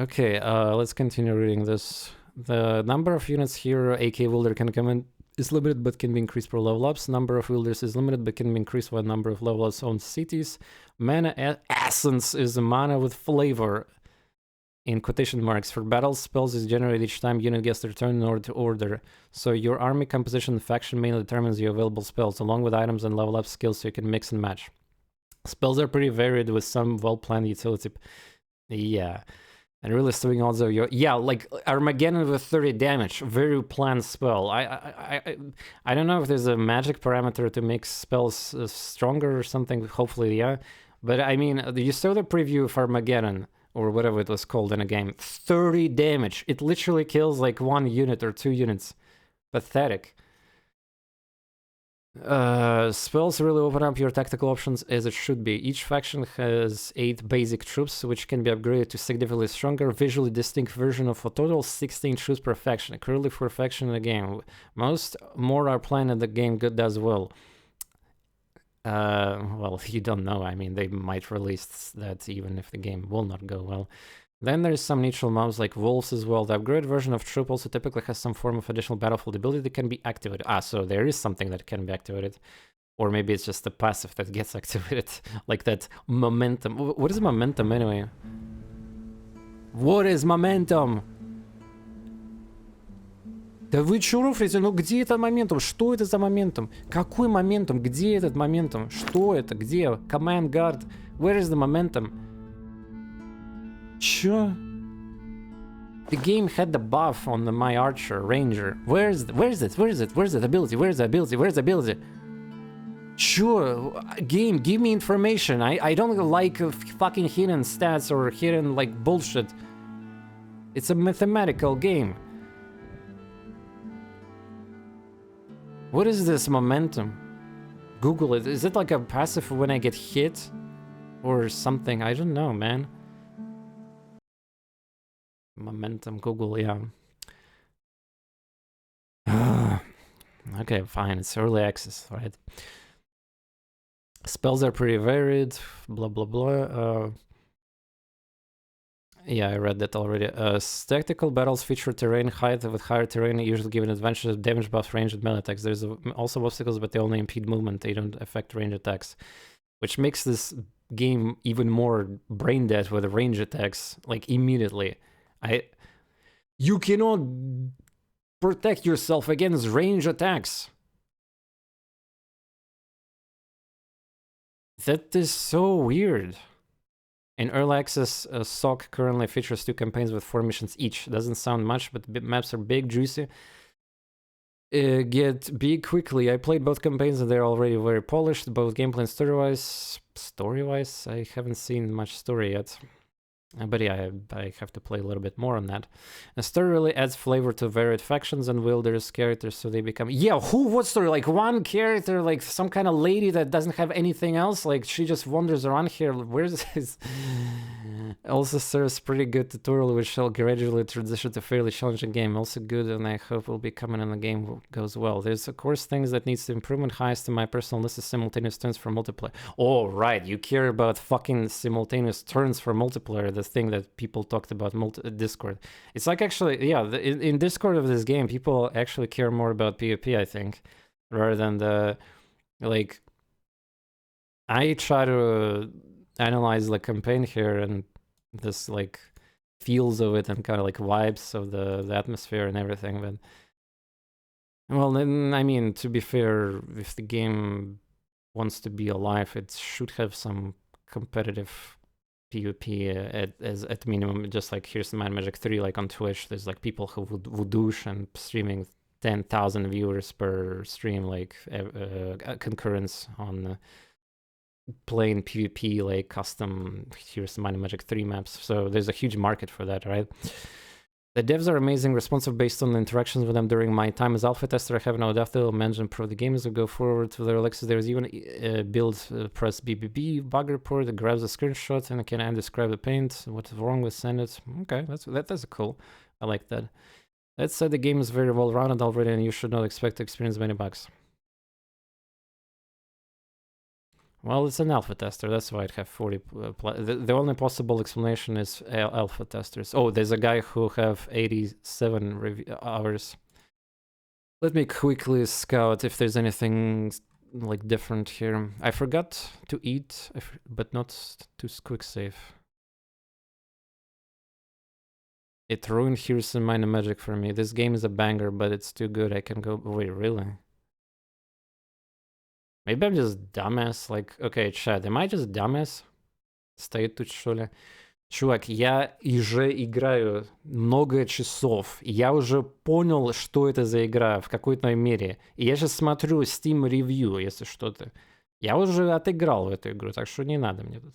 Okay, let's continue reading this. The number of units here, AK Wilder can come in, is limited but can be increased per level ups. Number of wielders is limited but can be increased by number of level ups on cities. Mana essence is a mana with flavor in quotation marks. For battle spells is generated each time unit gets their turn in order to order. So your army composition faction mainly determines your available spells along with items and level up skills so you can mix and match. Spells are pretty varied with some well-planned utility. Yeah. And really swing odds of your... Yeah, like Armageddon with 30 damage. Very planned spell. I don't know if there's a magic parameter to make spells stronger or something. Hopefully, yeah. But I mean, you saw the preview of Armageddon, or whatever it was called in a game. 30 damage. It literally kills like 1 unit or 2 units. Pathetic. Spells really open up your tactical options as it should be. Each faction has 8 basic troops, which can be upgraded to significantly stronger, visually distinct version of a total 16 troops per faction. Currently for a faction in the game. More are planned and the game does well. Well, you don't know. I mean, they might release that even if the game will not go well. Then there's some neutral mobs like wolves as well. The upgraded version of troop also typically has some form of additional battlefield ability that can be activated. So there is something that can be activated. Or maybe it's just a passive that gets activated. Like that momentum. What is momentum anyway? What is momentum? Да вы чё рофлите? Ну где этот моментум? Что это за моментум? Какой моментум? Где этот моментум? Что это? Где? Command guard. Where is the momentum? Чё? The game had the buff on my archer ranger. Where is it? Where's the ability? Where's the ability? Sure, game, give me information. I don't like fucking hidden stats or hidden like bullshit. It's a mathematical game. What is this momentum? Google it. Is it like a passive when I get hit? Or something? I don't know, man. Momentum, Google, yeah. Okay, fine, it's early access, right? Spells are pretty varied, blah blah blah. Yeah, I read that already. Tactical battles feature terrain height with higher terrain, usually given advantage of damage buff, range, and melee attacks. There's also obstacles, but they only impede movement. They don't affect range attacks, which makes this game even more brain dead with range attacks. Like immediately, you cannot protect yourself against range attacks. That is so weird. In early access, SOC currently features 2 campaigns with 4 missions each. Doesn't sound much, but maps are big, juicy. Get big quickly. I played both campaigns and they're already very polished, both gameplay and story-wise. Story-wise, I haven't seen much story yet. But yeah, I have to play a little bit more on that. The story really adds flavor to varied factions and wilderness characters, so they become... Yeah, what story? Like one character, like some kind of lady that doesn't have anything else? Like she just wanders around here. Where's this? Also serves pretty good tutorial, which shall gradually transition to fairly challenging game. Also good, and I hope will be coming in the game goes well. There's of course things that needs to improvement. Highest in my personal list is simultaneous turns for multiplayer. Oh right, you care about fucking simultaneous turns for multiplayer. The thing that people talked about Discord. It's like actually, yeah, in Discord of this game, people actually care more about PvP, I think, rather than the like. I try to analyze the campaign here and this like feels of it and kind of like vibes of the atmosphere and everything, but well, then I mean, to be fair, if the game wants to be alive, it should have some competitive PvP at minimum. Just like here's Mind Magic 3, like on Twitch, there's like people who would douche and streaming 10,000 viewers per stream, like concurrence on playing PvP, like custom, here's Mind Magic 3 maps. So there's a huge market for that, right? The devs are amazing, responsive based on the interactions with them during my time as alpha tester. I have no doubt they'll manage and improve the game as we go forward to their Alexis. There's even a build press BBB bug report that grabs a screenshot and can describe the paint. What's wrong with send it? Okay, that's cool. I like that. That said, the game is very well rounded already, and you should not expect to experience many bugs. Well, it's an alpha tester, that's why it have 40. The only possible explanation is alpha testers. Oh, there's a guy who have 87 hours. Let me quickly scout if there's anything like different here. I forgot to eat, but not to quick save. It ruined Here's in Mind Magic for me. This game is a banger, but it's too good. I can go... Wait, really? Maybe I'm just dumbass, like, okay, chat, am I just dumbass? Стоит тут, что ли? Чувак, я уже играю много часов. Я уже понял, что это за игра в какой-то мере. И я сейчас смотрю Steam Review, если что-то. Я уже отыграл в эту игру, так что не надо мне тут.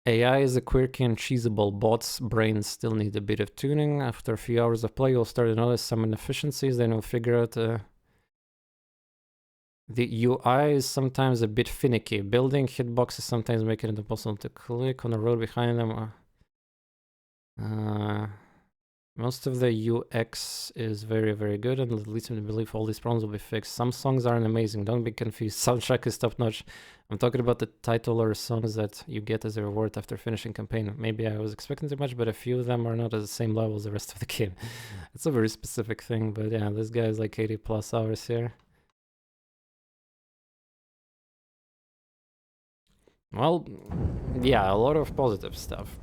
AI is a quirky and cheesable. Bots' brains still need a bit of tuning. After a few hours of play, you'll start to notice some inefficiencies. Then you'll figure out the UI is sometimes a bit finicky. Building hitboxes sometimes make it impossible to click on the road behind them. Most of the UX is very, very good, and it leads me to believe all these problems will be fixed. Some songs aren't amazing, don't be confused. Soundtrack is top-notch. I'm talking about the title or songs that you get as a reward after finishing campaign. Maybe I was expecting too much, but a few of them are not at the same level as the rest of the game. It's a very specific thing, but yeah, this guy is like 80 plus hours here. Well, yeah, a lot of positive stuff.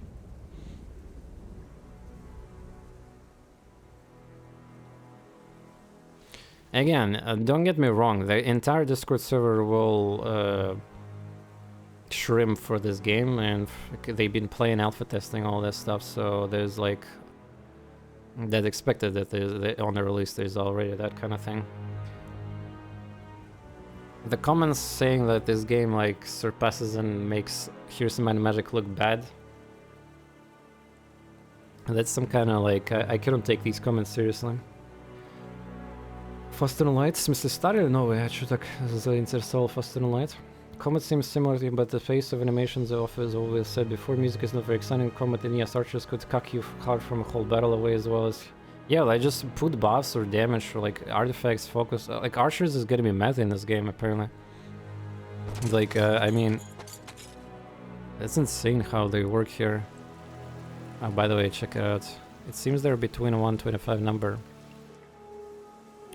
Again, don't get me wrong, the entire Discord server will shrimp for this game, and they've been playing alpha testing, all that stuff, so there's like... that expected that on the release there's already that kind of thing. The comments saying that this game like surpasses and makes Here's Mind Magic look bad, that's some kind of like... I couldn't take these comments seriously. Faster Light, в смысле старый или новый? Я что так заинтересовал Faster Light? combat seems similar, but the pace of animations off, as always said before. Music is not very exciting in combat, and yes, archers could cuck you hard from a whole battle away as well as... Yeah, like just put buffs or damage or like artifacts, focus. Like archers is gonna be meta in this game apparently. Like, I mean... That's insane how they work here. Oh, by the way, check it out. It seems they're between a 125 number.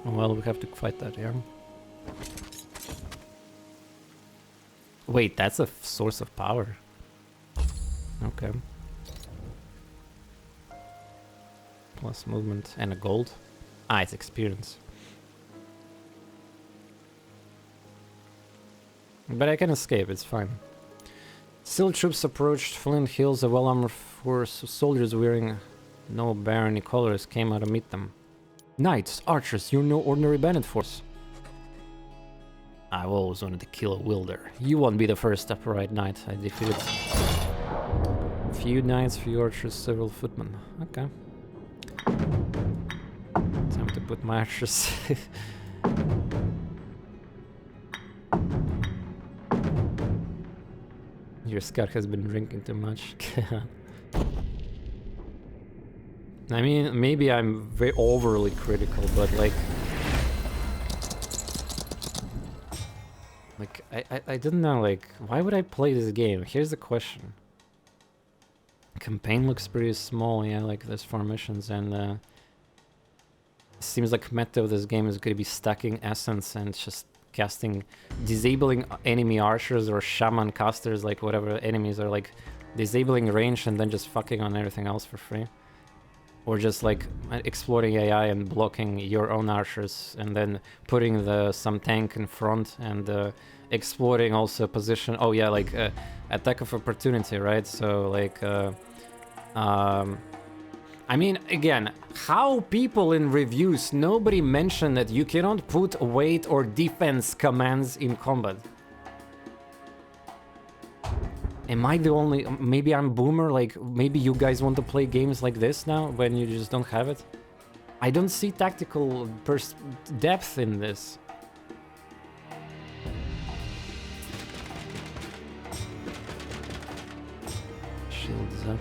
Well, we have to fight that, yeah? Wait, that's a source of power. Okay. Plus movement and a gold. Ah, it's experience. But I can escape, it's fine. Still troops approached Flint Hills. A well-armored force of soldiers wearing no barony colors came out to meet them. Knights, archers, you're no ordinary bandit force. I've always wanted to kill a wielder. You won't be the first upright knight I defeated. Few knights, few archers, several footmen. Okay. Time to put my archers. Your scout has been drinking too much. I mean, maybe I'm very overly critical, but like... I don't know, like, why would I play this game? Here's the question. Campaign looks pretty small, yeah, like there's 4 missions, and seems like meta of this game is gonna be stacking essence and just casting, disabling enemy archers or shaman casters, like whatever enemies are, like disabling range and then just fucking on everything else for free. Or just like exploiting AI and blocking your own archers and then putting some tank in front and exploiting also position. Oh yeah, like attack of opportunity, right? So like, I mean, again, how people in reviews, nobody mentioned that you cannot put weight or defense commands in combat. Am I the only... Maybe I'm boomer, like, maybe you guys want to play games like this now, when you just don't have it? I don't see tactical depth in this. Shields up.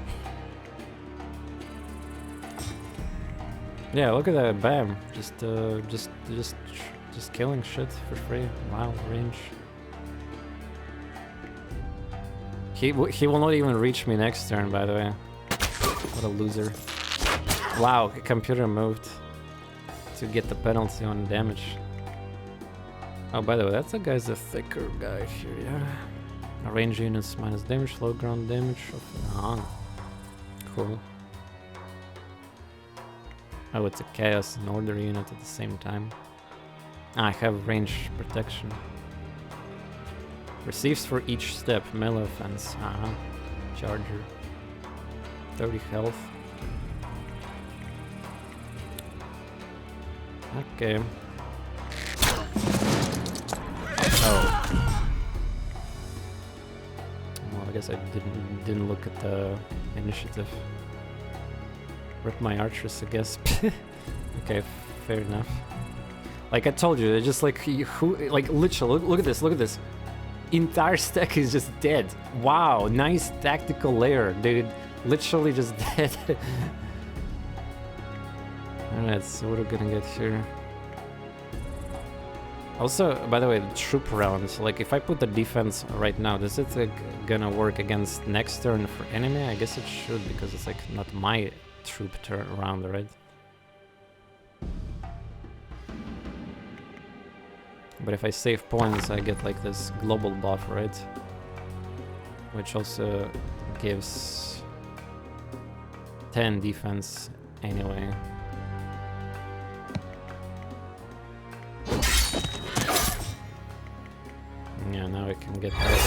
Yeah, look at that, bam. Just killing shit for free. Wow, range. He will not even reach me next turn, by the way. What a loser. Wow, computer moved to get the penalty on damage. Oh, by the way, that's a guy's a thicker guy here, yeah. Range units minus damage, low ground damage. Cool. Oh, it's a chaos and order unit at the same time. I have range protection. Receives for each step, melee offense. Charger. 30 health. Okay. Oh. Well, I guess I didn't look at the initiative. Rip my archers, I guess. Okay, fair enough. Like I told you, they're just like like literally. Look at this. Look at this. Entire stack is just dead. Wow, nice tactical layer, dude. Literally just dead. Alright, so what are we gonna get here? Also, by the way, the troop rounds. Like, if I put the defense right now, is it gonna work against next turn for enemy? I guess it should, because it's like not my troop turn round, right? But if I save points, I get like this global buff, right? Which also gives 10 defense anyway. Yeah, now I can get that.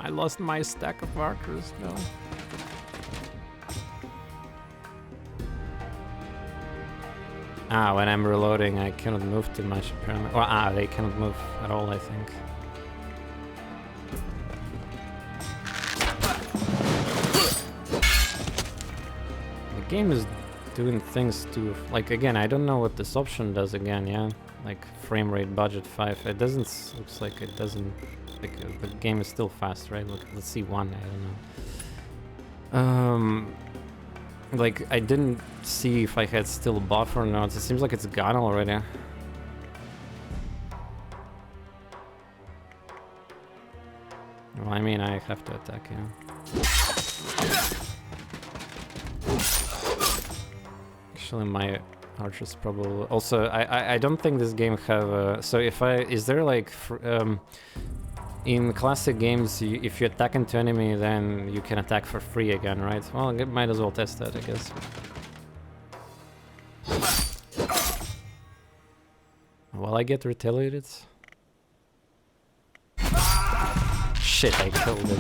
I lost my stack of markers, no. When I'm reloading, I cannot move too much apparently. Well, they cannot move at all, I think. The game is doing things too. Like, again, I don't know what this option does again, yeah. like frame rate budget 5. It doesn't, looks like it doesn't, like the game is still fast, right? Look, let's see 1, I don't know. Like I didn't see if I had still buff or not. It seems like it's gone already. Well, I mean, I have to attack, yeah. Actually, my archers probably... Also, I don't think this game have a... So if I... Is there like... in classic games, if you attack into enemy, then you can attack for free again, right? Well, I might as well test that, I guess. Will I get retaliated? Shit, I killed it.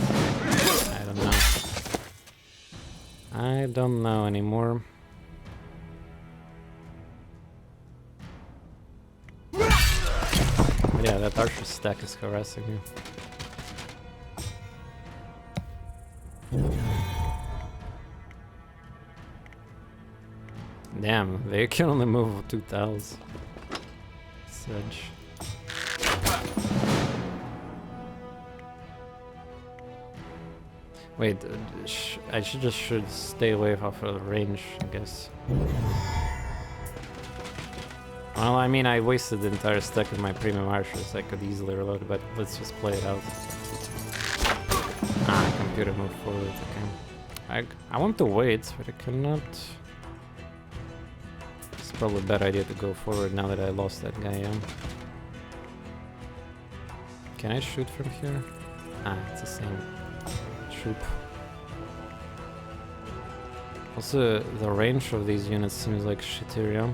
I don't know. I don't know anymore. But yeah, that archer stack is harassing you. Damn, they can only move 2 tiles. Sedge. Wait, I should stay away off of the range, I guess. Well, I mean, I wasted the entire stack of my premium archers. I could easily reload, but let's just play it out. Ah, computer move forward. Okay. I want to wait, but I cannot. It's probably a bad idea to go forward now that I lost that guy. Yeah. Can I shoot from here? Ah, it's the same troop. Also, the range of these units seems like shittier, yeah?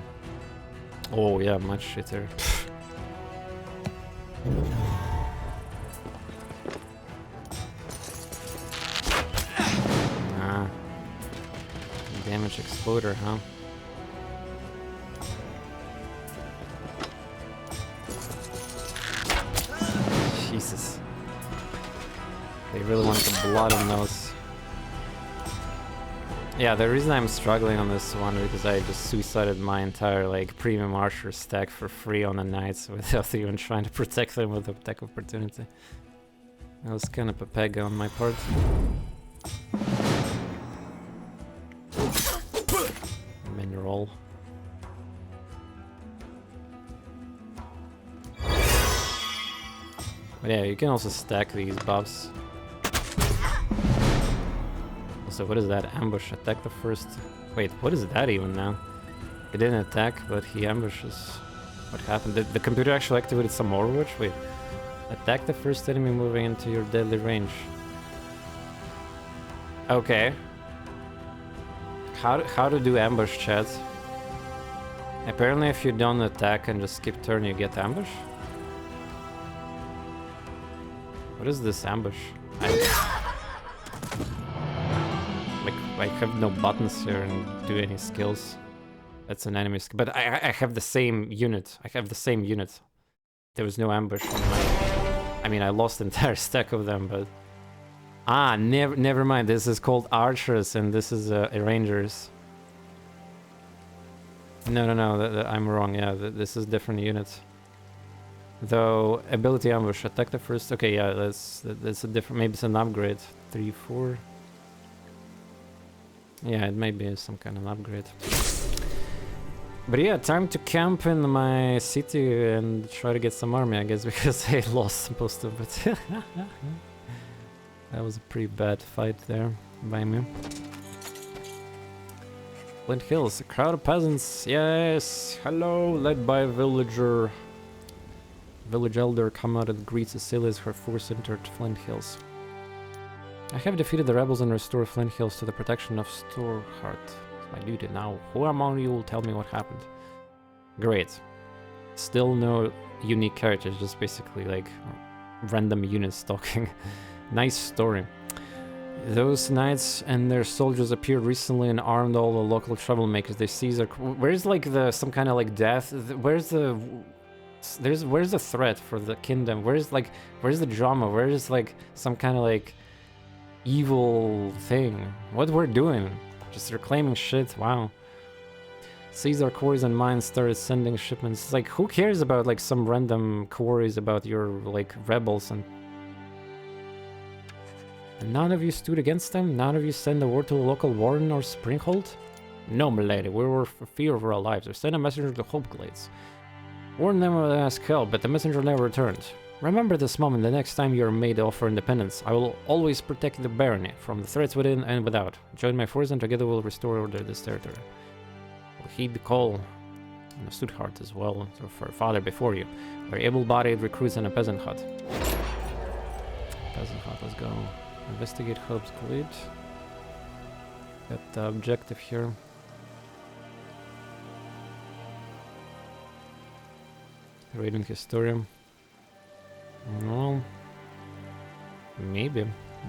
Oh yeah, much shittier. Ah. Damage exploder, huh? Jesus. They really want the blood on those. Yeah, the reason I'm struggling on this one is because I just suicided my entire like premium archer stack for free on the knights without even trying to protect them with attack opportunity. That was kind of a peg on my part. Mineral. But yeah, you can also stack these buffs. So what is that? Ambush. Attack the first... Wait, what is that even now? He didn't attack, but he ambushes. What happened? Did the computer actually activated some Overwatch? Wait. Attack the first enemy moving into your deadly range. Okay. How to do ambush, chat? Apparently if you don't attack and just skip turn, you get ambush? What is this ambush? I have no buttons here and do any skills. That's an enemy skill. But I have the same unit. I have the same unit. There was no ambush on my... I mean, I lost the entire stack of them, but... Ah, never mind. This is called archers and this is rangers. No, I'm wrong. Yeah, this is different units. Though, ability ambush. Attack the first... Okay, yeah, that's a different... Maybe it's an upgrade. 3, 4... Yeah, it may be some kind of upgrade. But yeah, time to camp in my city and try to get some army, I guess, because I lost most of it. That was a pretty bad fight there by me. Flint Hills, a crowd of peasants. Yes, hello, led by a villager. Village elder come out and greets Cecilia as her force entered Flint Hills. I have defeated the rebels and restored Flint Hills to the protection of Storeheart. It's my duty now. Who among you will tell me what happened? Great. Still no unique characters, just basically like random units talking. Nice story. Those knights and their soldiers appeared recently and armed all the local troublemakers. They seized their... Where's like some kind of like death? Where's the threat for the kingdom? Where's the drama? Where's like some kind of like evil thing? What we're doing? Just reclaiming shit. Wow. Seized our quarries and mines, started sending shipments. It's like, who cares about like some random quarries about your like rebels and none of you stood against them? None of you sent a word to the local warden or Springhold? No, milady, we were for fear of our lives. We sent a messenger to Hope Glades. Warned them to ask help, but the messenger never returned. Remember this moment the next time you are made to offer independence. I will always protect the barony from the threats within and without. Join my force and together we'll restore order to this territory. We'll heed the call and a Stuthart as well, for father before you. We're able-bodied recruits in a peasant hut. Peasant hut, let's go. Investigate Hope's Glade. Got the objective here. Reading historian. Well, maybe.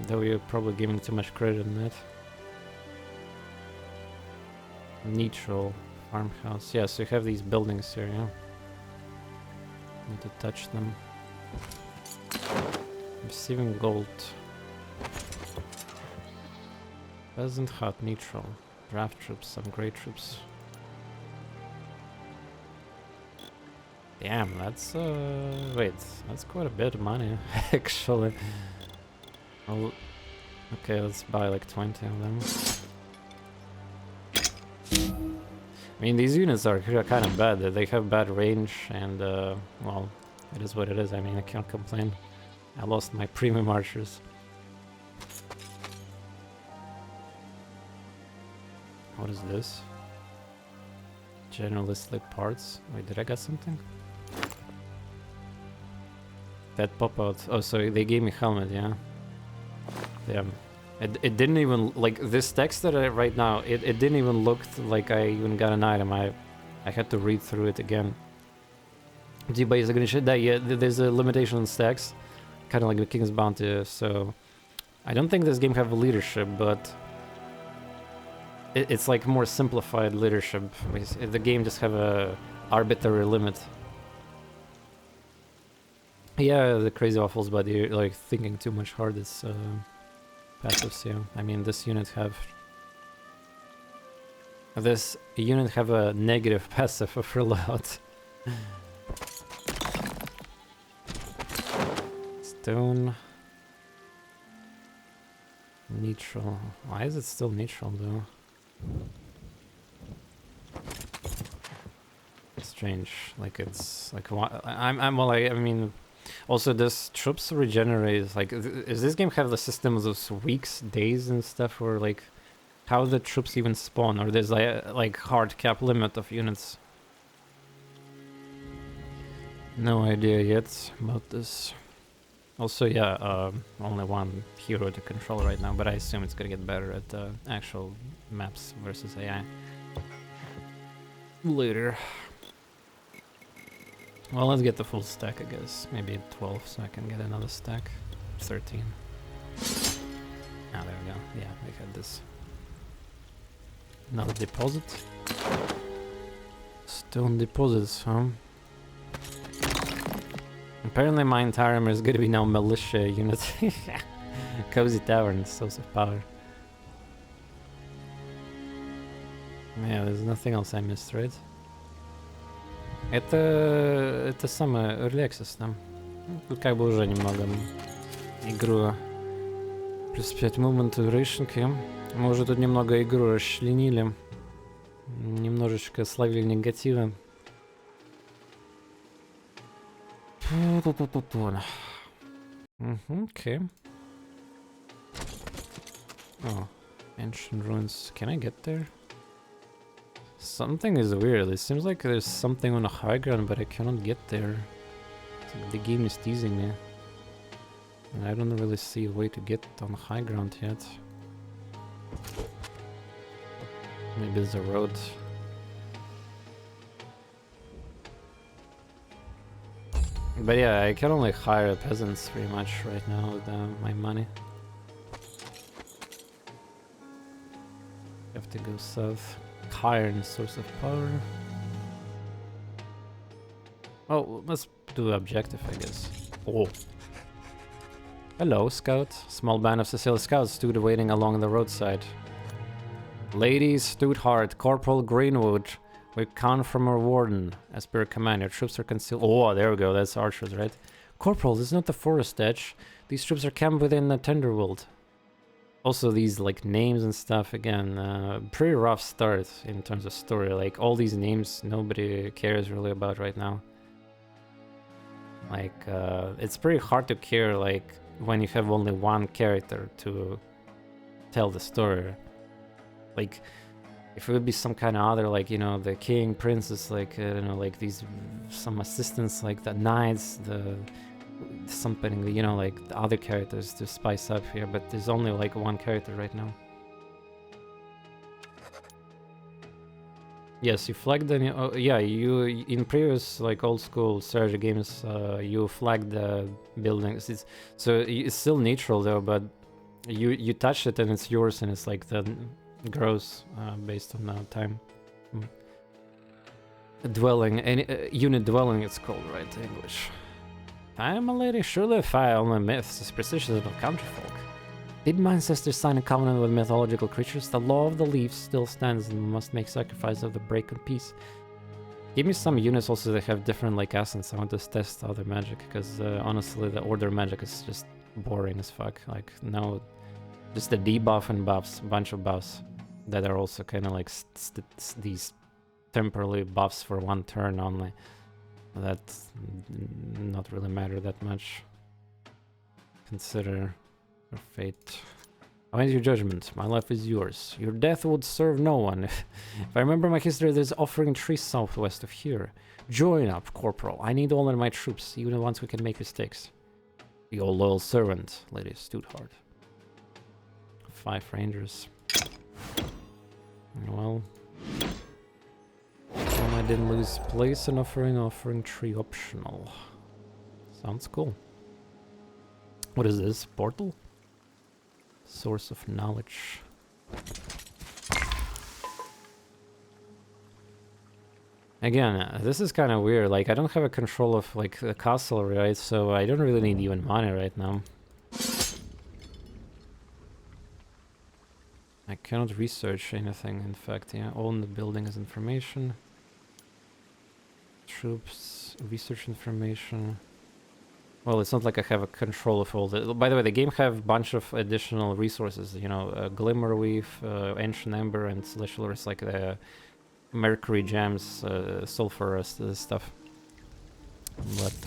Though you're probably giving too much credit on that. Neutral farmhouse. Yeah, so you have these buildings here, yeah? Need to touch them. Receiving gold. Peasant hut, neutral. Draft troops, some great troops. Damn, that's wait, that's quite a bit of money, actually. Well, okay, let's buy like 20 of them. I mean, these units are kind of bad. They have bad range, and well, it is what it is. I mean, I can't complain. I lost my premium archers. What is this? Generalistic parts. Wait, did I get something? That pop out. Oh, so they gave me helmet, yeah. Damn. It didn't even, like, this text that I write now, it didn't even look like I even got an item. I had to read through it again. Do you basically shit that? Yeah, there's a limitation on stacks. Kind of like the King's Bounty, so... I don't think this game have leadership, but... It's like more simplified leadership. The game just have a arbitrary limit. Yeah, the crazy waffles, but you're like thinking too much hard. It's passives, yeah. I mean, this unit have a negative passive of reload. Stone. Neutral. Why is it still neutral though? Strange. Like it's like I mean, also this troops regenerate. Like, does this game have the system of those weeks, days, and stuff, or like how the troops even spawn, or there's like hard cap limit of units? No idea yet about this. Also, yeah, only one hero to control right now, but I assume it's gonna get better at actual maps versus AI later. Well, let's get the full stack, I guess. Maybe 12, so I can get another stack. 13. Ah, there we go. Yeah, we had this. Another deposit. Stone deposits, huh? Apparently my entire armor is gonna be now militia units. Cozy Tavern, source of power. Yeah, there's nothing else I missed, right? Это самое Early Access, да? Тут как бы уже немного игру плюс 5 movement duration, okay. Мы уже тут немного игру расчленили. Немножечко словили негатива. Okay. Oh, ancient ruins. Can I get there? Something is weird. It seems like there's something on a high ground, but I cannot get there. It's like the game is teasing me. And I don't really see a way to get on high ground yet. Maybe there's a road. But yeah, I can only hire peasants pretty much right now with my money. Have to go south. Higher in source of power. Oh, let's do the objective, I guess. Oh. Hello, scout. Small band of Sicilian scouts stood waiting along the roadside. Ladies stood hard. Corporal Greenwood We count from our warden. As per command, your troops are concealed. Oh, there we go. That's archers, right? Corporal, this is not the forest edge. These troops are camped within the Tenderwold. Also, these like names and stuff. Again, pretty rough start in terms of story. Like all these names, nobody cares really about right now. Like, it's pretty hard to care like when you have only one character to tell the story. Like, if it would be some kind of other, like, you know, the king, princess, like, I don't know, like these, some assistants, like the knights, the something, you know, like the other characters to spice up here, but there's only like one character right now. Yes, you flagged the, oh, yeah, you, in previous, like, old school strategy games, you flagged the buildings, so it's still neutral though, but you touch it and it's yours, and it's like the grows based on time. Dwelling, any unit dwelling it's called, right, in English. I am a lady, surely if I only myths as precious as the countryfolk. Did my ancestors sign a covenant with mythological creatures? The law of the leaves still stands and we must make sacrifice of the break and peace. Give me some units also that have different like essence. I want to test other magic, because honestly the order magic is just boring as fuck. Like, no, just the debuff and buffs, bunch of buffs that are also kind of like these temporary buffs for one turn only. That not really matter that much. Consider your fate. Await your judgment. My life is yours. Your death would serve no one. If I remember my history, there's offering tree southwest of here. Join up, Corporal. I need all of my troops, even the ones who can make mistakes. Your loyal servant, Lady Stuthard. 5 rangers. Well, I didn't lose place in offering tree optional. Sounds cool. What is this? Portal? Source of knowledge. Again, this is kind of weird. Like, I don't have a control of like the castle, right? So I don't really need even money right now. I cannot research anything, in fact. Yeah, own the building as information. Troops, research information. Well, it's not like I have a control of all the... By the way, the game have a bunch of additional resources, you know, Glimmerweave, Ancient Ember, and Celestial Earth, like the Mercury Gems, Sulfur stuff. But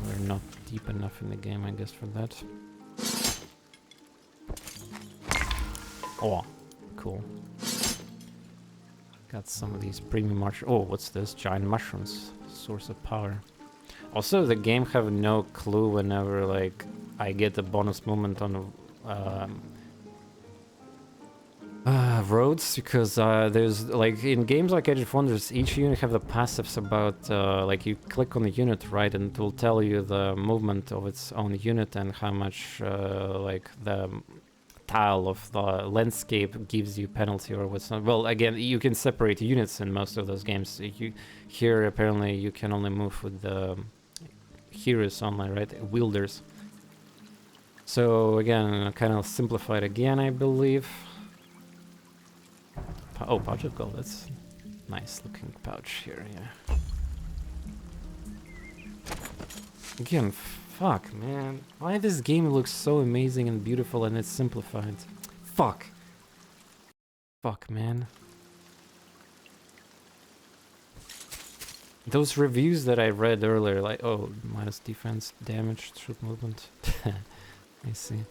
we're not deep enough in the game, I guess, for that. Oh, cool. Got some of these premium mushrooms. Oh, what's this? Giant mushrooms. Source of power. Also, the game have no clue whenever, like, I get a bonus movement on roads, because there's, like, in games like Age of Wonders, each unit have the passives about, like, you click on the unit, right, and it will tell you the movement of its own unit and how much, like, the tile of the landscape gives you penalty or what's not. Well, again, you can separate units in most of those games. Here, apparently, you can only move with the heroes only, right? Wielders. So, again, kind of simplified again, I believe. Oh, pouch of gold. That's nice looking pouch here, yeah. Again, fuck, man. Why this game looks so amazing and beautiful and it's simplified? Fuck. Fuck, man. Those reviews that I read earlier, like, oh, minus defense, damage, troop movement. I see.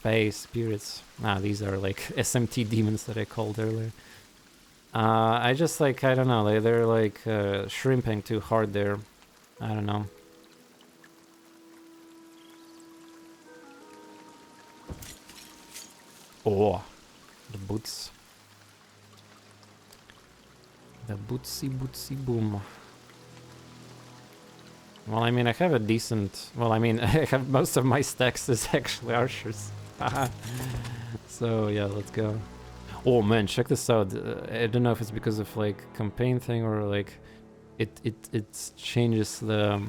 Fae, spirits. Ah, these are like SMT demons that I called earlier. I just like, I don't know, they're like shrimping too hard there. I don't know. Oh, the boots. The bootsy boom. Well, I mean, I have a decent... Well, I mean, I have most of my stacks is actually archers. So, yeah, let's go. Oh, man, check this out. I don't know if it's because of, like, campaign thing or, like, it changes the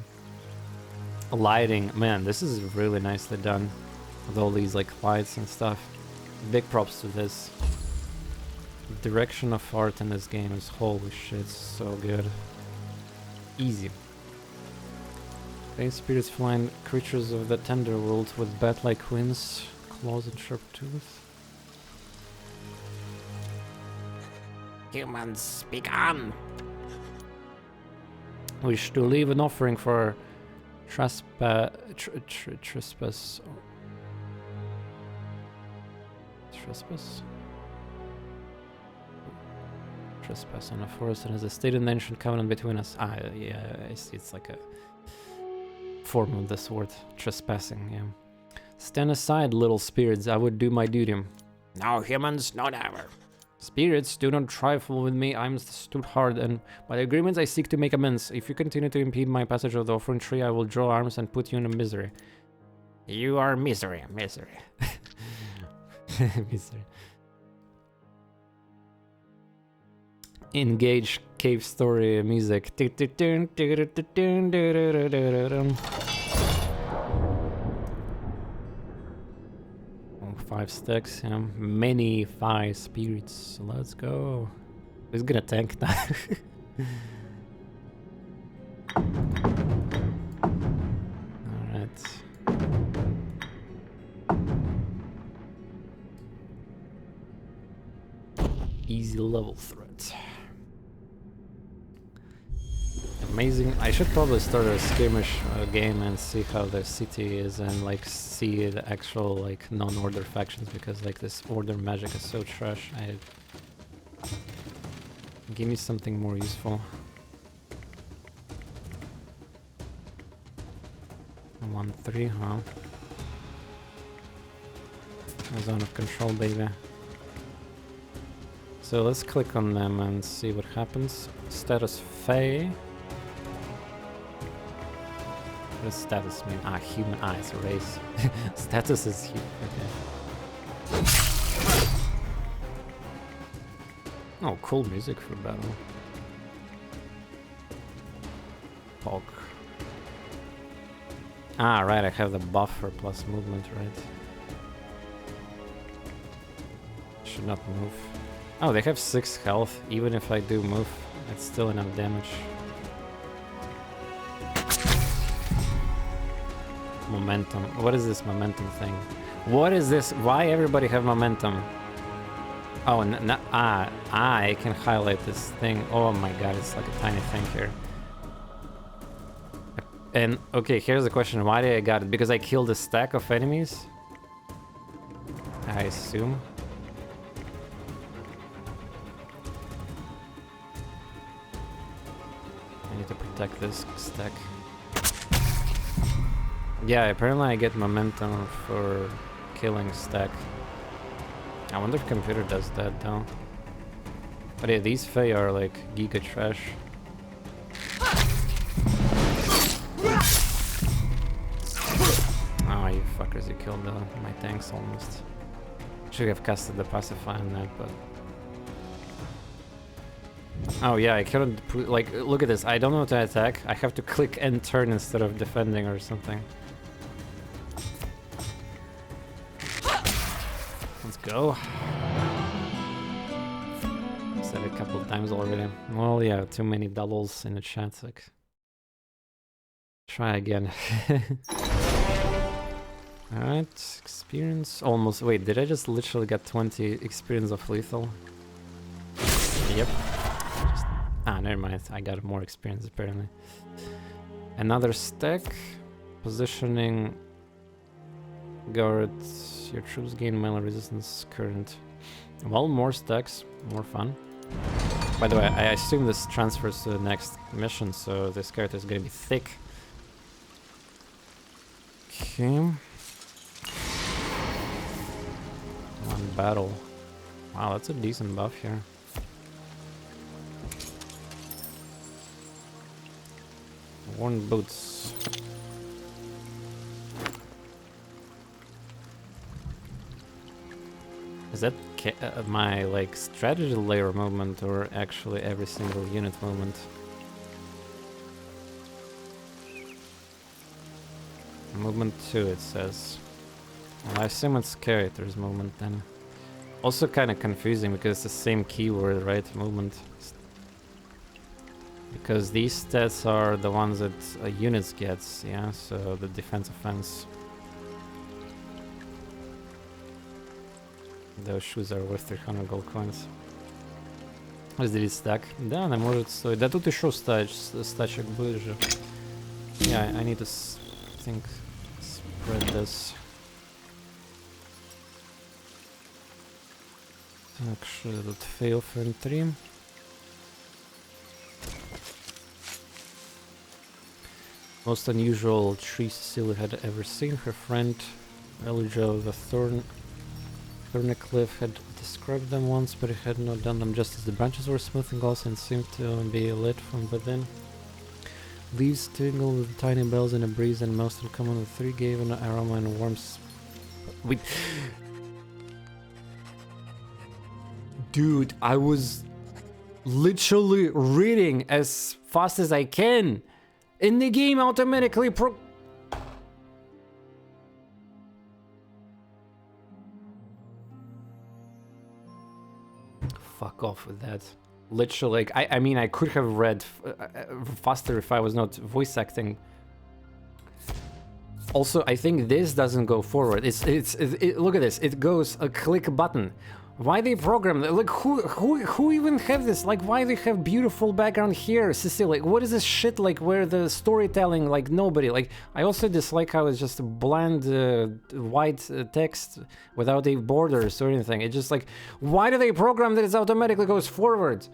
lighting. Man, this is really nicely done. With all these, like, lights and stuff. Big props to this. direction of art in this game is holy shit, so good. Easy. Base spirits find creatures of the tender world with bat-like wings, claws and sharp tooth. Humans, speak on! Wish to leave an offering for trespass. Trespass. Trespass on a forest and has a stated and ancient covenant between us. Ah, yeah, I see. It's like a form of this word. Trespassing, yeah. Stand aside, little spirits. I would do my duty. No humans, no never. Spirits, do not trifle with me. I'm stood hard, and by the agreements I seek to make amends. If you continue to impede my passage of the offering tree, I will draw arms and put you in misery. You are misery, misery. Misery. Engage cave story music. 5 stacks, yeah. Many 5 spirits. Let's go. Who's gonna tank that? Alright. Easy level threat. Amazing. I should probably start a skirmish game and see how the city is and like see the actual like non-order factions, because like this order magic is so trash. Give me something more useful. 1-3, huh? A zone of control, baby. So let's click on them and see what happens. Status Fae. What does status mean? Ah, human. Ah, it's a race. Status is human. Okay. Oh, cool music for battle. Pog. Ah, right, I have the buff for plus movement, right? Should not move. Oh, they have 6 health. Even if I do move, it's still enough damage. Momentum. What is this momentum thing? What is this? Why everybody have momentum? Oh, I can highlight this thing. Oh my god, it's like a tiny thing here. And okay, here's the question. Why did I got it? Because I killed a stack of enemies? I assume. I need to protect this stack. Yeah, apparently I get momentum for killing stack. I wonder if computer does that though. But yeah, these Fae are like giga trash. Oh, you fuckers, you killed my tanks almost. Should have casted the pacify on that, but... Oh yeah, I couldn't put, like, look at this, I don't know how to attack. I have to click and turn instead of defending or something. Let's go. Said it a couple of times already. Well, yeah, too many doubles in the chat. Like, try again. Alright, experience. Almost. Wait, did I just literally get 20 experience of lethal? Yep. Never mind. I got more experience apparently. Another stack. Positioning. Guard. Your troops gain melee resistance current. Well, more stacks. More fun. By the way, I assume this transfers to the next mission, so this character is gonna be thick. Okay. One battle. Wow, that's a decent buff here. Worn boots. Is that my like strategy layer movement or actually every single unit movement? Movement 2 it says. Well, I assume it's character's movement then. Also kind of confusing because it's the same keyword, right? Movement. Because these stats are the ones that units gets, yeah? So the defense offense. Those shoes are worth 300 gold coins. Разделить стак. Да, она может стоить. Да тут еще стачек будет же. Yeah, I need to think spread this. Так, что тут? Fail for 3. Most unusual tree Cecilia had ever seen. Her friend Elijah of the Thornicliff had described them once, but he had not done them justice. The branches were smooth and glossy and seemed to be lit from within. Leaves tingle with tiny bells in a breeze, and most uncommon, the 3 gave an aroma and warm. Wait. Dude, I was literally reading as fast as I can, and the game automatically Fuck off with that. Literally, like, I mean, I could have read faster if I was not voice acting. Also, I think this doesn't go forward. Look at this. It goes a click button. Why they program that? Like, who even have this? Like, why they have beautiful background here, Cecile? Like, what is this shit? Like, where the storytelling, like, nobody. Like, I also dislike how it's just a bland white text without any borders or anything. It's just like, why do they program that it automatically goes forward?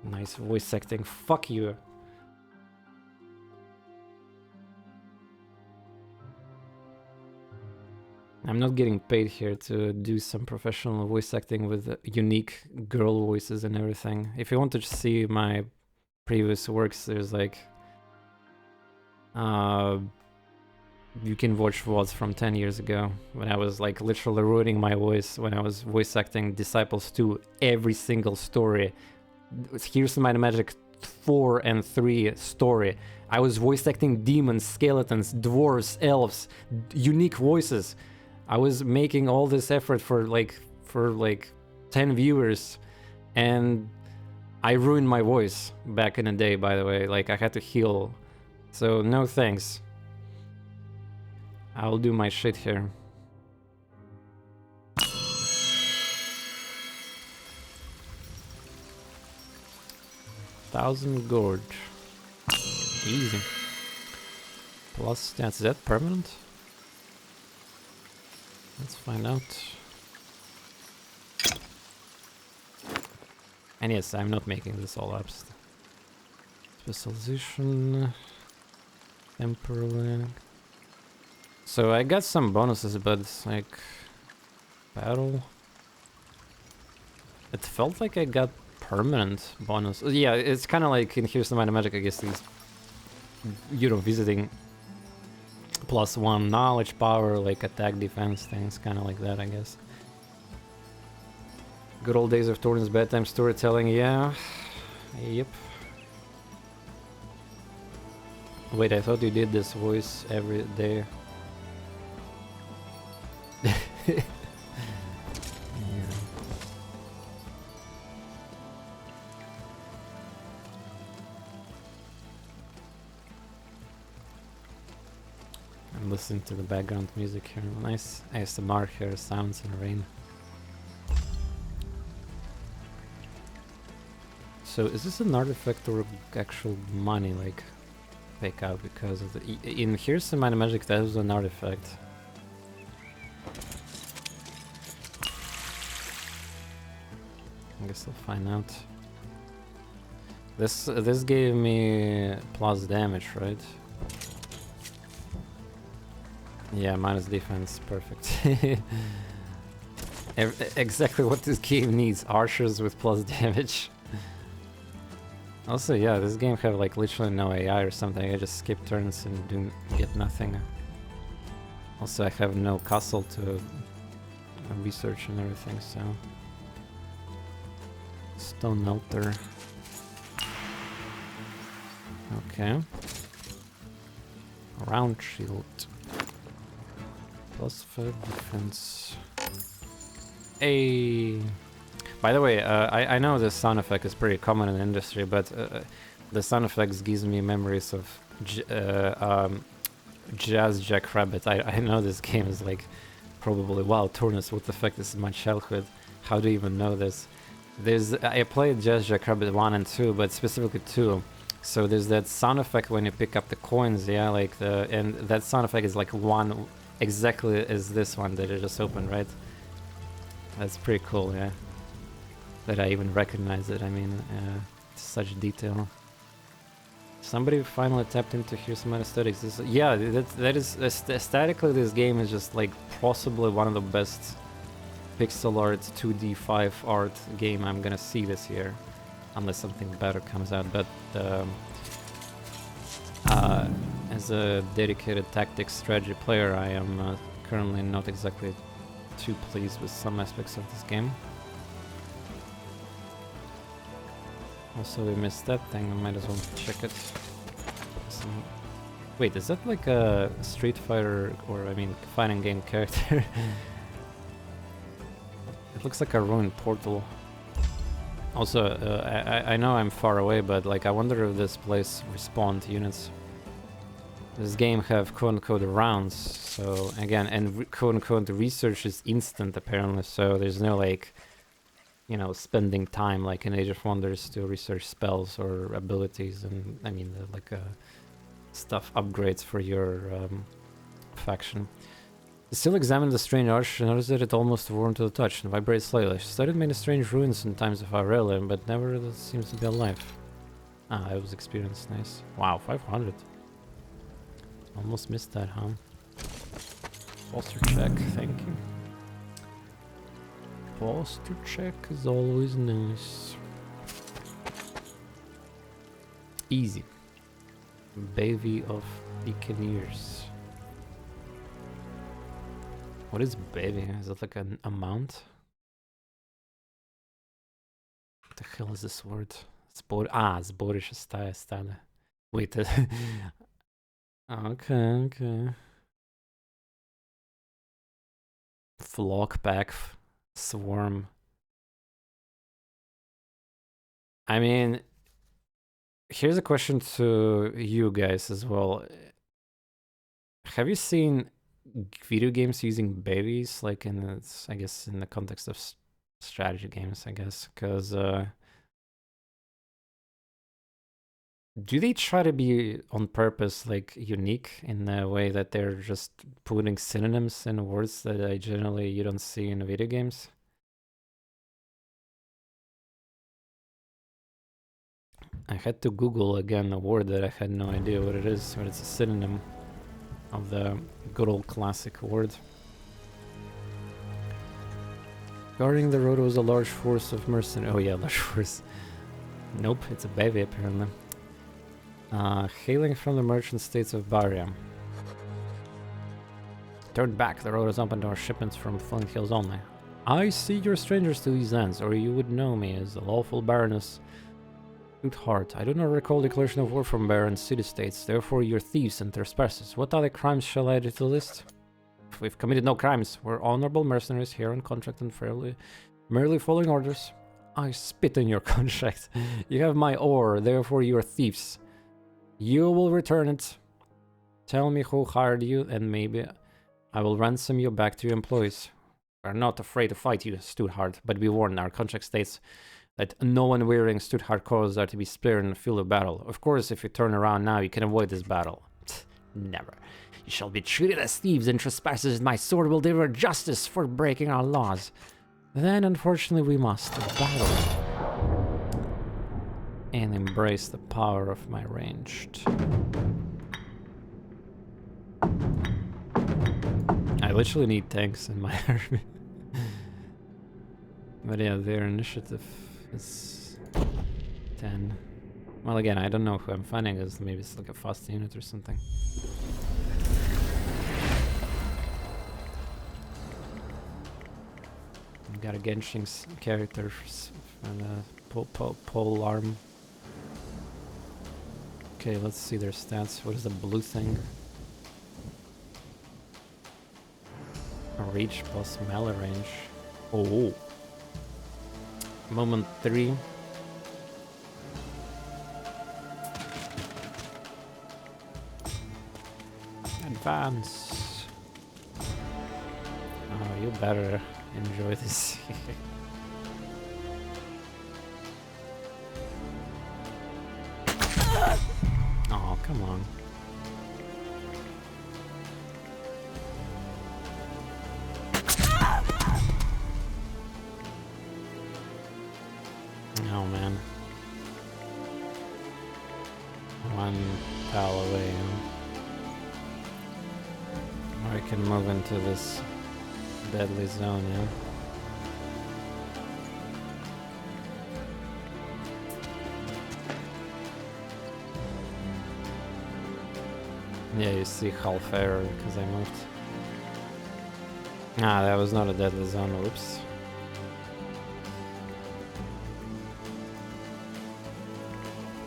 Nice voice acting. Fuck you. I'm not getting paid here to do some professional voice acting with unique girl voices and everything. If you want to see my previous works, there's like... you can watch VODs from 10 years ago, when I was like literally ruining my voice, when I was voice acting Disciples 2, every single story. Here's the Might and Magic 4 and 3 story. I was voice acting demons, skeletons, dwarves, elves, unique voices. I was making all this effort for like 10 viewers, and I ruined my voice back in the day, by the way. Like, I had to heal. So no thanks. I'll do my shit here. $1,000 gourd. Easy. Plus, is that permanent? Let's find out. And yes, I'm not making this all up. Specialization. Temporary. So I got some bonuses, but it's like... Battle. It felt like I got permanent bonus. Yeah, it's kind of like in Here's the Might and Magic, I guess, these... You know, visiting... +1 knowledge, power, like attack, defense, things kind of like that, I guess. Good old days of TorNis bedtime storytelling, yeah. Yep. Wait, I thought you did this voice every day. Yeah. I'm listening to the background music here. Nice ASMR here, sounds and rain. So is this an artifact or actual money, like, fake out because of the... In Here's the Might and Magic, that was an artifact. I guess I'll find out. This gave me plus damage, right? Yeah, minus defense, perfect. Exactly what this game needs, archers with plus damage. Also, yeah, this game have like literally no AI or something. I just skip turns and get nothing. Also, I have no castle to research and everything, so... Stone melter. Okay. Round shield. +5 defense. A. By the way, I know this sound effect is pretty common in the industry, but the sound effects gives me memories of Jazz Jackrabbit. I know this game is like probably wow, TorNis, what the fuck, this is my childhood. How do you even know this? I played Jazz Jackrabbit 1 and 2, but specifically 2. So there's that sound effect when you pick up the coins, yeah, like and that sound effect is like one exactly as this one that I just opened, right? That's pretty cool, yeah. That I even recognize it, I mean, such detail. Somebody finally tapped into here some aesthetics. Yeah, that is aesthetically, this game is just like possibly one of the best pixel art 2D 5 art game I'm gonna see this year, unless something better comes out. But as a dedicated tactics strategy player, I am currently not exactly too pleased with some aspects of this game. Also, we missed that thing, I might as well check it. Wait, is that like a Street Fighter, or I mean, fighting game character? It looks like a ruined portal. Also, I know I'm far away, but like I wonder if this place respawned units. This game have quote-unquote rounds, so again, and quote-unquote research is instant apparently, so there's no like, you know, spending time like in Age of Wonders to research spells or abilities, and I mean like stuff upgrades for your faction. Still examine the strange arch and noticed that it almost warm to the touch and vibrates slightly. She studied many strange ruins in times of Aurelia, but never seems to be alive. Ah, I was experienced, nice. Wow, 500. Almost missed that, huh? Posture check, thank you. Posture check is always nice. Easy. Bevy of Buccaneers. What is bevy? Is it like an amount? What the hell is this word? Zborische style. Wait. Okay. Flock pack, swarm. I mean, here's a question to you guys as well. Have you seen video games using babies, like in its, I guess, in the context of strategy games, I guess, because do they try to be on purpose like unique in the way that they're just putting synonyms in words that you don't see in video games? I had to Google again a word that I had no idea what it is, but it's a synonym of the good old classic word. Guarding the road was a large force of mercenaries. Oh yeah, large force. Nope, it's a bevy apparently. Hailing from the merchant states of Baria. Turn back, the road is open to our shipments from Flint Hills only. I see you're strangers to these lands, or you would know me as the lawful Baroness Heart. I do not recall declaration of war from Baron city-states, therefore you're thieves and trespassers. What other crimes shall I add to the list? We've committed no crimes. We're honorable mercenaries here on contract and merely following orders. I spit on your contract. You have my ore, therefore you are thieves. You will return it. Tell me who hired you, and maybe I will ransom you back to your employees. We're not afraid to fight you, Stuthard, but be warned, our contract states that no one wearing Stuthard clothes are to be spared in the field of battle. Of course, if you turn around now, you can avoid this battle. Never. You shall be treated as thieves and trespassers, and my sword will deliver justice for breaking our laws. Then, unfortunately, we must battle and embrace the power of my ranged. I literally need tanks in my army. But yeah, their initiative is 10. Well, again, I don't know who I'm finding is. Maybe it's like a fast unit or something. We got a Genshin's character and a pole arm. Okay, let's see their stats. What is the blue thing? A reach plus melee range. Oh. Moment 3. Advance. Oh, you better enjoy this. Oh, come on. Oh man. One tile away. Or I can move into this deadly zone, yeah? Yeah, you see half error because I moved. Ah, that was not a deadly zone, whoops.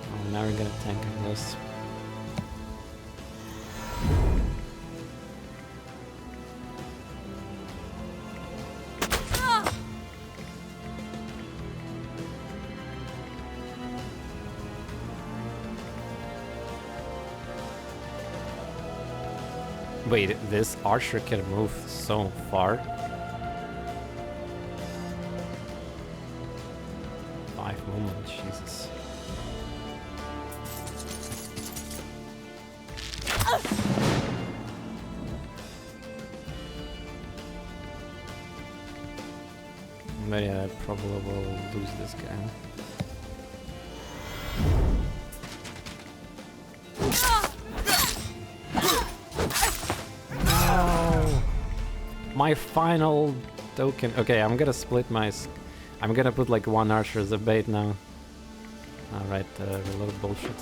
Oh, now we're gonna tank this. Wait, this archer can move so far? 5 movements, Jesus. But yeah, I probably will lose this guy. My final token. Okay, I'm gonna split my... I'm gonna put like one archer as a bait now. Alright, reload bullshit.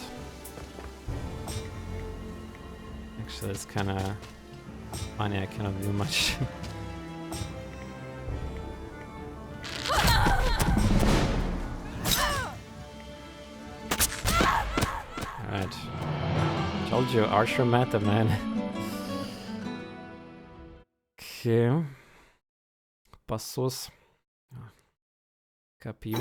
Actually, it's kinda funny, I cannot do much. Alright. Told you, archer meta, man. Okay. Passos. Copy.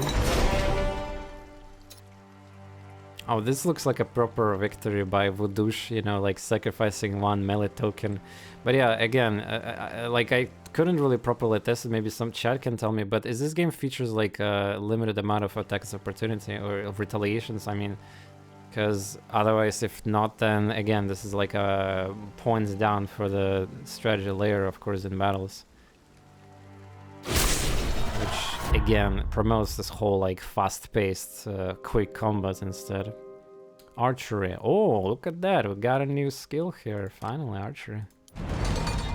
Oh, this looks like a proper victory by Voodoosh, you know, like sacrificing one melee token. But yeah, again, like I couldn't really properly test it, maybe some chat can tell me, but is this game features like a limited amount of attacks opportunity or of retaliations, I mean, because otherwise if not, then again, this is like a points down for the strategy layer, of course, in battles. Which again promotes this whole like fast-paced quick combat instead. Archery. Oh, look at that, we got a new skill here, finally, archery.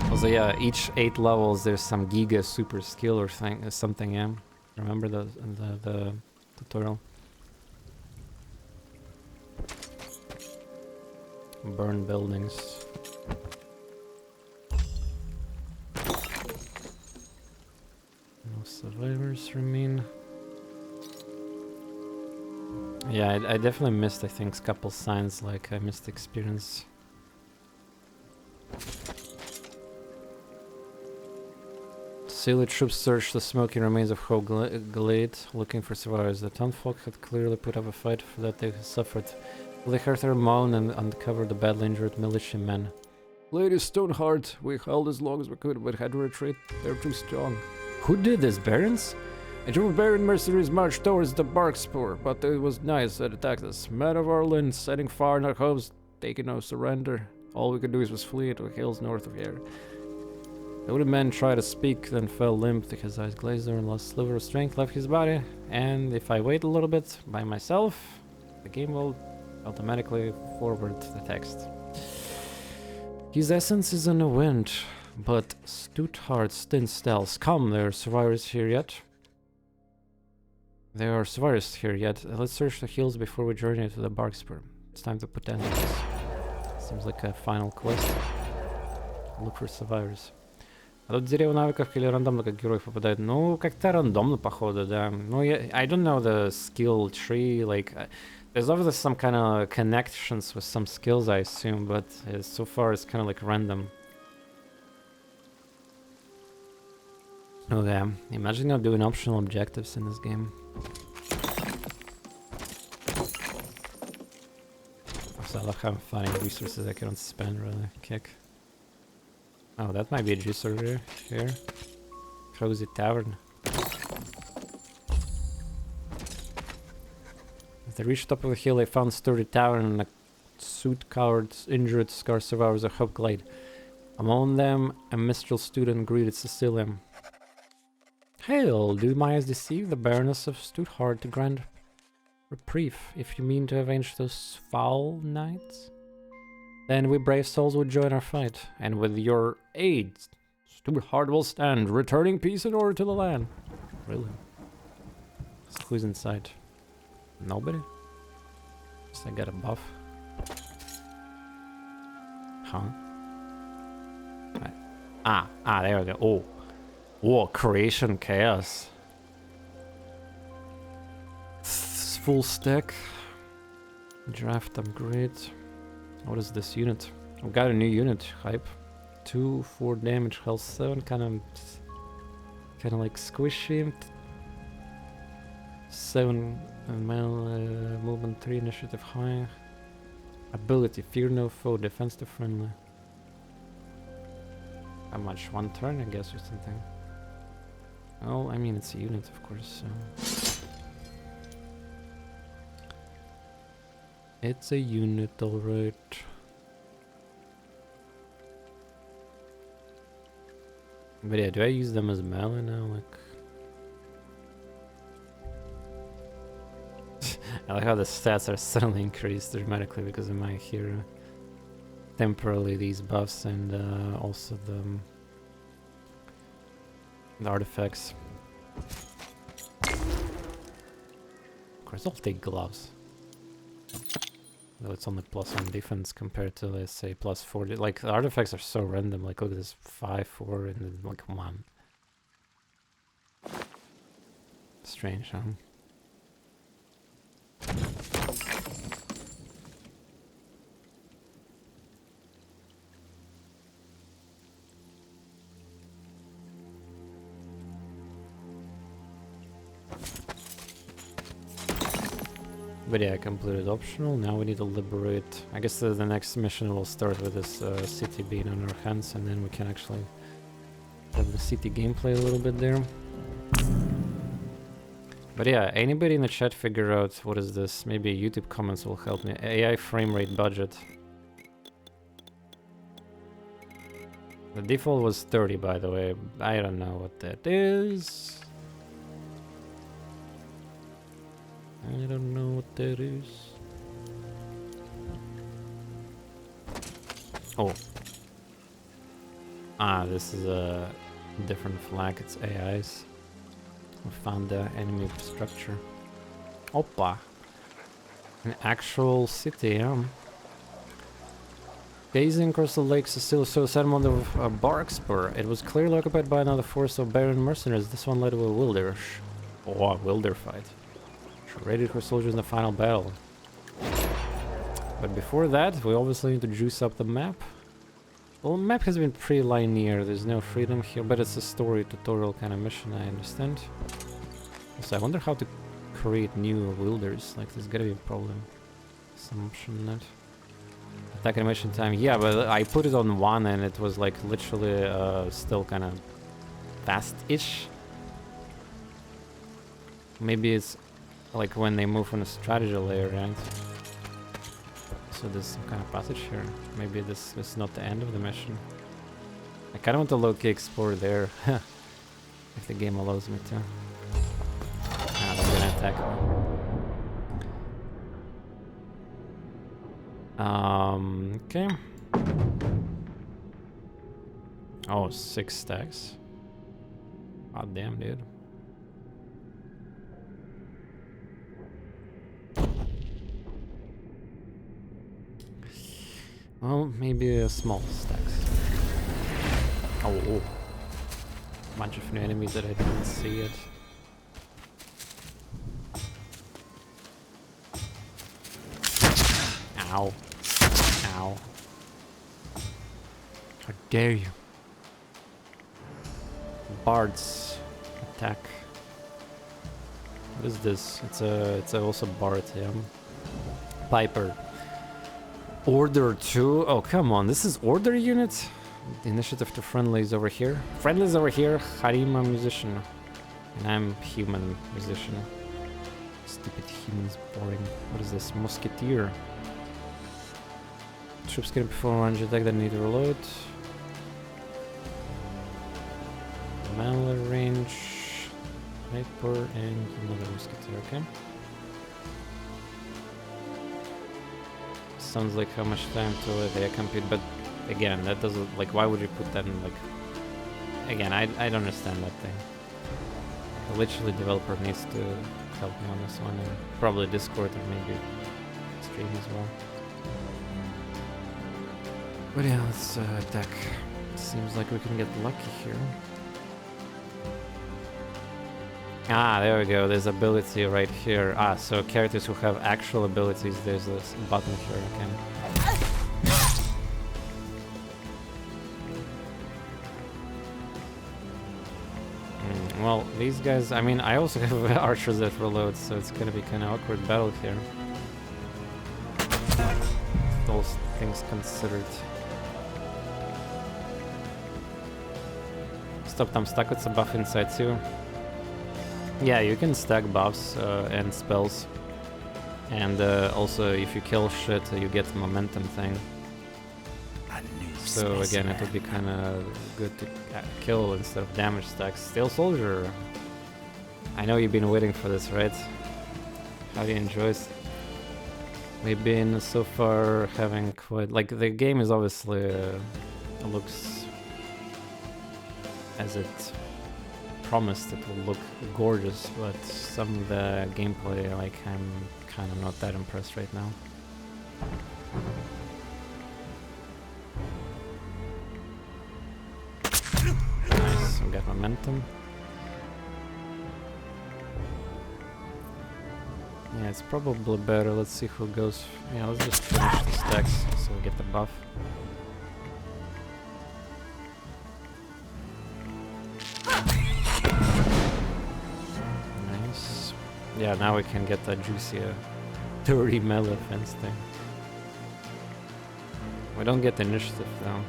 Also, yeah, each 8 levels there's some giga super skill or thing, something, yeah. Remember the tutorial? Burn buildings. No survivors remain. Yeah, I definitely missed, I think, a couple signs, like I missed experience. Silly troops searched the smoking remains of roguelite, looking for survivors. The townfolk had clearly put up a fight for that they suffered. They heard her moan and uncovered the badly injured militiamen. Lady Stoneheart, we held as long as we could, but had to retreat. They're too strong. Who did this, barons? A group of baron mercenaries marched towards the Barkspur, but it was nice that attacked us. Men of our land, setting fire in our homes, taking no surrender. All we could do was flee to the hills north of here. The wounded man tried to speak, then fell limp, his eyes glazed over and lost a sliver of strength left his body. And if I wait a little bit by myself, the game will automatically forward the text. His essence is in the wind, but stout hearts thin stealths. Come, there are survivors here yet. There are survivors here yet. Let's search the hills before we journey to the Barkspur. It's time to put end to this. Seems like a final quest. Look for survivors. А тут дерево навыков или рандомно, как героев попадает? Ну, как-то рандомно, походу, да. Ну, I don't know the skill tree, like... there's obviously some kind of connections with some skills, I assume, but so far it's kind of like random. Okay, imagine not doing optional objectives in this game. Also, I love how I'm finding resources I cannot spend, really. Kick. Oh, that might be a juicer here. Cozy tavern. As they reached the top of the hill, they found a sturdy tavern and a soot-covered, injured, scarce survivors of Hope Glade. Among them, a minstrel student greeted Cecilia. Hail, do my eyes deceive? The Baroness of Stuthard to grant reprieve, if you mean to avenge those foul knights. Then we brave souls will join our fight, and with your aid, Stuthard will stand, returning peace and order to the land. Really? So who's inside? Nobody? Guess I got a buff. Huh? There we go. Oh. Whoa, creation chaos. Full stack. Draft upgrade. What is this unit? We got a new unit. Hype. 2, 4 damage, health 7. Kind of like squishy. 7 movement 3, initiative high. Ability, fear no foe, defense to friendly. How much? 1 turn, I guess, or something. Well, I mean, it's a unit, of course, so... It's a unit, alright. But yeah, do I use them as melee now? Like... I like how the stats are suddenly increased dramatically because of my hero. Temporarily these buffs and also the artifacts. Of course, I'll take gloves. Though it's only +1 defense compared to, let's say, +40. Like, the artifacts are so random. Like, look at this 5, 4, and then like 1. Strange, huh? But yeah, I completed optional. Now we need to liberate. I guess the next mission will start with this city being on our hands, and then we can actually have the city gameplay a little bit there. But yeah, anybody in the chat figure out what is this? Maybe YouTube comments will help me. AI frame rate budget. The default was 30, by the way. I don't know what that is. I don't know what that is. Oh. This is a different flag. It's AIs. We found the enemy structure. Oppa. An actual city, yeah. Gazing across the lake, Cecilia saw a settlement of Barkspur. It was clearly occupied by another force of Baron mercenaries. This one led to a wilder. Oh, a wilder fight. Ready for soldiers in the final battle. But before that, we obviously need to juice up the map. Well, the map has been pretty linear. There's no freedom here, but it's a story tutorial kind of mission, I understand. So I wonder how to create new wilders. Like, there's gotta be a problem. Some option net. Attack animation time. Yeah, but I put it on 1 and it was like literally still kind of fast-ish. Maybe it's like when they move on a strategy layer, right? So there's some kind of passage here. Maybe this is not the end of the mission. I kind of want to low-key explore there. If the game allows me to. Ah, they're gonna attack me. Okay. Oh, 6 stacks. God damn, dude. Well, maybe a small stacks. Oh. Bunch of new enemies that I didn't see yet. Ow. Ow. How dare you? Bards. attack. What is this? It's also Bart, yeah. Piper. Order 2. Oh, come on. This is order unit? Initiative to friendlies over here. Friendlies over here. Harima musician. And I'm human musician. Stupid humans, boring. What is this? Musketeer. Troops can perform a range attack that need to reload. Mallet range. Sniper and another musketeer, okay. Sounds like how much time to they compete, but again, that doesn't, like, why would you put that in, like, again, I don't understand that thing. Literally, developer needs to help me on this one, and probably Discord or maybe stream as well. But yeah, let's attack. Seems like we can get lucky here. Ah, there we go. There's ability right here. Ah, so characters who have actual abilities, there's this button here. Okay. Well, these guys, I mean, I also have archers that reload, so it's gonna be kind of awkward battle here. Those things considered. Stop, I'm stuck with some buff inside too. Yeah, you can stack buffs and spells. And also, if you kill shit, you get the momentum thing. So again, it would be kind of good to kill instead of damage stacks. Steel Soldier! I know you've been waiting for this, right? How do you enjoy it? We've been so far having quite... Like, the game is obviously... looks... as it promised, it will look gorgeous, but some of the gameplay, like, I'm kind of not that impressed right now. Nice, we got momentum. Yeah, it's probably better. Let's see who goes. Yeah, let's just finish the stacks so we get the buff. Nice. Yeah, now we can get that juicy 30 melee fence thing. We don't get the initiative though.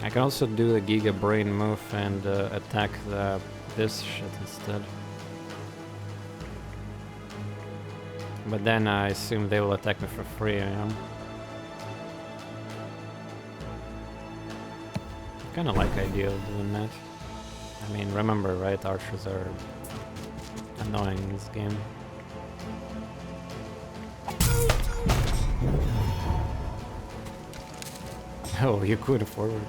I can also do the Giga Brain move and attack this shit instead. But then I assume they will attack me for free, you know? I kinda like the idea of doing that. I mean, remember, right? Archers are annoying in this game. Oh, you could forward.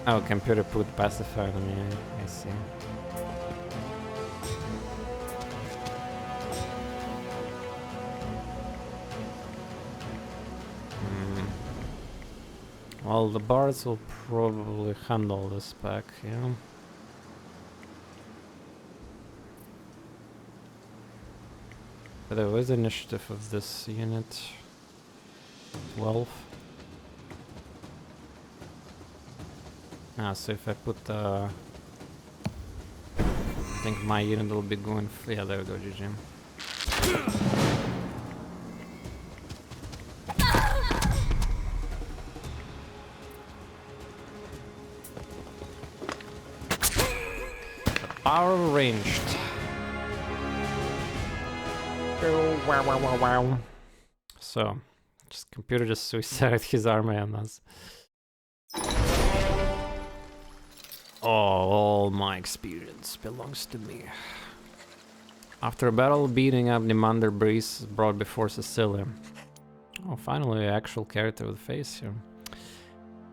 Oh, computer put pacifier on me, I see. Well, the bards will probably handle this pack, yeah. By the way, what's the initiative of this unit? 12. Ah, so if I put I think my unit will be going yeah, there we go, GG. Power ranged. Wow. So, computer just suicided his army on us. All my experience belongs to me. After a battle beating up Nimander Breeze brought before Cecilia. Oh, finally an actual character with a face here.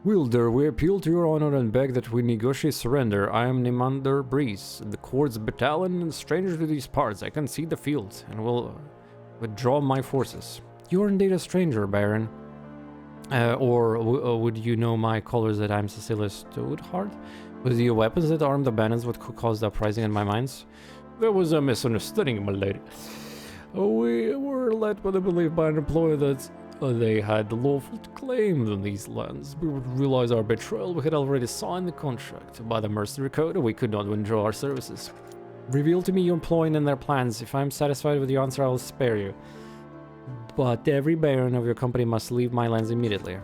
Wielder, we appeal to your honor and beg that we negotiate surrender. I am Nimander Breeze, the Court's battalion and stranger to these parts. I concede the field and will withdraw my forces. You are indeed a stranger, Baron. Would you know my colors that I'm Cecilia Stoudhart? With your weapons that arm the bandits what could cause the uprising in my minds? There was a misunderstanding, my lady. We were led by the belief by an employee that They had lawful claim on these lands. We would realize our betrayal. We had already signed the contract. By the mercenary code, we could not withdraw our services. Reveal to me your employing in their plans. If I'm satisfied with your answer, I will spare you. But every baron of your company must leave my lands immediately.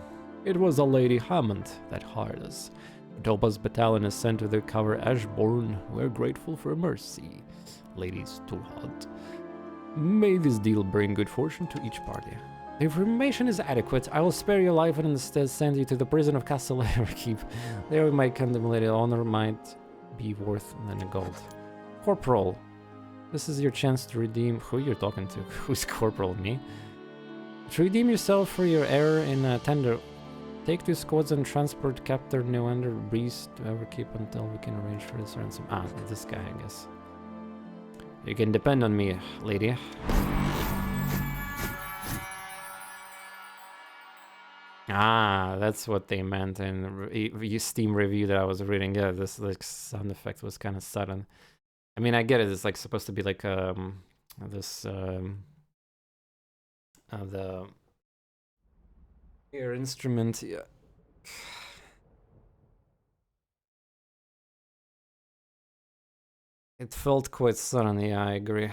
It was a Lady Hammond that hired us. Topa's battalion is sent to recover Ashbourne. We're grateful for mercy. Ladies too hot. May this deal bring good fortune to each party. The information is adequate. I will spare your life and instead send you to the prison of Castle Keep. There my contemplated honor might be worth than a gold. Corporal. This is your chance to redeem... Who you're talking to? Who's Corporal? Me? To redeem yourself for your error in a tender... Take 2 squads and transport Captain Newander Breeze to Everkeep until we can arrange for his ransom. Ah, this guy, I guess. You can depend on me, lady. Ah, that's what they meant in Steam review that I was reading. Yeah, this like sound effect was kind of sudden. I mean, I get it. It's like supposed to be like this the ear instrument. Yeah. It felt quite sudden. Yeah, I agree.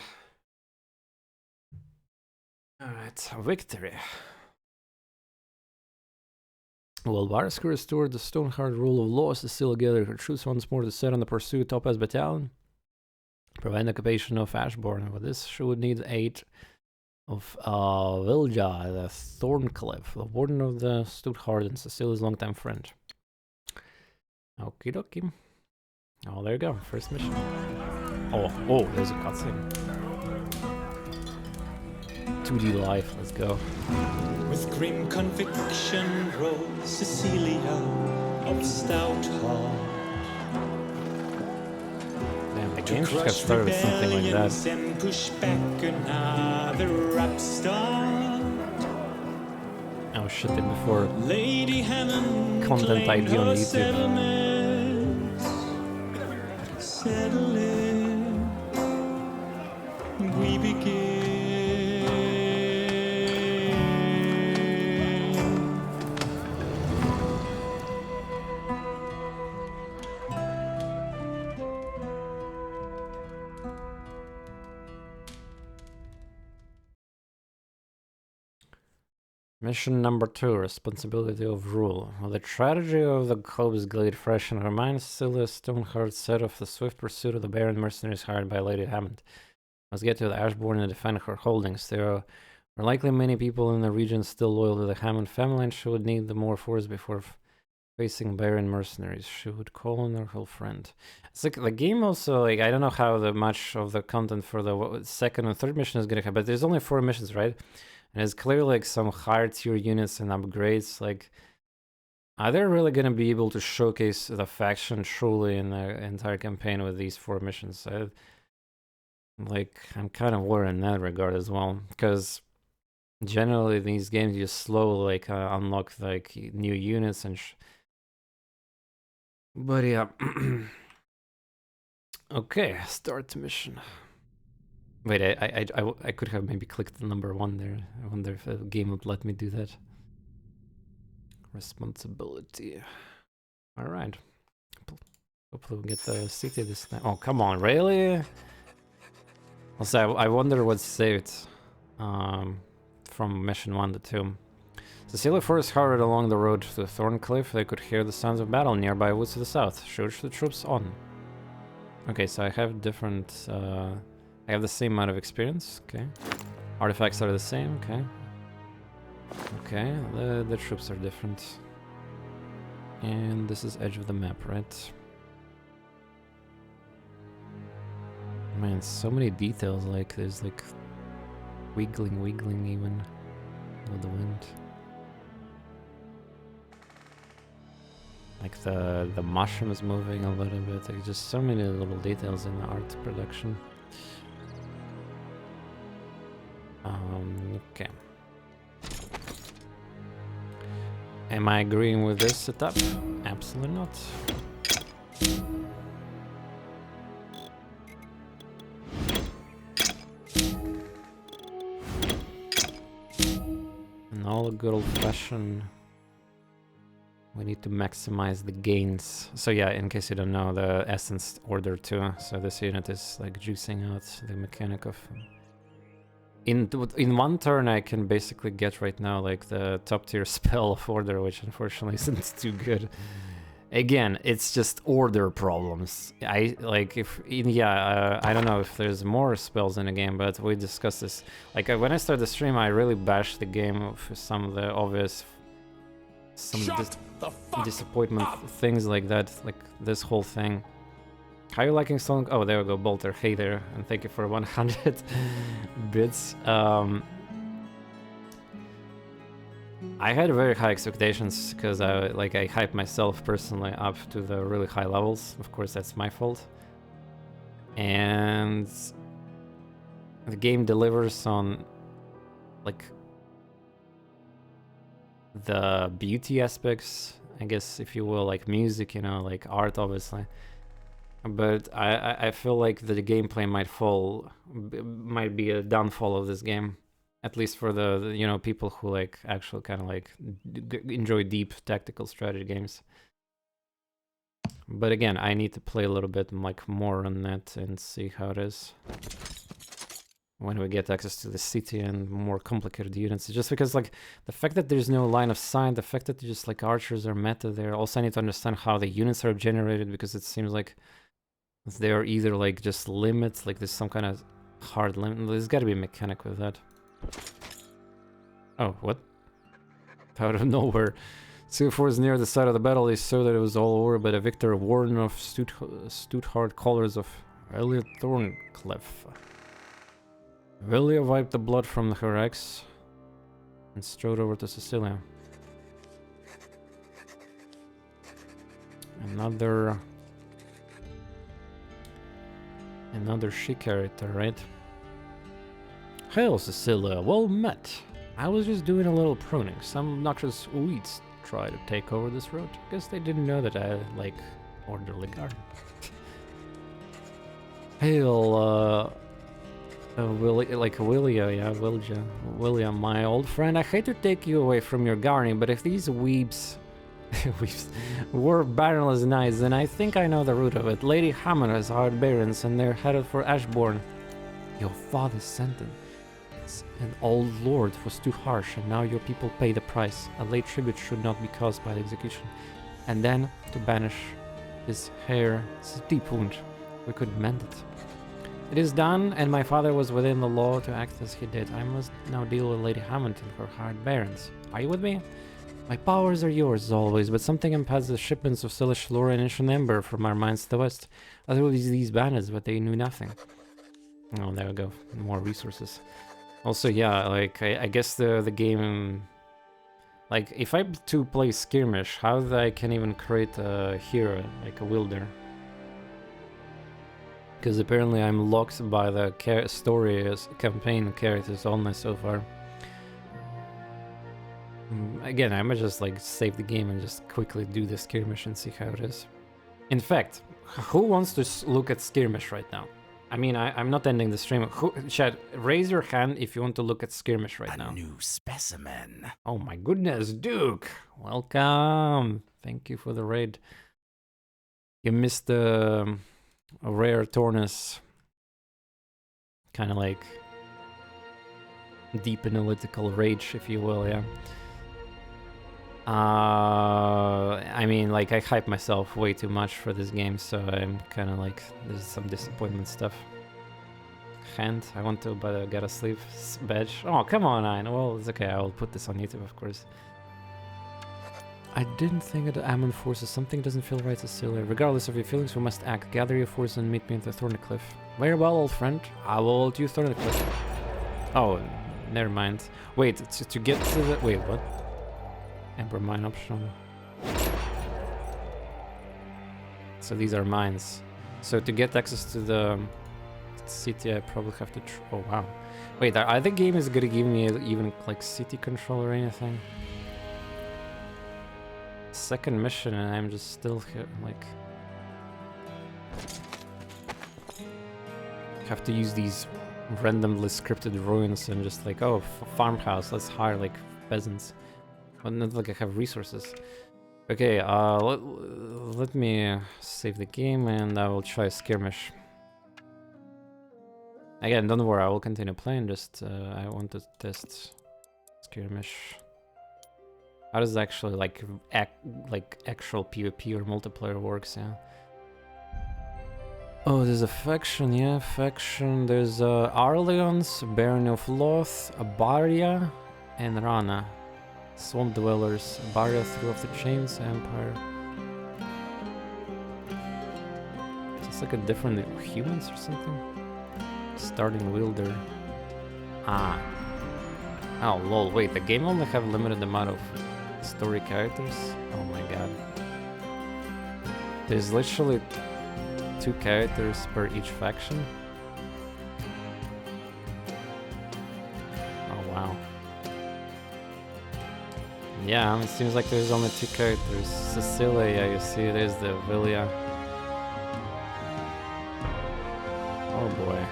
All right, victory. While Varska restored the Stoneheart rule of law, Cecilia gathered her troops once more to set on the pursuit Topaz battalion, prevent occupation of Ashbourne. For this, she would need aid of Vilja, the Thorncliffe, the warden of the Stoneheart and Cecilia's longtime friend. Okie dokie. Oh, there you go. First mission. Oh, there's a cutscene. 2D life, let's go. With grim conviction rose Cecilia of stout heart. Damn, the game should have started with something like that. And push back another upstart. Oh shit, and before Lady Hammond content ID on YouTube. Settle in. We begin. Mission number 2, Responsibility of Rule. While the tragedy of the Cobes glade fresh in her mind, Cecilia Stoneheart set off the swift pursuit of the Baron mercenaries hired by Lady Hammond. Must get to the Ashbourne and defend her holdings. There were likely many people in the region still loyal to the Hammond family, and she would need the more force before facing Baron mercenaries. She would call on her whole friend. It's like the game also, like, I don't know how much of the content for the second and third mission is gonna have, but there's only 4 missions, right? And it's clearly like some higher tier units and upgrades. Like, are they really gonna be able to showcase the faction truly in the entire campaign with these 4 missions? I'm kind of worried in that regard as well, because generally these games you slowly unlock like new units and but yeah. Okay, start mission. Wait, I could have maybe clicked the number 1 there. I wonder if the game would let me do that. Responsibility. All right. Hopefully we'll get the city this time. Oh, come on, really? Also, I wonder what's saved from mission 1 to 2. Cecilia first hurried along the road to Thorncliffe. They could hear the sounds of battle nearby woods to the south. She urged the troops on. Okay, so I have different... I have the same amount of experience, okay. Artifacts are the same, okay. Okay, the troops are different. And this is edge of the map, right? Man, so many details, like there's like wiggling even with the wind. Like the mushroom is moving a little bit, like just so many little details in the art production. Okay. Am I agreeing with this setup? Absolutely not. And all good old-fashioned... We need to maximize the gains. So yeah, in case you don't know, the essence order 2. So this unit is like juicing out the mechanic of... In one turn I can basically get right now like the top tier spell of order, which unfortunately isn't too good. Again, it's just order problems. I like if I don't know if there's more spells in the game, but we discussed this. Like when I started the stream, I really bashed the game for some of the obvious, disappointment things like that, like this whole thing. How are you liking Song? Oh, there we go, Bolter. Hey there, and thank you for 100 bits. I had very high expectations because I hyped myself personally up to the really high levels. Of course, that's my fault. And the game delivers on like the beauty aspects, I guess, if you will, like music, you know, like art, obviously. But I feel like the gameplay might be a downfall of this game. At least for the you know, people who like actually kind of like enjoy deep tactical strategy games. But again, I need to play a little bit like more on that and see how it is when we get access to the city and more complicated units. Just because like the fact that there's no line of sight, the fact that just like archers are meta there. Also, I need to understand how the units are generated, because it seems like they are either like just limits, like there's some kind of hard limit. There's got to be a mechanic with that. Oh, what? Out of nowhere. Silver was near the side of the battle. They saw that it was all over, but a victor warden of stood hard colors of Elliot Thorncliffe. Velia wiped the blood from her axe and strode over to Cecilia. Another she character, right? Hail, Cecilia, well met. I was just doing a little pruning. Some noxious weeds try to take over this road. Guess they didn't know that I like orderly garden. Hail, William, my old friend. I hate to take you away from your gardening, but if these weebs were barrenless knights, then I think I know the root of it. Lady Hammond has hired barons, and they're headed for Ashbourne. Your father's sentence. An old lord was too harsh, and now your people pay the price. A late tribute should not be caused by the execution. And then, to banish his hair, it's a deep wound. We could mend it. It is done, and my father was within the law to act as he did. I must now deal with Lady Hammond and her hired barons. Are you with me? My powers are yours as always, but something impedes the shipments of Celestial Lore and Ancient Ember from our mines to the west. Otherwise these bandits, but they knew nothing. Oh, there we go. More resources. Also, yeah, like, I guess the game... Like, if I to play Skirmish, how I can even create a hero, like a wielder? Because apparently I'm locked by the story campaign characters only so far. Again, I might just like save the game and just quickly do the Skirmish and see how it is. In fact, who wants to look at Skirmish right now? I mean, I'm not ending the stream. Chat, raise your hand if you want to look at Skirmish right now. A new specimen. Oh my goodness, Duke! Welcome! Thank you for the raid. You missed the rare TorNis. Kind of like deep analytical rage, if you will, yeah. I mean, like, I hype myself way too much for this game, so I'm kind of like, there's some disappointment stuff. Hand, I want to, but I got a sleeve badge. Oh, come on, well, it's okay, I will put this on YouTube, of course. I didn't think that Ammon forces something doesn't feel right, Cecilia. Regardless of your feelings, we must act. Gather your force and meet me at the Thornicliffe. Very well, old friend. I will hold you Thornicliffe. Oh, never mind. Wait, to get to the... Wait, what? Ember mine optional. So these are mines. So to get access to the city, I probably have to... Oh, wow. Wait, are the game is gonna give me even, like, city control or anything? Second mission and I'm just still here, like... Have to use these randomly scripted ruins and just like, oh, farmhouse, let's hire, like, peasants. But not like I have resources. Okay, let me save the game and I will try skirmish. Again, don't worry, I will continue playing, just I want to test skirmish. How does actually like actual PvP or multiplayer works, yeah? Oh, there's a faction, yeah, faction. There's Arleons, Baron of Loth, Baria, and Rana. Swamp Dwellers, Baria threw off the chains, Empire. It's like a different humans or something. Starting wielder. Ah. Oh lol, wait, the game only have limited amount of story characters? Oh my god. There's literally 2 characters per each faction? Oh wow. Yeah, it seems like there's only 2 characters. Cecilia, yeah, you see, there's the Villia. Oh boy.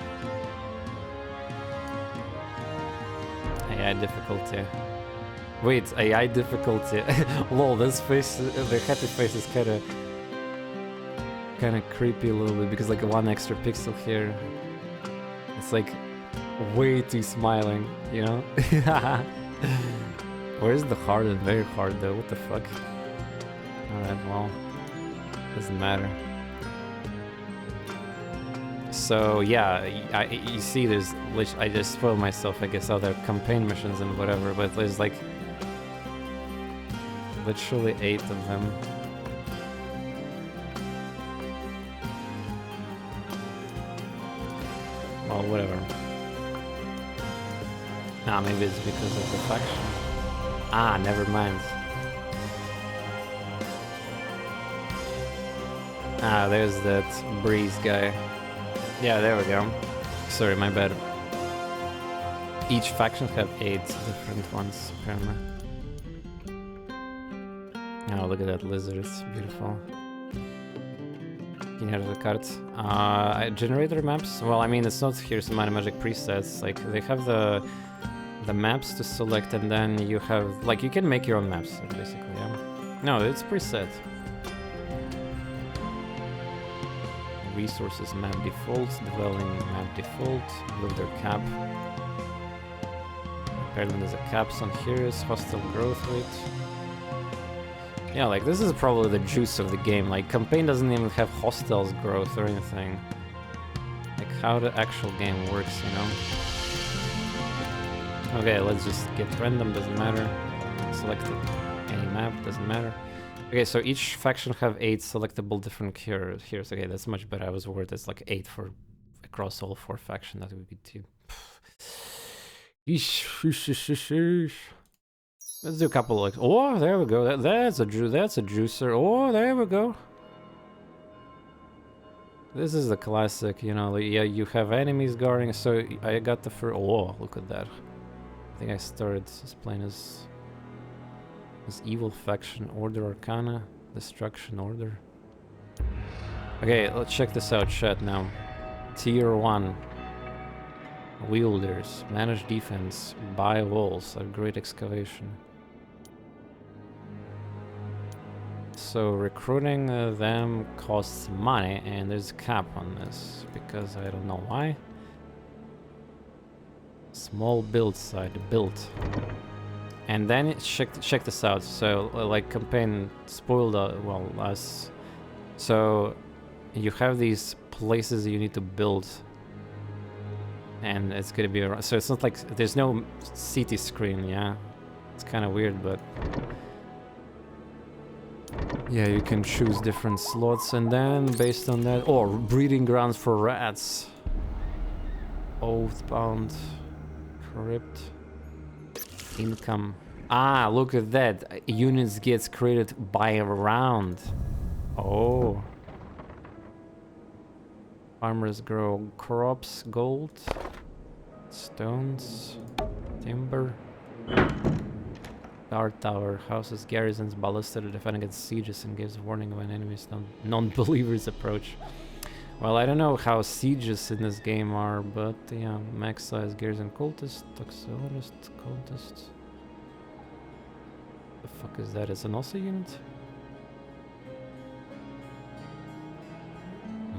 AI difficulty. Wait, AI difficulty. Lol, this face, the happy face is kinda creepy a little bit because like 1 extra pixel here. It's like way too smiling, you know? Where's the hard and very hard though? What the fuck? Alright, well, doesn't matter. So yeah, you see there's, I just spoiled myself, I guess, other campaign missions and whatever, but there's like literally 8 of them. Well, whatever. Ah, maybe it's because of the faction. Ah, never mind. Ah, there's that Breeze guy. Yeah, there we go. Sorry, my bad. Each faction have 8 different ones, apparently. Oh, look at that lizard, it's beautiful. Can you have the cards? Generator maps? Well, I mean, it's not here's my magic presets. Like, they have the maps to select, and then you have, like, you can make your own maps, basically, yeah. No, it's preset. Resources map default, dwelling map default, builder cap. Apparently there's a caps on here, is hostile growth rate. Yeah, like this is probably the juice of the game. Like campaign doesn't even have hostiles growth or anything. Like how the actual game works, you know? Okay, let's just get random, doesn't matter. Select any map, doesn't matter. Okay, so each faction have 8 selectable different heroes. Okay, that's much better. I was worried it's like 8 for across all 4 factions. That would be too. Let's do a couple like. Oh, there we go. That's a juicer. Oh, there we go. This is the classic, you know. Yeah, you have enemies guarding. So I got the first. Oh, look at that. I think I started playing as. This evil faction, Order Arcana, Destruction Order. Okay, let's check this out, chat now. Tier 1. Wielders, manage defense, buy walls, upgrade excavation. So recruiting them costs money, and there's a cap on this, because I don't know why. Small build side, build. And then check this out. So like campaign spoiled well us. So you have these places you need to build, and it's gonna be around. So it's not like there's no city screen. Yeah, it's kind of weird, but yeah, you can choose different slots, and then based on that, or breeding grounds for rats. Oathbound, crypt. Income. Ah, look at that. Units gets created by a round. Oh. Farmers grow crops, gold, stones, timber. Guard tower houses garrisons ballisted to defend against sieges and gives warning when enemies non-believers approach. Well, I don't know how sieges in this game are, but yeah, max size garrison cultist, toxologist, cultists. The fuck is that? Is an also unit?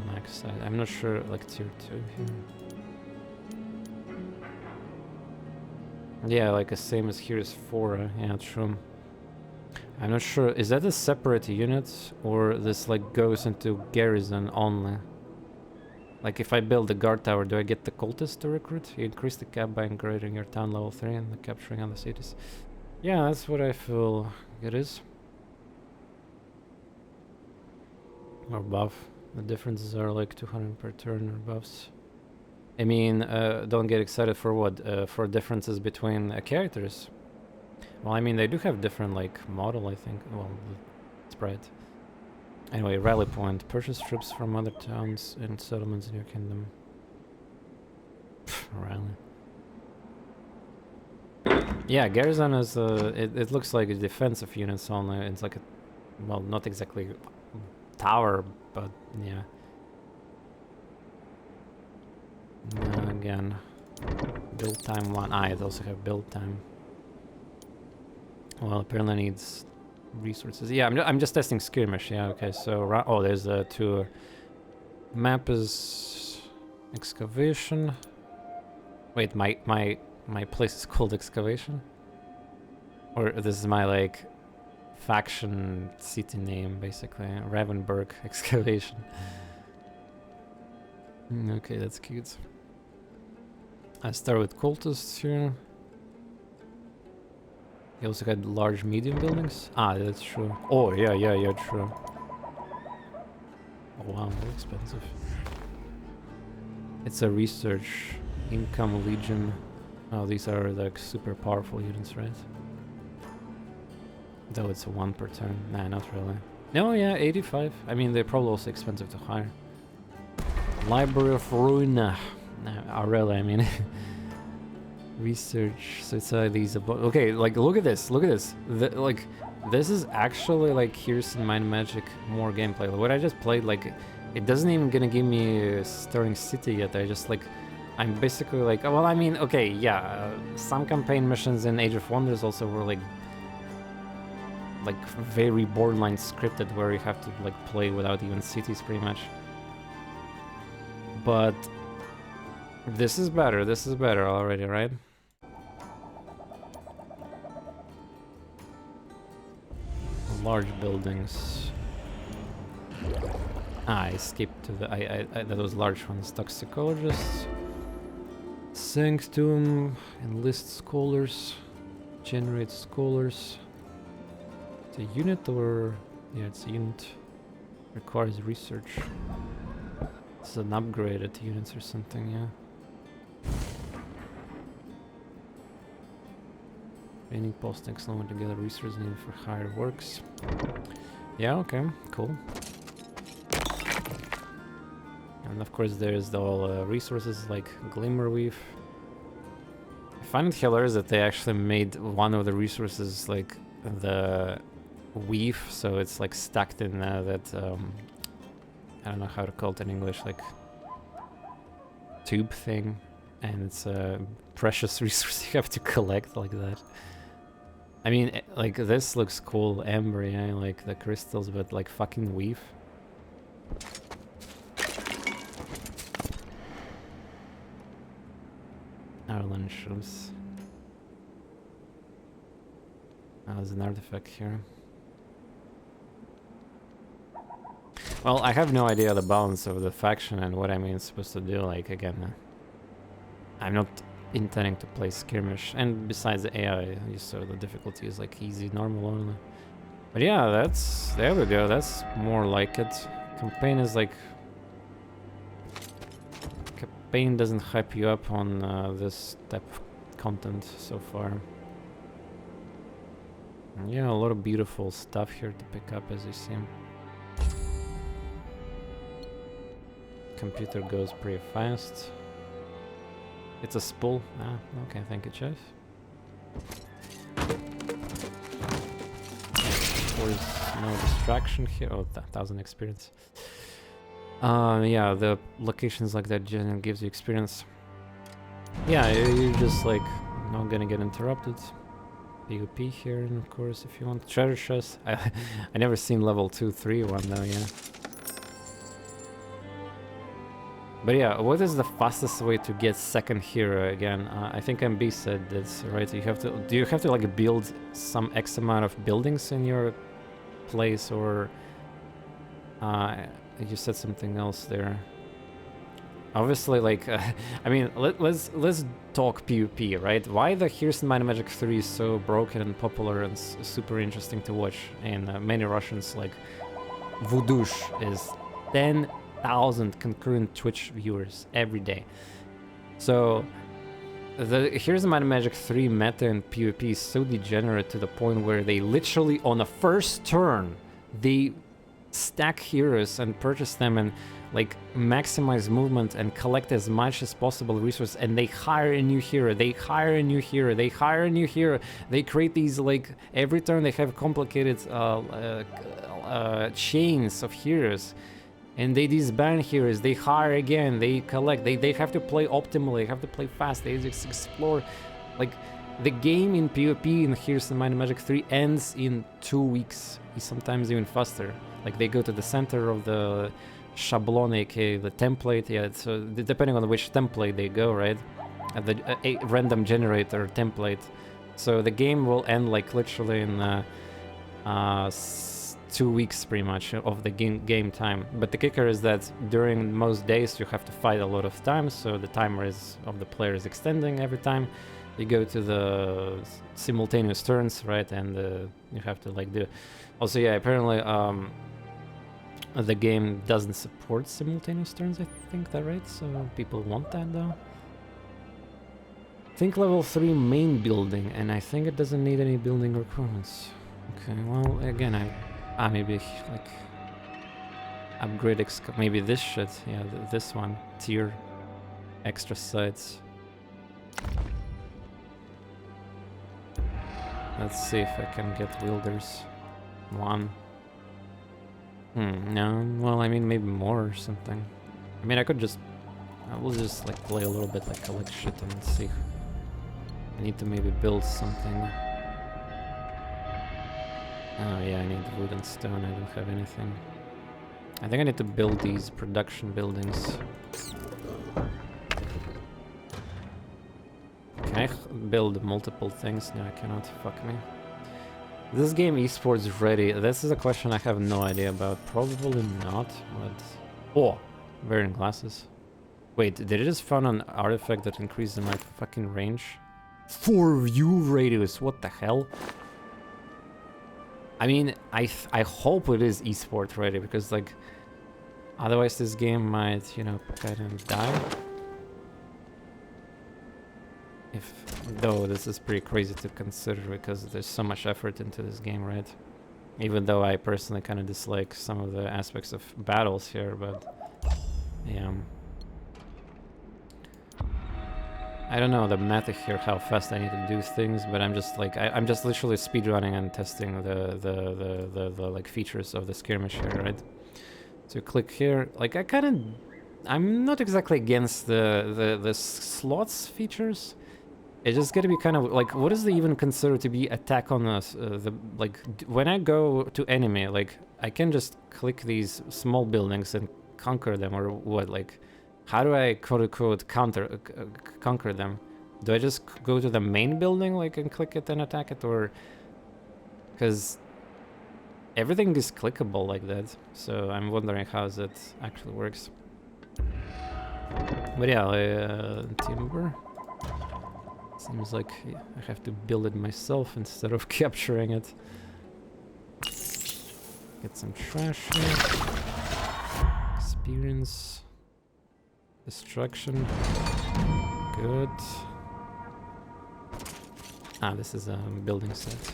Max size. I'm not sure, like tier 2 here. Yeah, like the same as here is 4. Yeah, true. I'm not sure. Is that a separate unit or this like goes into garrison only? Like if I build a guard tower, do I get the cultists to recruit? You increase the cap by upgrading your town level 3 and capturing other cities. Yeah, that's what I feel it is. Or buff. The differences are like 200 per turn or buffs. I mean, don't get excited for what? For differences between characters. Well, I mean, they do have different, like, model, I think. Well, the sprite. Anyway, rally point. Purchase troops from other towns and settlements in your kingdom. Rally. Yeah, garrison is, it looks like a defensive units only. It's like a, well, not exactly tower, but yeah. Again, build time 1. It also have build time. Well, apparently needs resources. Yeah, I'm just testing skirmish. Yeah, okay. So oh, there's 2. Map is excavation. Wait, my place is called excavation, or this is my like faction city name basically. Ravenburg excavation. Okay, that's cute. I start with cultists here. You also got large medium buildings. That's true. Oh, yeah, true. Oh, wow, very expensive. It's a research. Income legion. Oh, these are like super powerful units, right? Though it's a 1 per turn. Nah, not really. No, yeah, 85. I mean, they're probably also expensive to hire. Library of Ruin. Nah, really, I mean... Research, so it's these about okay, like look at this, like this is actually like here's in Mind Magic more gameplay. Like, what I just played, like it doesn't even gonna give me a starting city yet. I just like I'm basically like, oh, well, I mean, okay, yeah, some campaign missions in Age of Wonders also were like very borderline scripted, where you have to like play without even cities pretty much. But this is better already, right? Large buildings. I skipped to the those large ones. Toxicologists, Sanctum, enlist scholars, generate scholars. It's a unit or yeah, it's a unit. Requires research. It's an upgraded units or something, yeah. Training postings along together resources needed for higher works. Yeah, okay, cool. And of course there's the all resources like Glimmerweave. I find it hilarious that they actually made one of the resources like the weave, so it's like stacked in that I don't know how to call it in English, like tube thing, and it's a precious resource you have to collect like that. I mean, like this looks cool, amber, yeah, like the crystals, but like fucking weave. Ireland shoes. There's an artifact here. Well, I have no idea the balance of the faction and what I'm supposed to do. Like, again, I'm not intending to play skirmish, and besides the AI, you saw the difficulty is like easy, normal only. But yeah, that's, there we go, that's more like it. Campaign is like, campaign doesn't hype you up on this type of content so far. And yeah, a lot of beautiful stuff here to pick up, as you see. Computer goes pretty fast. It's a spool. Okay, thank you, chef. There's no distraction here. Oh, 1,000 experience. Yeah, the locations like that generally gives you experience. Yeah, you're just like not gonna get interrupted. PvP here, and of course, if you want treasure chest. I never seen level 2, 3 one though, yeah. But yeah, what is the fastest way to get second hero again? I think MB said that's right. You have to. Do you have to like build some X amount of buildings in your place, or you said something else there? Obviously, like, I mean, let's talk PvP, right? Why the Here's Might and Magic 3 is so broken and popular and super interesting to watch, and many Russians like Voodoosh is 10,000 concurrent Twitch viewers every day. So the Here's Might and Magic 3 meta in PvP is so degenerate to the point where they literally on the first turn they stack heroes and purchase them and like maximize movement and collect as much as possible resources, and they hire a new hero, they hire a new hero, they hire a new hero, they create these like every turn they have complicated chains of heroes, and they disband heroes, they hire again, they collect, they have to play optimally, they have to play fast, they just explore. Like the game in PvP in Here's the Might and Magic 3 ends in 2 weeks, sometimes even faster. Like they go to the center of the Shablon, aka the template, yeah, so depending on which template they go, right? A random generator template. So the game will end like literally in 2 weeks pretty much of the game time. But the kicker is that during most days you have to fight a lot of times, so the timer of the player is extending every time. You go to the simultaneous turns, right? And you have to like do. Also, yeah, apparently the game doesn't support simultaneous turns, I think that right? So people want that though. I think level 3 main building, and I think it doesn't need any building requirements. Okay, well again I maybe like upgrade maybe this shit, yeah, this one, tier, extra sites. Let's see if I can get wielders. 1. No, well, I mean, maybe more or something. I mean, I will just, like, play a little bit, like, collect shit and see. I need to maybe build something. Oh, yeah, I need wood and stone, I don't have anything. I think I need to build these production buildings. Can I build multiple things? No, I cannot, fuck me. This game esports ready? This is a question I have no idea about. Probably not, but... Oh! Wearing glasses. Wait, did I just found an artifact that increases my fucking range? 4 view radius, what the hell? I mean, I hope it is esport ready, because like... Otherwise this game might, you know, kind of die. Though this is pretty crazy to consider because there's so much effort into this game, right? Even though I personally kind of dislike some of the aspects of battles here, but yeah. I don't know the meta here, how fast I need to do things, but I'm just like I'm just literally speedrunning and testing the like features of the skirmish here, right? So click here, like I'm not exactly against the slots features. It's just gonna be kind of like, what is the even considered to be attack on us? When I go to enemy, like I can just click these small buildings and conquer them, or what? Like, how do I quote unquote conquer them? Do I just go to the main building, like, and click it and attack it, or because everything is clickable like that? So I'm wondering how that actually works. But yeah, timber. Seems like I have to build it myself instead of capturing it. Get some trash here. Experience. Destruction. Good. Ah, this is a building set.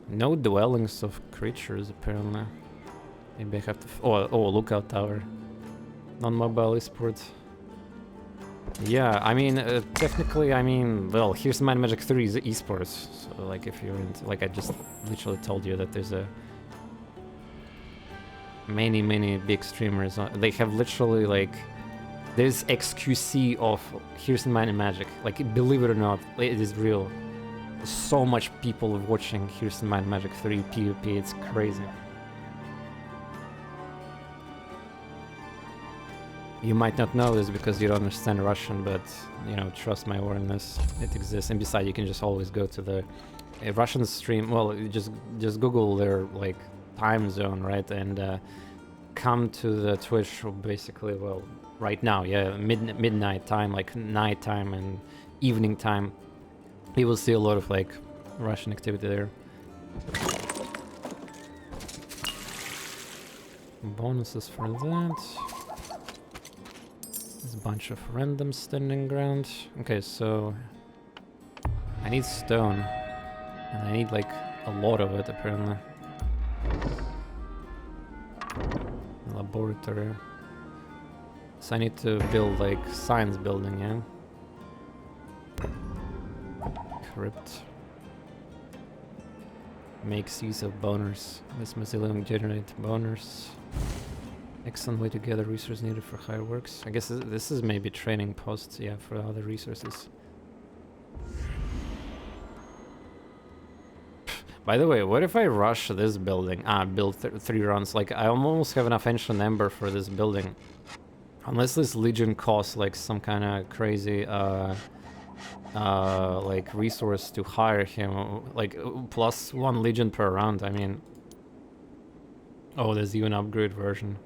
No dwellings of creatures, apparently. Maybe I have to... Oh, lookout tower. Non-mobile esport. Yeah, I mean, technically, I mean, well, Here's Might and Magic 3 is esports. So, like, if you're into... Like, I just literally told you that there's a... many big streamers. They have literally, like, There's XQC of Here's Might and Magic. Like, believe it or not, it is real. There's so much people watching Here's Might and Magic 3 PvP, it's crazy. You might not know this because you don't understand Russian, but, you know, trust my word on this, it exists. And besides, you can just always go to the Russian stream, well, you just Google their, like, time zone, right? And come to the Twitch, basically, well, right now, yeah, midnight time, like night time and evening time. You will see a lot of, like, Russian activity there. Bonuses for that. There's a bunch of random standing ground. Okay, so I need stone, and I need like a lot of it apparently. Laboratory. So I need to build like science building, yeah. Crypt. Makes use of boners. This Mozilla generate boners. Excellent way to gather resources needed for higher works. I guess this is maybe training posts, yeah, for other resources. By the way, what if I rush this building? Build 3 runs. Like, I almost have enough ancient ember for this building. Unless this legion costs like some kind of crazy like resource to hire him, like +1 legion per round. I mean, oh, there's even an upgrade version.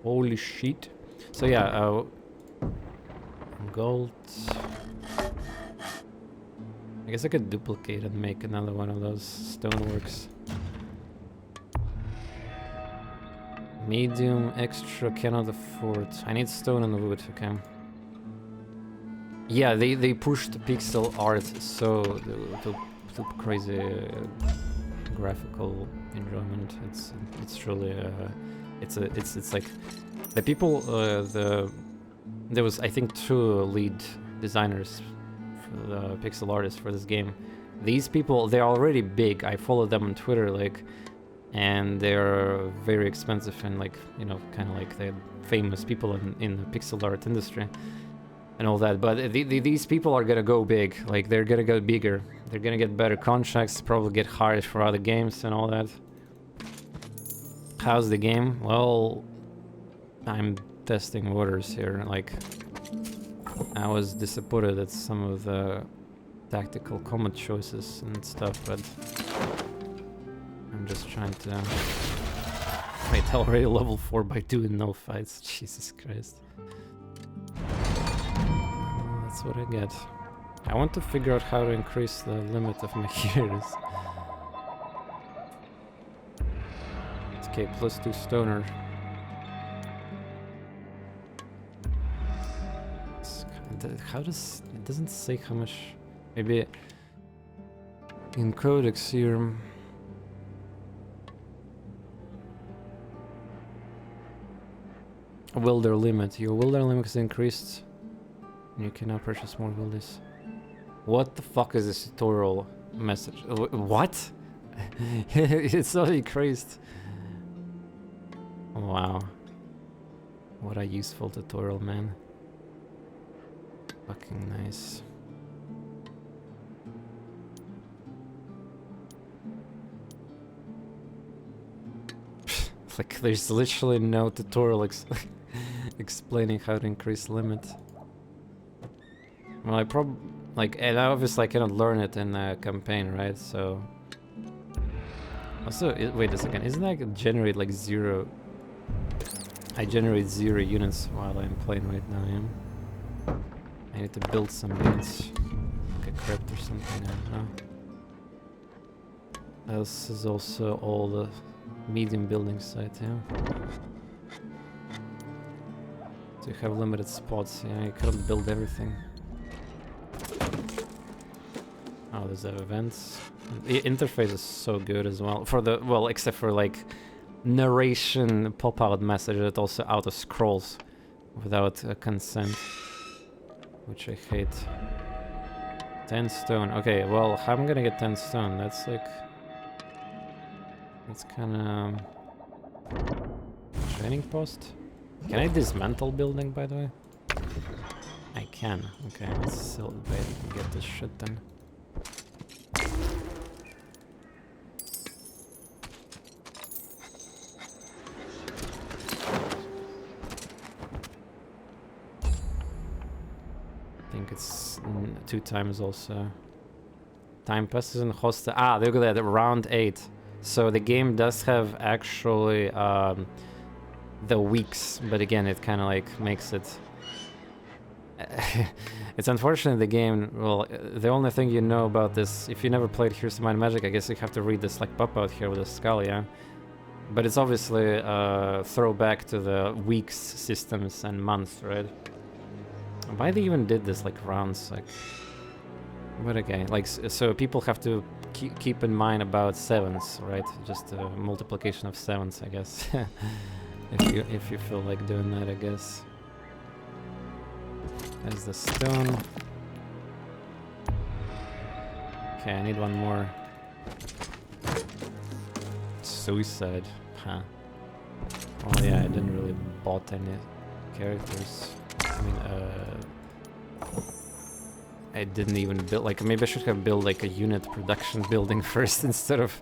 Holy shit. So yeah, gold. I guess I could duplicate and make another one of those stoneworks. Medium, extra, cannot afford. I need stone and wood, okay. Yeah, they pushed pixel art so to crazy graphical enjoyment. It's truly it's like the people there was I think 2 lead designers for the pixel artists for this game. These people, they're already big. I follow them on Twitter, like, and they're very expensive and like, you know, kind of like they're famous people in the pixel art industry and all that. But these people are gonna go big. Like, they're gonna go bigger. They're gonna get better contracts, probably get hired for other games and all that. How's the game? Well, I'm testing waters here. Like, I was disappointed at some of the tactical combat choices and stuff, but I'm just trying to... Wait, already level 4 by doing no fights. Jesus Christ. That's what I get. I want to figure out how to increase the limit of my heroes. Okay, +2 stoner. How does... It doesn't say how much... Maybe... In Codex here... Welder limit. Your welder limit is increased. You can now purchase more welders. What the fuck is this tutorial message? What? It's so increased. Wow. What a useful tutorial, man. Fucking nice. Like, there's literally no tutorial explaining how to increase limit. Well, I like, and obviously I cannot learn it in a campaign, right? So... Also, wait a second, isn't that generate like 0... I generate 0 units while I'm playing right now, yeah? I need to build some units. Like a crypt or something, I don't know. This is also all the medium building site, yeah? So you have limited spots, yeah? You cannot build everything. Oh, there's the events. The interface is so good as well. For the, well, except for like narration pop-out message that also auto-scrolls without consent, which I hate. 10 stone. Okay, well, how am I gonna get 10 stone? That's like... That's kinda... Training post? Can I dismantle building, by the way? I can. Okay, let's still wait and get this shit done. I think it's 2 times also. Time passes and host. Ah, look at that, round 8. So the game does have actually the weeks, but again, it kind of like makes it. It's unfortunate the game. Well, the only thing you know about this, if you never played Here's the Mind Magic, I guess you have to read this like pop-out here with a skull, yeah. But it's obviously a throwback to the weeks systems and months, right? Why they even did this like rounds, like. But okay, like so people have to keep in mind about sevens, right? Just a multiplication of sevens, I guess. if you feel like doing that, I guess. There's the stone. Okay, I need one more. Suicide, huh? Oh yeah, I didn't really bought any characters. I mean, I didn't even build, like, maybe I should have built like a unit production building first instead of...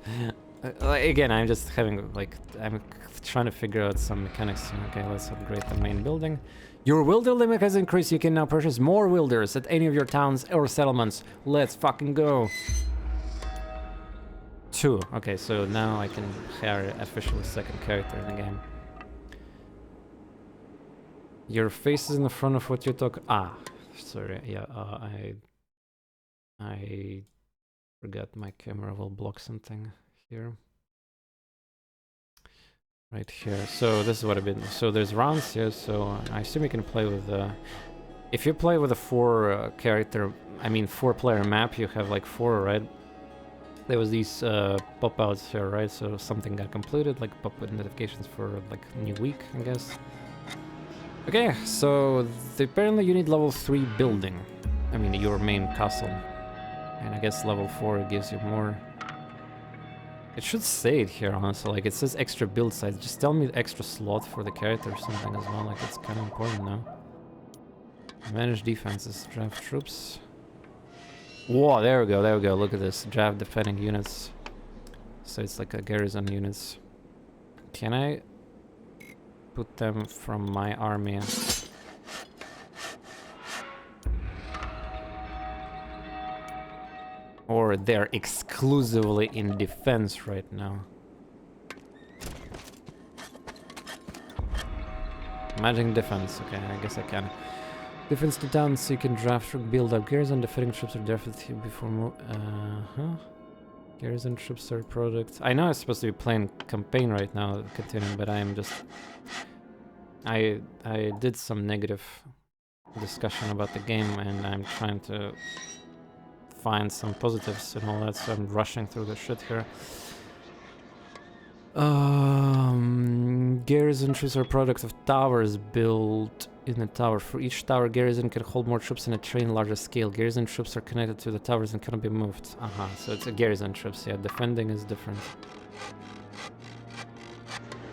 again, I'm just having, like, I'm trying to figure out some mechanics. Okay, let's upgrade the main building. Your wilder limit has increased. You can now purchase more wilders at any of your towns or settlements. Let's fucking go. 2. Okay, so now I can hire officially second character in the game. Your face is in the front of what you talk. Ah, sorry. Yeah, I forgot my camera will block something here. Right here. So this is what I've been. So there's rounds here. So I assume you can play with. If you play with a 4 character, I mean 4-player map, you have like 4, right? There was these pop-outs here, right? So something got completed, like pop-up notifications for like a new week, I guess. Okay, so apparently you need level 3 building. I mean your main castle. And I guess level 4 gives you more. It should say it here, honestly. Like, it says extra build size. Just tell me the extra slot for the character or something as well. Like, it's kind of important now. Manage defenses. Draft troops. Whoa, there we go, there we go. Look at this. Draft defending units. So it's like a garrison units. Can I put them from my army? Or they're exclusively in defense right now. Managing defense. Okay, I guess I can. Defense to town, so you can draft build up garrison. Defending troops are drafted here before garrison troops are products. I know I'm supposed to be playing campaign right now, continuing, but I am just. I did some negative discussion about the game, and I'm trying to find some positives and all that, so I'm rushing through the shit here. Garrison troops are products of towers built in a tower. For each tower, garrison can hold more troops in a train larger scale. Garrison troops are connected to the towers and cannot be moved. So it's a garrison troops, yeah. Defending is different.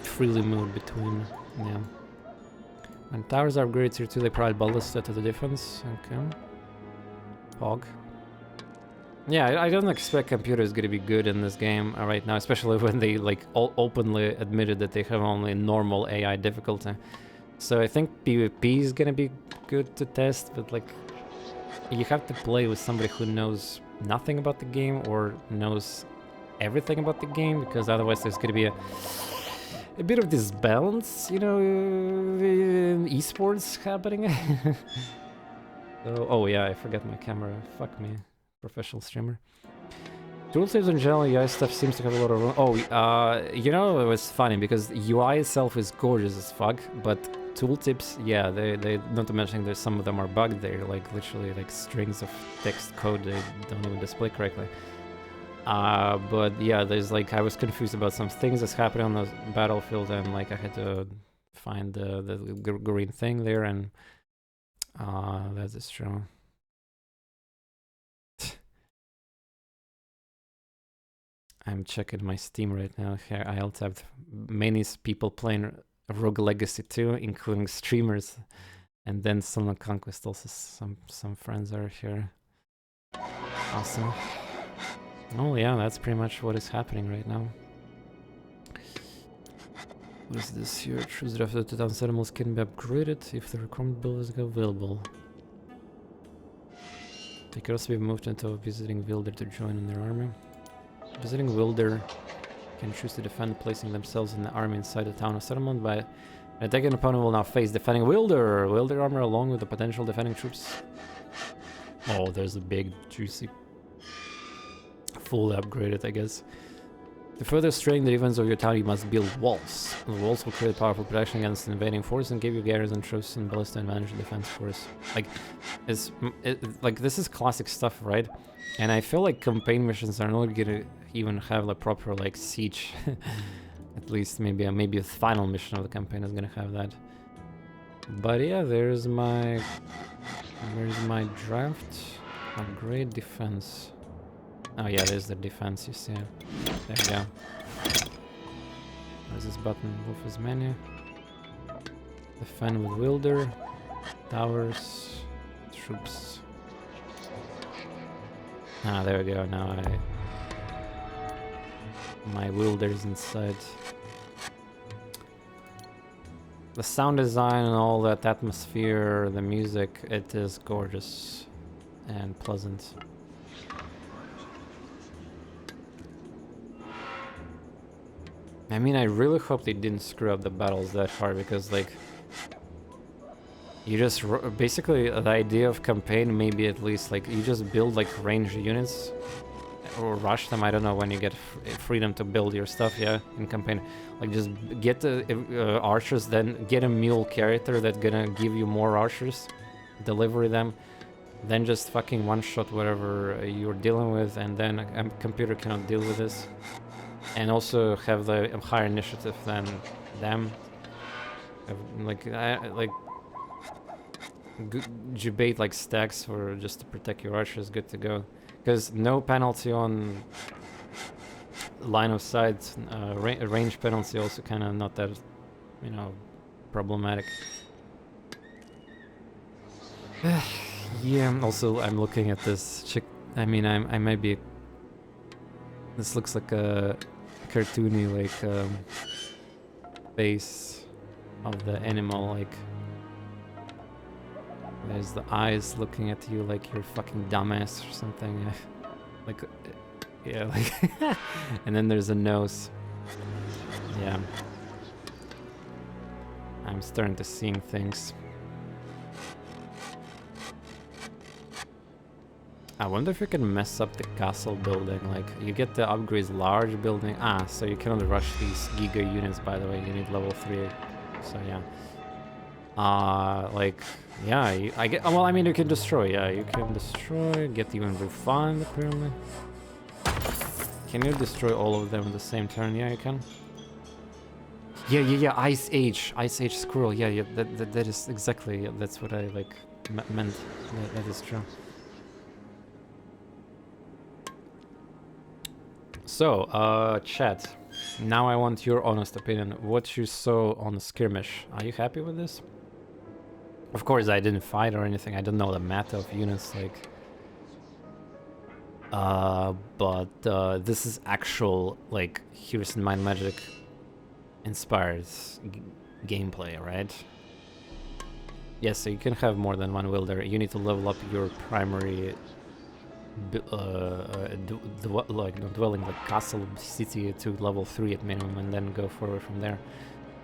Freely moved between, yeah. When towers are upgraded tier 2, they provide ballista to the defense. Okay. Pog. Yeah, I don't expect computers gonna be good in this game right now, especially when they like openly admitted that they have only normal AI difficulty. So I think PvP is gonna be good to test, but like you have to play with somebody who knows nothing about the game or knows everything about the game, because otherwise there's gonna be a bit of disbalance, you know, esports happening. So, oh yeah, I forgot my camera. Fuck me. Professional streamer. Tooltips in general, UI stuff seems to have a lot of room. Oh, you know, it was funny because UI itself is gorgeous as fuck, but tooltips, yeah, they not to mention that some of them are bugged. They're like literally like strings of text code they don't even display correctly. But yeah, there's like, I was confused about some things that's happening on the battlefield, and like I had to find the green thing there, and that is true. I'm checking my Steam right now. Here I alt-tabbed many people playing Rogue Legacy 2, including streamers, and then some on Conquest. Also, some friends are here. Awesome. Oh yeah, that's pretty much what is happening right now. What is this here? Choose that after the 2000 animals can be upgraded if the requirement build is available. They can also be moved into a visiting wielder to join in their army. Visiting wielder can choose to defend, placing themselves in the army inside the town or settlement. By an attacking opponent will now face defending wielder. Wielder armor along with the potential defending troops. Oh, there's a big, juicy, fully upgraded, I guess. To further strengthen the defense of your town, you must build walls. The walls will create powerful protection against invading force and give you garrison troops and ballista and manage the defense force. Like, like this is classic stuff, right? And I feel like campaign missions are not gonna even have like proper like siege. At least maybe a final mission of the campaign is gonna have that. But yeah, there's my draft. Upgrade defense. Oh yeah, there's the defense, you see. There you go. There's this button, Wolf's menu. Defend with wielder. Towers. Troops. Ah, there we go, now my wielder's inside. The sound design and all that atmosphere, the music, it is gorgeous and pleasant. I mean, I really hope they didn't screw up the battles that hard, because like you just basically the idea of campaign, maybe at least like you just build like ranged units or rush them. I don't know when you get freedom to build your stuff, yeah, in campaign. Like just get the archers, then get a mule character that's gonna give you more archers, deliver them, then just fucking one-shot whatever you're dealing with, and then a computer cannot deal with this. And also have the higher initiative than them. Like debate like stacks for just to protect your archers, good to go. Because no penalty on line of sight, range penalty also kind of not that, you know, problematic. Yeah. Also, I'm looking at this chick. I mean, I might be. This looks like a cartoony like face of the animal, like there's the eyes looking at you like you're a fucking dumbass or something. Like yeah, like and then there's a nose. Yeah, I'm starting to seeing things. I wonder if you can mess up the castle building. Like, you get the upgrades large building. Ah, so you cannot rush these giga units, by the way. You need level 3. So, yeah. Like, yeah, I get... Well, I mean, you can destroy. Yeah, you can destroy. Get even refund, apparently. Can you destroy all of them in the same turn? Yeah, you can. Yeah. Ice Age Squirrel. Yeah. That is exactly... Yeah, that's what I, like, meant. That is true. So, chat, now I want your honest opinion. What you saw on the skirmish, are you happy with this? Of course, I didn't fight or anything. I don't know the meta of units, like... but this is actual, like, Heroes in Might and Magic inspired gameplay, right? Yes, so you can have more than one wielder. You need to level up your primary... dwelling, the castle city to level 3 at minimum, and then go forward from there.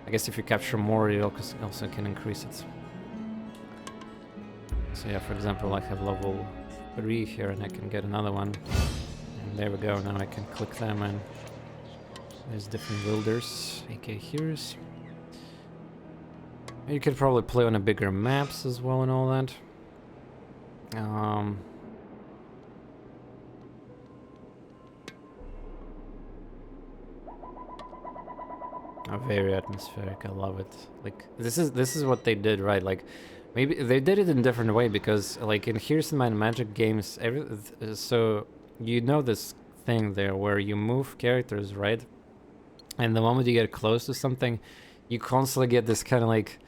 I guess if you capture more, you also can increase it. So yeah, for example, I have level 3 here, and I can get another one. And there we go, now I can click them, and there's different wielders, aka heroes. You could probably play on a bigger maps as well and all that. Very atmospheric. I love it. Like this is what they did, right? Like maybe they did it in a different way, because like in Heroes in Might and Magic games, so you know this thing there where you move characters, right? And the moment you get close to something, you constantly get this kind of like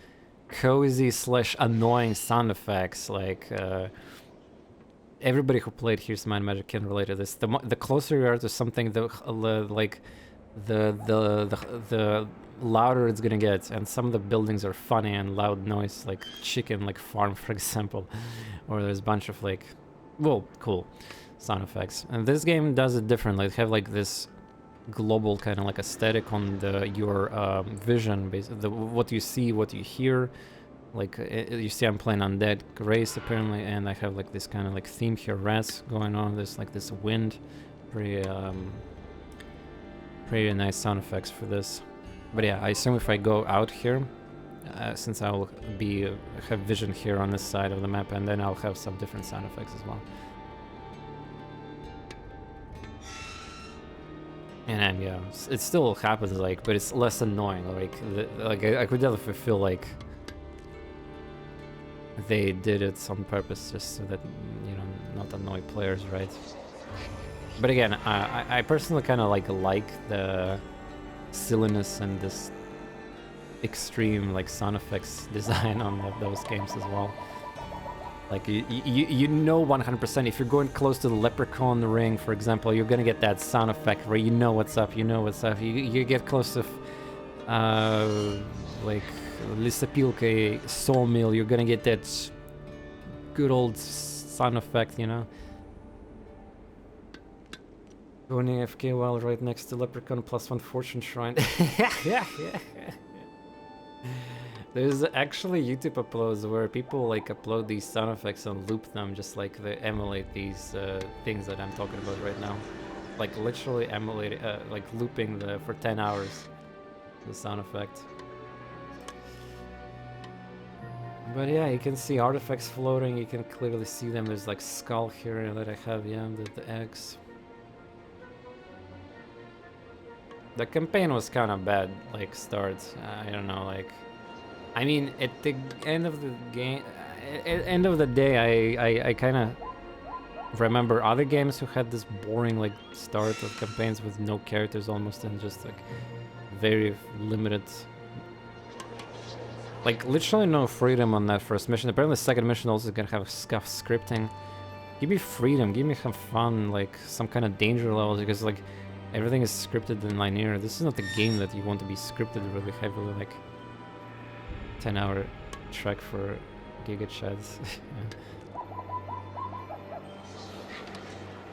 cozy / annoying sound effects. Like everybody who played Here's Mind Magic can relate to this. The closer you are to something, like the louder it's gonna get. And some of the buildings are funny and loud noise, like chicken like farm, for example, or there's a bunch of like, well, cool sound effects. And this game does it differently. They have like this global kind of like aesthetic on your vision, basically what you see, what you hear. Like you see, I'm playing undead race apparently, and I have like this kind of like theme here, rats going on. There's like this wind, pretty nice sound effects for this. But yeah, I assume if I go out here, since I'll have vision here on this side of the map, and then I'll have some different sound effects as well. And then, yeah, it still happens, like, but it's less annoying. Like I could definitely feel like they did it on purpose, just so that, you know, not annoy players, right? But again, I personally kind of like the silliness and this extreme like sound effects design on those games as well. Like you know 100% if you're going close to the leprechaun ring, for example, you're gonna get that sound effect where you know what's up, you get close to like Lisapilke sawmill, you're gonna get that good old sound effect, you know. Going AFK while right next to leprechaun +1 fortune shrine. Yeah. There's actually YouTube uploads where people like upload these sound effects and loop them, just like they emulate these things that I'm talking about right now. Like literally emulate, like looping for 10 hours, the sound effect. But yeah, you can see artifacts floating, you can clearly see them. There's like skull here that I have, yeah, the eggs. The campaign was kind of bad, like start, I don't know, like, I mean, at the end of the game, end of the day, I kind of remember other games who had this boring like start of campaigns with no characters almost, and just like very limited, like literally no freedom on that first mission. Apparently the second mission also is gonna have scuff scripting. Give me freedom, give me some fun, like some kind of danger levels, because like everything is scripted and linear. This is not the game that you want to be scripted really heavily, like 10-hour trek for Giga Chads.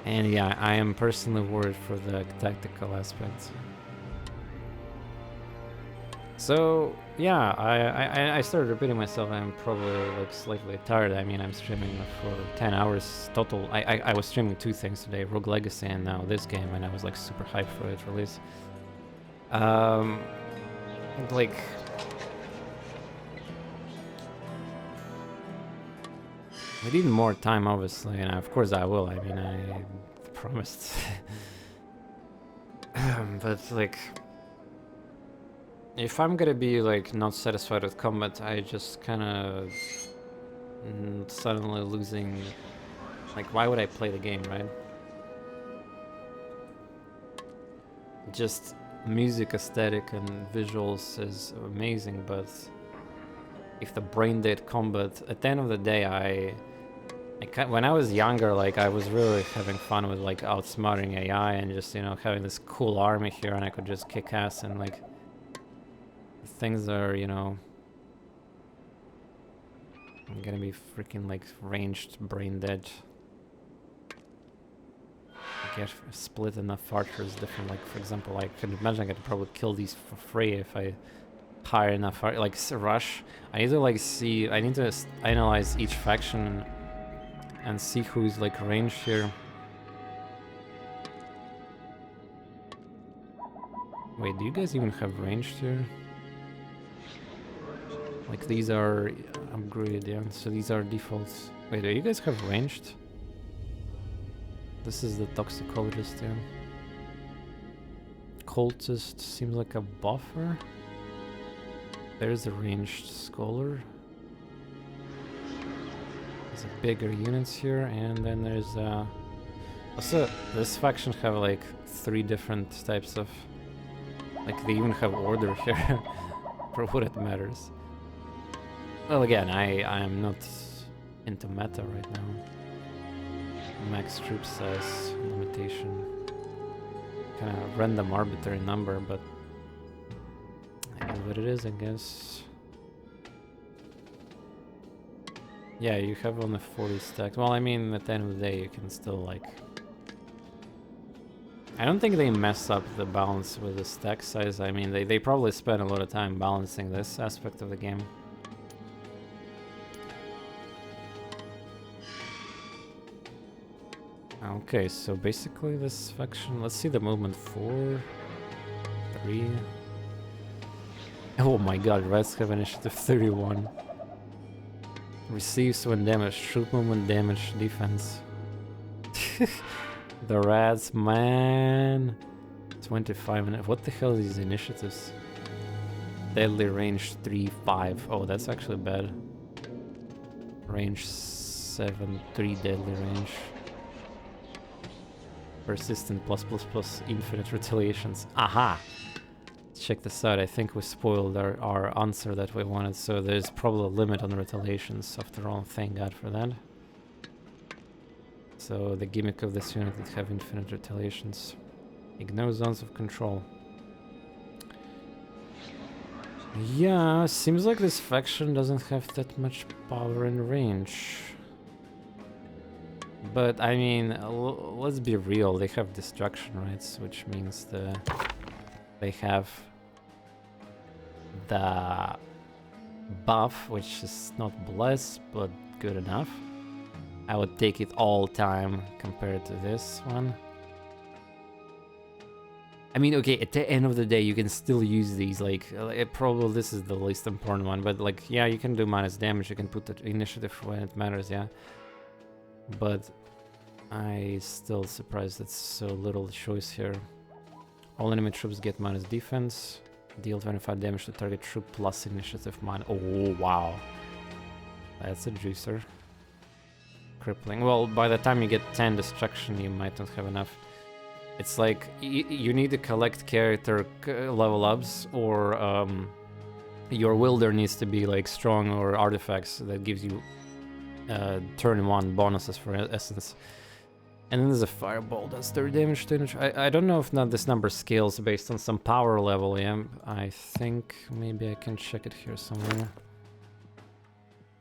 And yeah, I am personally worried for the tactical aspect. So yeah, I started repeating myself. I'm probably like slightly tired. I mean, I'm streaming for 10 hours total. I was streaming 2 things today, Rogue Legacy and now this game, and I was like super hyped for its release. Like, I need more time, obviously, and of course I will. I mean, I promised. But like, if I'm gonna be like not satisfied with combat, I just kind of suddenly losing. Like, why would I play the game, right? Just music, aesthetic, and visuals is amazing, but if the brain dead combat, at the end of the day, when I was younger, like I was really having fun with like outsmarting AI and just, you know, having this cool army here, and I could just kick ass, and like things are, you know, I'm gonna be freaking like ranged brain dead. Get split enough archers different, like for example, I can imagine I could probably kill these for free if I hire enough, like rush. I need to like see, I need to analyze each faction and see who's like ranged here. Wait, do you guys even have ranged here? Like these are upgraded, yeah, so these are defaults. Wait, do you guys have ranged? This is the toxicologist, yeah. Cultist seems like a buffer. There's a ranged scholar. There's a bigger units here, and then there's also this faction have like 3 different types of, like they even have order here. for what it matters. Well, again, I am not into meta right now. Max troop size limitation. Kind of random arbitrary number, but it is what it is, I guess. Yeah, you have only 40 stacks. Well, I mean, at the end of the day, you can still, like... I don't think they mess up the balance with the stack size. I mean, they probably spend a lot of time balancing this aspect of the game. Okay, so basically this faction... Let's see the movement. 4... 3... Oh my god, Reds have initiative 31. Receives when damaged, troop movement damage, defense. The Reds, man. 25 minutes. What the hell are these initiatives? Deadly range 3, 5. Oh, that's actually bad. Range 7, 3 deadly range. Persistent +++, infinite retaliations. Aha! Check this out. I think we spoiled our answer that we wanted, so there's probably a limit on the retaliations after all. Thank God for that. So the gimmick of this unit is have infinite retaliations. Ignore zones of control. Yeah, seems like this faction doesn't have that much power and range. But I mean, let's be real, they have destruction rights, which means they have the buff, which is not bless, but good enough. I would take it all time compared to this one. I mean, okay, at the end of the day, you can still use these, like, probably this is the least important one, but like, yeah, you can do minus damage, you can put the initiative when it matters, yeah. But I still surprised it's so little choice here. All enemy troops get minus defense. Deal 25 damage to target troop plus initiative minus. Oh, wow. That's a juicer. Crippling. Well, by the time you get 10 destruction, you might not have enough. It's like, you need to collect character level ups, or your wielder needs to be like strong, or artifacts that gives you turn 1 bonuses for essence. And then there's a fireball, that's 30 damage to damage. I don't know if not this number scales based on some power level, yeah. I think maybe I can check it here somewhere.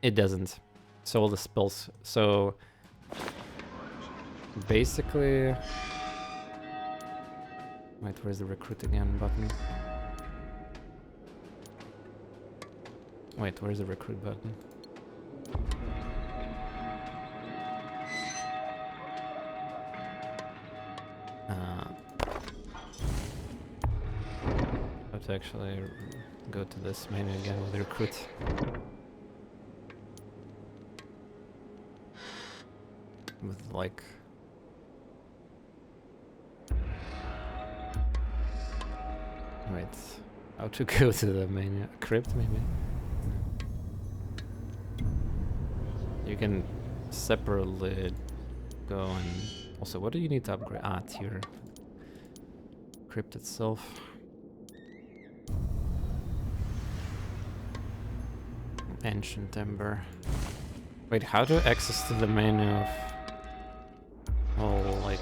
It doesn't. So all the spells. So basically... Wait, where's the recruit again button? Wait, where's the recruit button? I have to actually go to this menu again with the recruit. With like... Wait, how to go to the menu? Crypt maybe? You can separately go and... Also, what do you need to upgrade? Ah, tier. Crypt itself. Ancient Ember. Wait, how to access to the menu of all, like,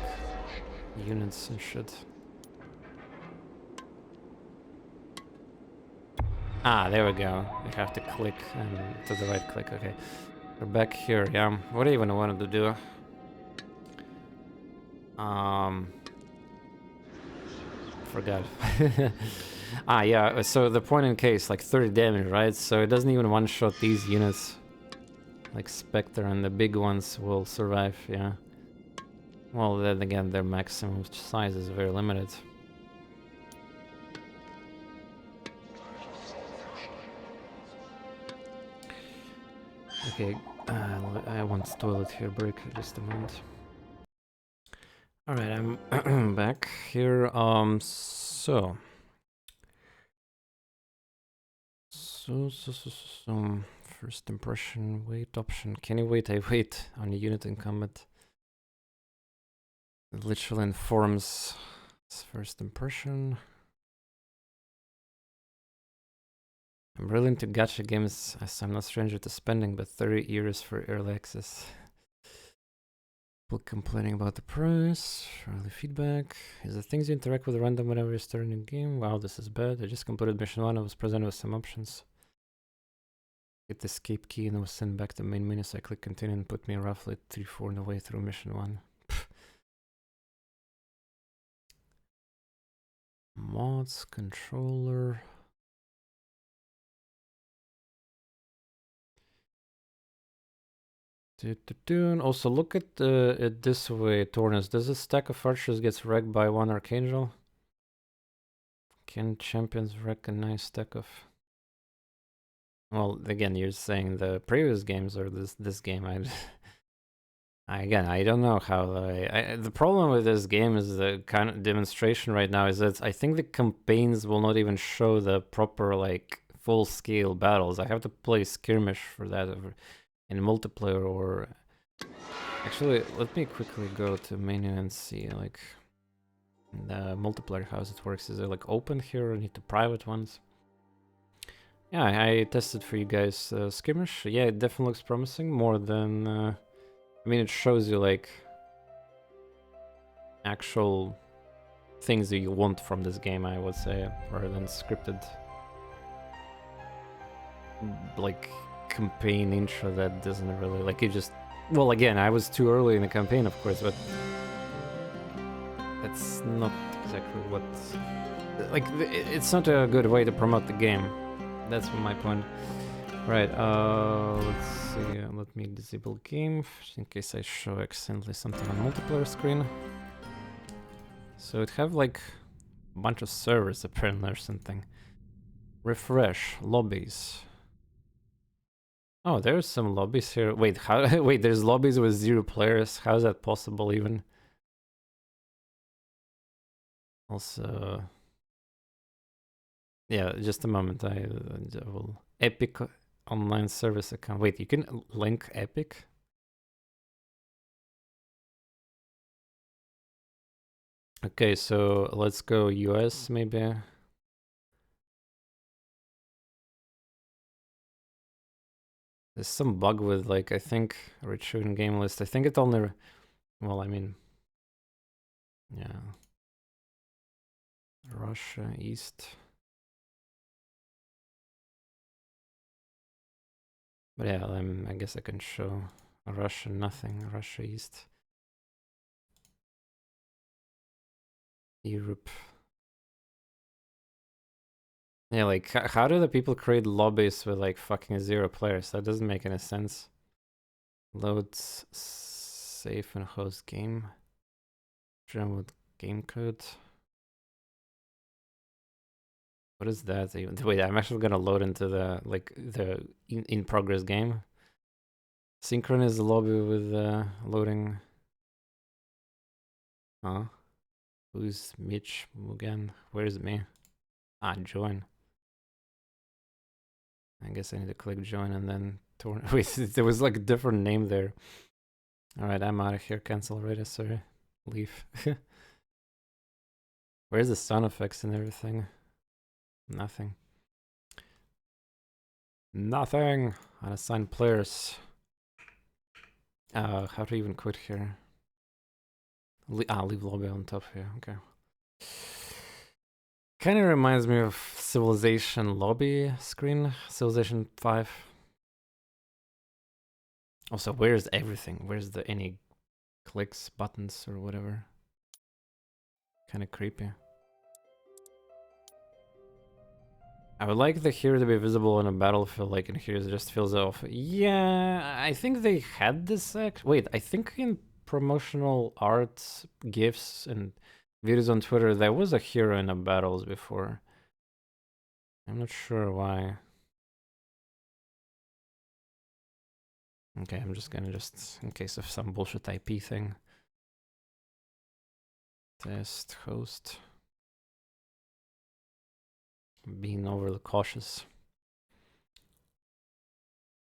units and shit? Ah, there we go. You have to click and to the right click, okay. We're back here, yeah. What do you even wanted to do? Forgot. Ah, yeah, so the point in case, like 30 damage, right? So it doesn't even one-shot these units. Like Spectre and the big ones will survive, yeah. Well, then again, their maximum size is very limited. Okay, I want toilet here break, just a moment. Alright, I'm back here, so, first impression, wait option, can you wait? I wait on a unit in combat. It literally informs its first impression. I'm really into gacha games as I'm not stranger to spending, but 30 euros for early access. People complaining about the price, early feedback. Is the things you interact with random whenever you start a new game? Wow, this is bad. I just completed mission 1, I was presented with some options. Hit the escape key and I was sent back to the main menu, so I click continue and put me roughly 3/4 of the way through mission 1. Mods, controller. Also, look at it this way, TorNis. Does a stack of archers gets wrecked by one archangel? Can champions wreck a nice stack of? Well, again, you're saying the previous games or this game. I don't know how. The problem with this game is the kind of demonstration right now is that I think the campaigns will not even show the proper like full scale battles. I have to play skirmish for that in multiplayer or. Actually, let me quickly go to menu and see like the multiplayer how it works. Is it like open here or need to private ones? Yeah, I tested for you guys skirmish. Yeah, it definitely looks promising more than. I mean, it shows you like actual things that you want from this game, I would say, rather than scripted like campaign intro that doesn't really like it just. Well, again, I was too early in the campaign, of course, but that's not exactly what. Like, it's not a good way to promote the game. That's my point. Right, let's see, let me disable game, in case I show accidentally something on multiplayer screen. So it have like a bunch of servers apparently or something. Refresh, lobbies. Oh, there's some lobbies here. Wait, how? Wait, there's lobbies with 0 players. How is that possible even? Also, yeah, just a moment. I will Epic online service account. Wait, you can link Epic? Okay, so let's go US maybe. There's some bug with like, I think, retrieving game list. I think it only, well, I mean, yeah. Russia, East. But yeah, I guess I can show Russia, nothing, Russia, East. Europe. Yeah, like, how do the people create lobbies with like fucking 0 players? That doesn't make any sense. Loads, save and host game. Jam with game code. What is that? Wait, I'm actually gonna load into the like the in progress game. Synchronize the lobby with loading. Huh? Who's Mitch Mugan? Where is me? Ah, join. I guess I need to click join and then wait, there was like a different name there. Alright, I'm out of here. Cancel already, sorry. Leave. Where's the sound effects and everything? Nothing. Nothing! Unassign players. How to even quit here? Leave lobby on top here, okay. Kind of reminds me of Civilization lobby screen, Civilization 5. Also, where's everything? Where's the any clicks, buttons, or whatever? Kind of creepy. I would like the hero to be visible on a battlefield, like in here it just feels off. Yeah, I think they had this wait, I think in promotional art, GIFs, and videos on Twitter, there was a hero in the battles before. I'm not sure why. Okay, I'm just gonna in case of some bullshit IP thing. Test host. Being overly cautious.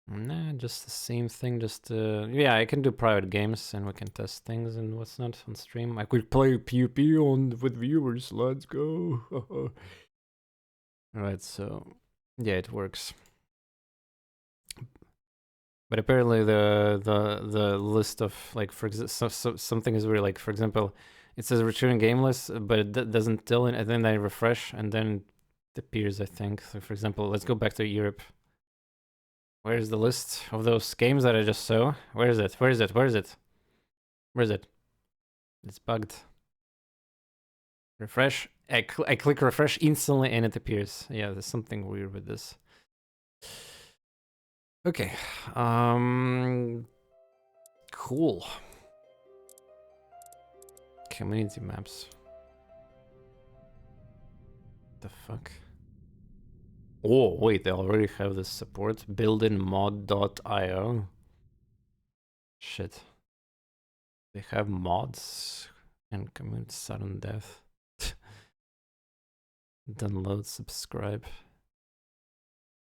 Nah, just the same thing, just yeah, I can do private games and we can test things and what's not on stream. I could play PvP on with viewers, let's go. Alright, so Yeah, it works. But apparently the list of like for something is really like, for example, it says return game list, but it doesn't tell it, and then I refresh and then it appears, I think. So for example, let's go back to Europe. Where's the list of those games that I just saw? Where is it? Where is it? Where is it? Where is it? It's bugged. Refresh. I click refresh instantly and it appears. Yeah, there's something weird with this. Okay. Cool. Community maps. The fuck? Oh, wait, they already have this support. Buildinmod.io. Shit. They have mods and commute sudden death. Download, subscribe.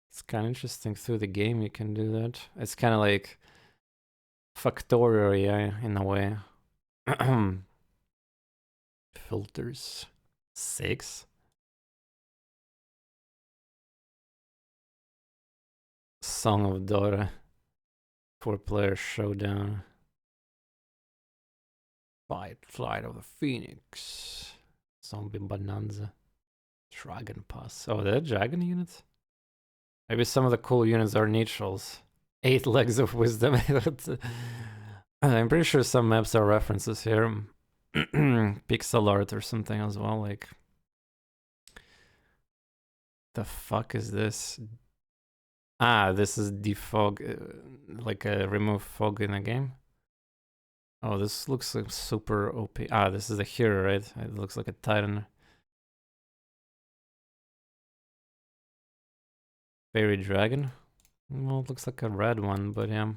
It's kind of interesting. Through the game you can do that. It's kind of like Factorio, yeah, in a way. Filters. 6. Song of Dora. 4-player showdown. Flight of the Phoenix. Zombie Bonanza. Dragon Pass. Oh, they're dragon units? Maybe some of the cool units are neutrals. 8 legs of wisdom. I'm pretty sure some maps are references here. Pixel art or something as well. Like, the fuck is this? Ah, this is defog, like a remove fog in a game. Oh, this looks like super OP. Ah, this is a hero, right? It looks like a titan. Fairy dragon. Well, it looks like a red one, but yeah.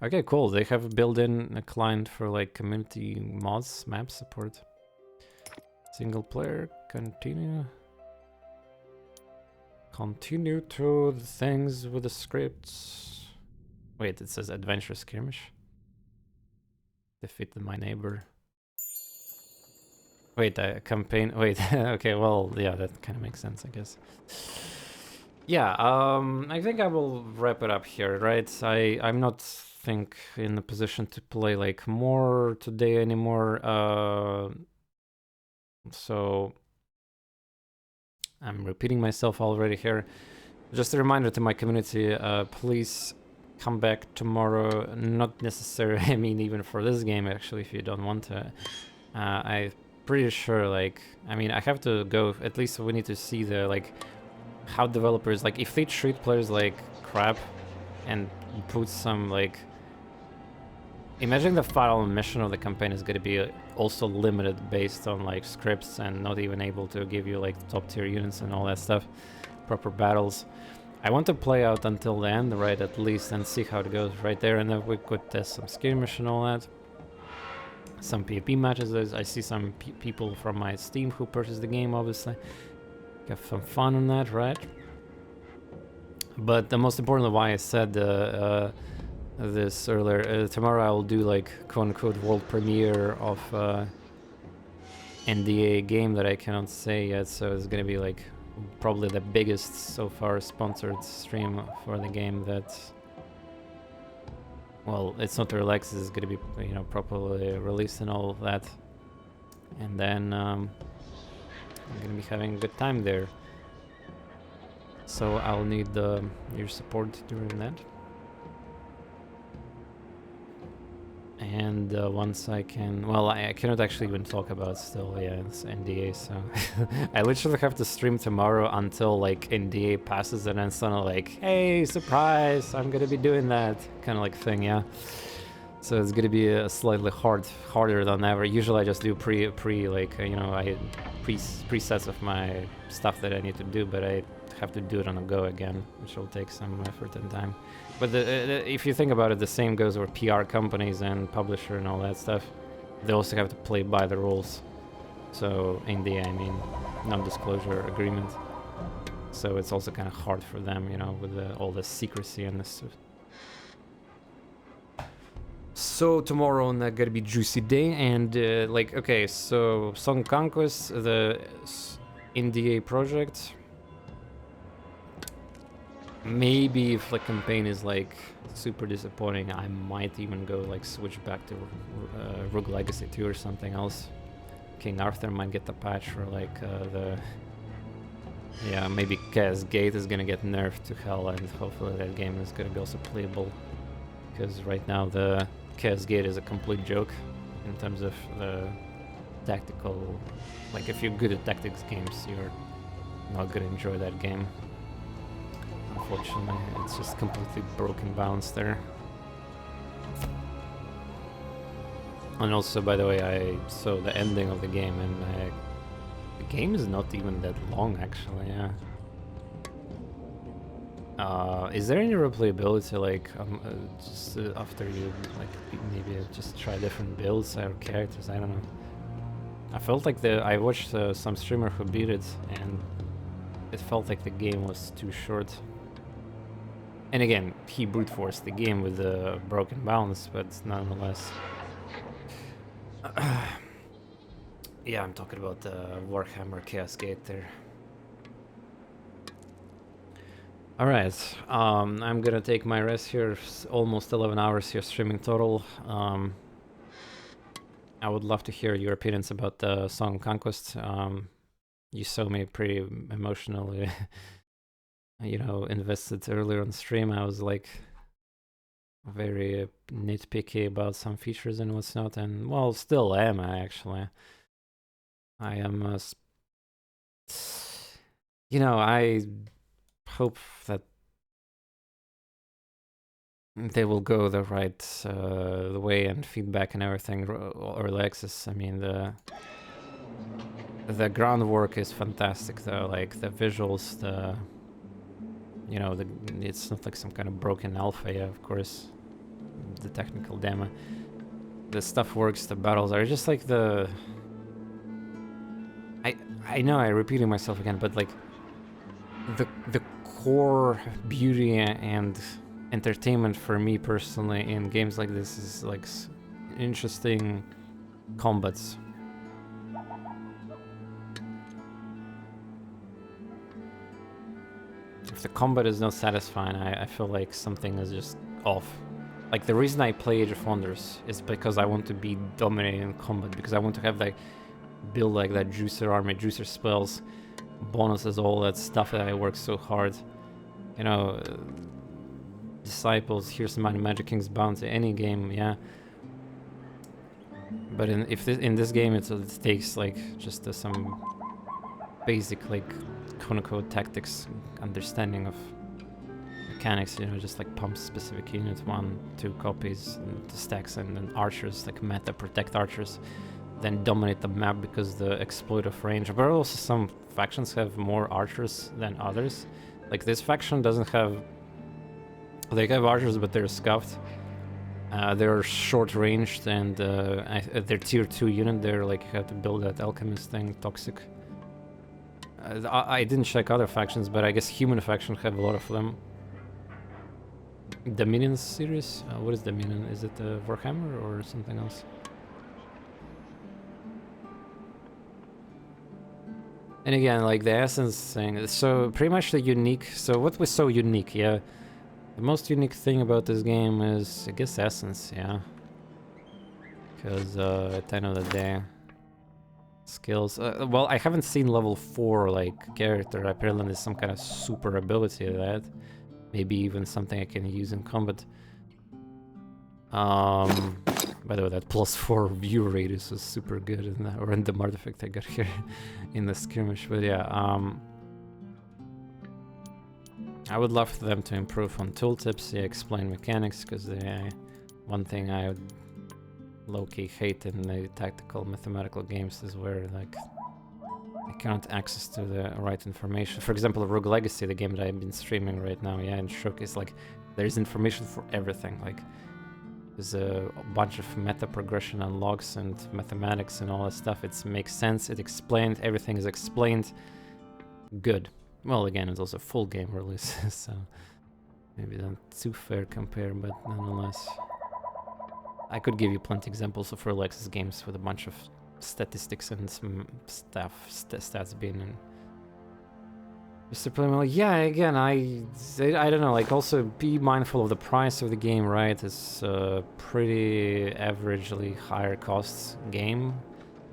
Okay, cool. They have built-in a client for like community mods, map support. Single player, continue. Continue to the things with the scripts. Wait, it says adventure skirmish. Defeat my neighbor. Wait, campaign. Wait, okay, well, yeah, that kind of makes sense, I guess. Yeah, I think I will wrap it up here, right? I'm not in a position to play like more today anymore. So I'm repeating myself already here. Just a reminder to my community, please come back tomorrow. Not necessarily, I mean, even for this game, actually, if you don't want to. I'm pretty sure, like, I mean, I have to go, at least we need to see the, like, how developers, like, if they treat players like crap and put some, like, imagine the final mission of the campaign is going to be also limited based on like scripts and not even able to give you like top tier units and all that stuff, proper battles. I want to play out until the end, right, at least, and see how it goes right there, and then we could test some skirmish and all that. Some PvP matches. I see some people from my Steam who purchased the game, obviously. Have some fun on that, right? But the most important, why I said this earlier, tomorrow I will do like quote-unquote world premiere of NDA game that I cannot say yet, so it's gonna be like probably the biggest so far sponsored stream for the game that, well, it's not relaxed, it's gonna be, you know, properly released and all of that. And then I'm gonna be having a good time there. So I'll need your support during that. And once I can, well, I cannot actually even talk about still, yeah, it's NDA, so I literally have to stream tomorrow until like NDA passes, and then suddenly like, hey, surprise, I'm gonna be doing that kind of like thing, yeah. So it's gonna be a slightly harder than ever. Usually I just do like, you know, I presets of my stuff that I need to do, but I have to do it on a go again, which will take some effort and time. But if you think about it, the same goes for PR companies and publisher and all that stuff. They also have to play by the rules. So NDA, I mean, non-disclosure agreement. So it's also kind of hard for them, you know, with all the secrecy and this. So tomorrow on gonna be juicy day, and like, okay, so Conquest, the NDA project. maybe if the campaign is like super disappointing, I might even go like switch back to Rogue Legacy 2 or something else. King Arthur might get the patch, or like yeah, maybe Chaos Gate is gonna get nerfed to hell, and hopefully that game is gonna be also playable. Because right now the Chaos Gate is a complete joke in terms of the tactical. Like if you're good at tactics games, you're not gonna enjoy that game. Unfortunately, it's just completely broken balance there. And also, by the way, I saw the ending of the game, and the game is not even that long, actually. Yeah. Is there any replayability, like just after you like maybe just try different builds or characters? I don't know. I felt like I watched some streamer who beat it, and it felt like the game was too short. And again, he brute forced the game with the broken balance, but nonetheless. Yeah, I'm talking about the Warhammer Chaos Gate there. Alright, I'm gonna take my rest here. It's almost 11 hours here streaming total. I would love to hear your opinions about the song Conquest. You saw me pretty emotionally, you know, invested earlier on stream. I was like very nitpicky about some features and what's not, and well, still am actually. I am, you know, I hope that they will go the right the way, and feedback and everything. Early access, I mean, the groundwork is fantastic though, like the visuals, the, you know, it's not like some kind of broken alpha. Yeah, of course, the technical demo, the stuff works, the battles are just like the, I know I'm repeating myself again, but like the core beauty and entertainment for me personally in games like this is like interesting combats. If the combat is not satisfying, I feel like something is just off. Like the reason I play Age of Wonders is because I want to be dominating in combat, because I want to have like build like that juicer army, juicer spells, bonuses, all that stuff that I work so hard. You know, Disciples, here's some Magic King's Bounty, any game, yeah. But in this game, it takes like just some basic like quote-unquote tactics, understanding of mechanics. You know, just like pump specific unit, 1-2 copies, and the stacks, and then archers, like meta protect archers, then dominate the map because the exploitive range. But also some factions have more archers than others. Like this faction doesn't have. They have archers, but they're scuffed. They're short-ranged, and they're tier 2 unit. They're like, you have to build that alchemist thing, toxic. I didn't check other factions, but I guess human faction have a lot of them. Dominion series? What is Dominion? Is it Warhammer or something else? And again, like the essence thing, so pretty much the unique. So what was so unique? Yeah. The most unique thing about this game is, I guess, essence, yeah. Because at the end of the day, skills. Well, I haven't seen level 4 like character. Apparently, there's some kind of super ability to that. Maybe even something I can use in combat. By the way, that +4 view radius was super good in the random artifact I got here in the skirmish. But yeah, I would love for them to improve on tooltips, yeah, explain mechanics, because one thing I would low-key hate in the tactical mathematical games is where like I can't access to the right information. For example, Rogue Legacy, the game that I've been streaming right now, yeah, and Shook, is like there's information for everything. Like there's a bunch of meta progression and logs and mathematics and all that stuff. It makes sense. It explained. Everything is explained. Good. Well, again, it's also full game release, so maybe not too fair compare, but nonetheless. I could give you plenty examples of early access games with a bunch of statistics and some stuff, stats being Mr. Preliminary, yeah, again, I don't know, like, also be mindful of the price of the game, right? It's a pretty averagely higher cost game.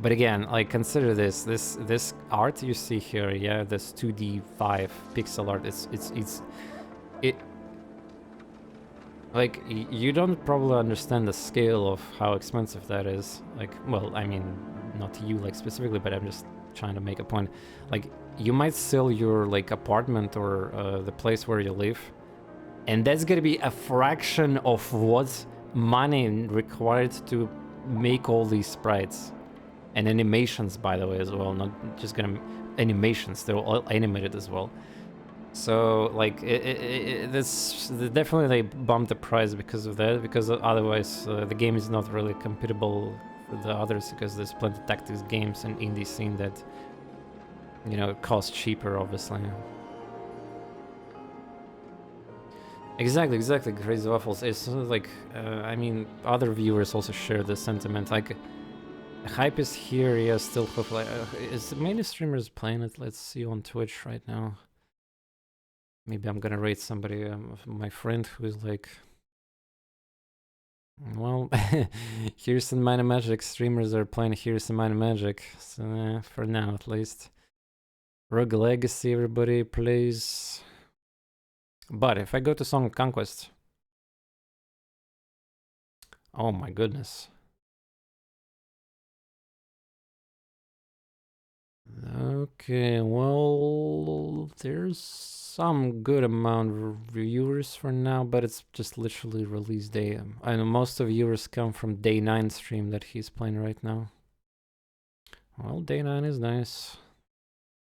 But again, like, consider this art you see here, yeah, this 2D5 pixel art, it, like, you don't probably understand the scale of how expensive that is. Like, well, I mean, not you, like, specifically, but I'm just trying to make a point. Like, you might sell your, like, apartment or the place where you live, and that's gonna be a fraction of what money required to make all these sprites. And animations, by the way, as well, not just gonna... animations, they're all animated as well. So, like, this definitely they bumped the price because of that, because otherwise the game is not really compatible for the others, because there's plenty of tactics games and indie scene that, you know, cost cheaper, obviously. Exactly, Crazy Waffles. It's like, I mean, other viewers also share this sentiment. Like, hype is here, yeah, still hopefully. Is many streamers playing it? Let's see on Twitch right now. Maybe I'm gonna rate somebody, my friend who is like... Well, Here's in Minor Magic streamers are playing Here's in Minor Magic, so for now at least. Rogue Legacy, everybody plays. But if I go to Song Conquest... Oh my goodness. Okay, well, there's some good amount of viewers for now, but it's just literally release day. I know most of viewers come from day 9 stream that he's playing right now. Well, day 9 is nice.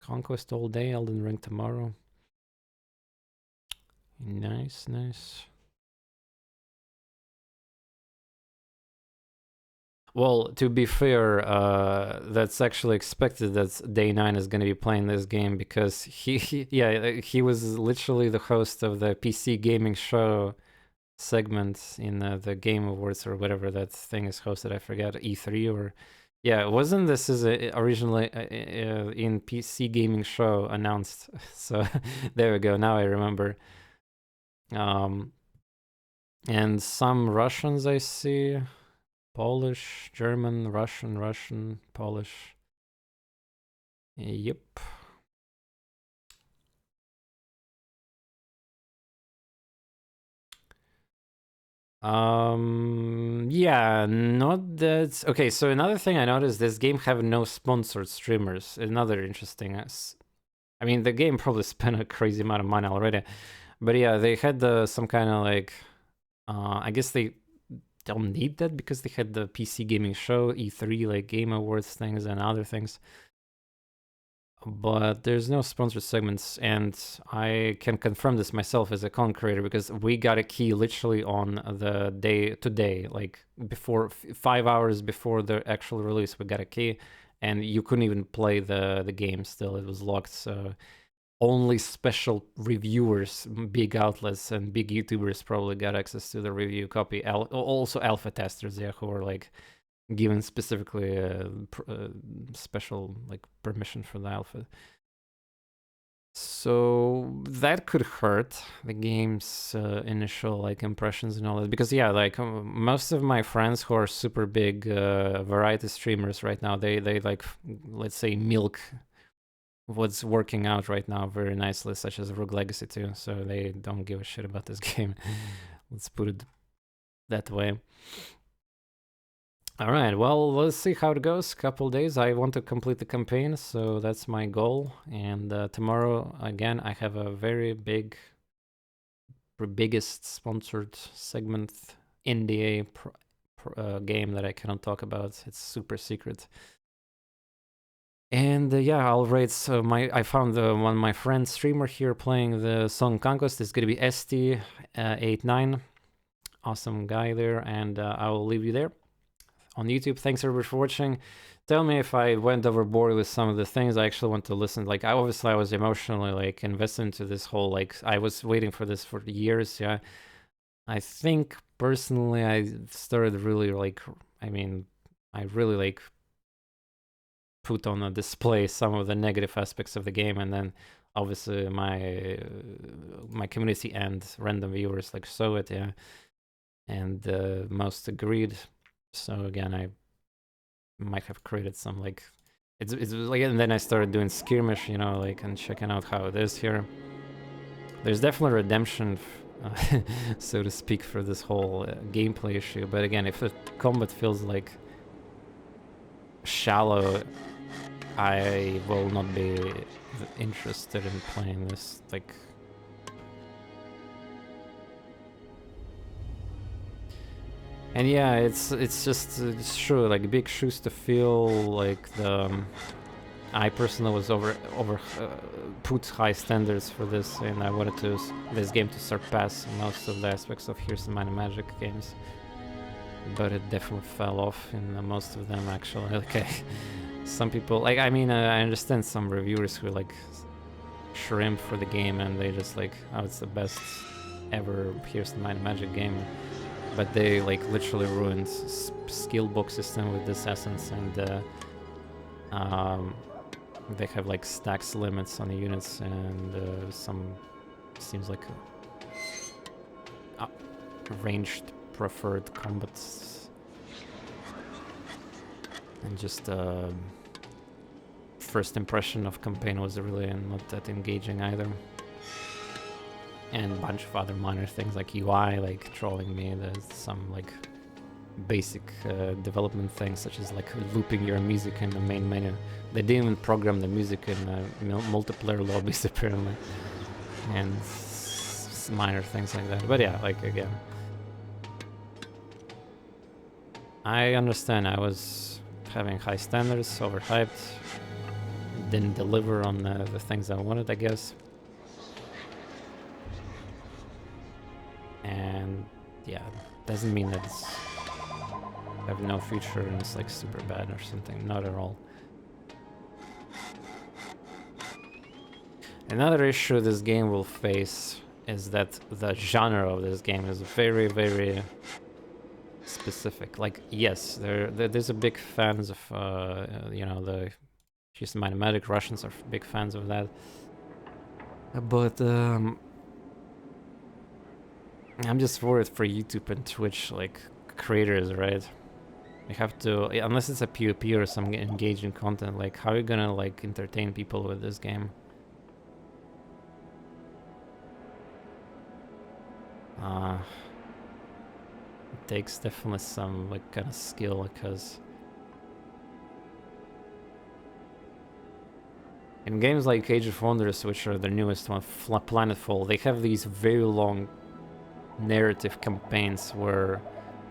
Conquest all day, Elden Ring tomorrow. Nice. Well, to be fair, that's actually expected that Day 9 is going to be playing this game, because he was literally the host of the PC gaming show segment in the Game Awards or whatever that thing is hosted. I forget, E3 or... Yeah, wasn't this originally in PC gaming show announced? So there we go, now I remember. And some Russians I see. Polish, German, Russian, Polish. Yep. Yeah, not that... Okay, so another thing I noticed, this game have no sponsored streamers. Another interesting... I mean, the game probably spent a crazy amount of money already. But yeah, they had some kind of like... I guess they don't need that because they had the PC gaming show, E3, like Game Awards things and other things. But there's no sponsored segments, and I can confirm this myself as a content creator, because we got a key literally on the day today, like before 5 hours before the actual release. We got a key, and you couldn't even play the game still. It was locked. So only special reviewers, big outlets and big YouTubers probably got access to the review copy. Also alpha testers, yeah, who are like given specifically special like permission for the alpha. So that could hurt the game's initial like impressions and all that, because yeah, like most of my friends who are super big variety streamers right now, they like, let's say, milk what's working out right now very nicely, such as Rogue Legacy 2, so they don't give a shit about this game. Let's put it that way. All right, well, let's see how it goes. Couple days. I want to complete the campaign, so that's my goal. And tomorrow, again, I have a very biggest sponsored segment NDA game that I cannot talk about. It's super secret. And yeah, I'll rate. So I found one of my friends streamer here playing the Song Conquest. It's gonna be ST89. Awesome guy there, and I will leave you there on YouTube. Thanks everybody for watching. Tell me if I went overboard with some of the things. I actually want to listen. Like, I was emotionally like invested into this whole, like, I was waiting for this for years. Yeah, I think personally I started really like, I mean, I really like put on a display some of the negative aspects of the game, and then obviously my community and random viewers like saw it, yeah, and most agreed. So again, I might have created some like it's like, and then I started doing skirmish, you know, like, and checking out how it is here. There's definitely redemption, so to speak, for this whole gameplay issue. But again, if the combat feels like shallow, I will not be interested in playing this. Like, and yeah, it's it's true. Like, big shoes to fill. Like I personally was put high standards for this, and I wanted this game to surpass most of the aspects of Here's the Might and Magic games, but it definitely fell off in most of them, actually. Okay, some people like, I mean, I understand some reviewers who like shrimp for the game, and they just like, oh, it's the best ever Here's the Might and Magic game, but they like literally ruined skill book system with this essence, and they have like stacks limits on the units, and some seems like ranged preferred combats, and just first impression of campaign was really not that engaging either, and a bunch of other minor things like UI like trolling me. There's some like basic development things, such as like looping your music in the main menu. They didn't even program the music in multiplayer lobbies apparently, and minor things like that. But yeah, like, again, I understand I was having high standards, overhyped, didn't deliver on the things I wanted, I guess. And yeah, doesn't mean that it's have no future and it's like super bad or something. Not at all. Another issue this game will face is that the genre of this game is very, very specific. Like, yes, there's a big fans of you know, the just mathematic Russians are big fans of that, but I'm just worried for YouTube and Twitch like creators, right? You have to, unless it's a PvP or some engaging content, like, how are you gonna like entertain people with this game? It takes definitely some like kind of skill, because in games like Age of Wonders, which are the newest one, Planetfall, they have these very long narrative campaigns where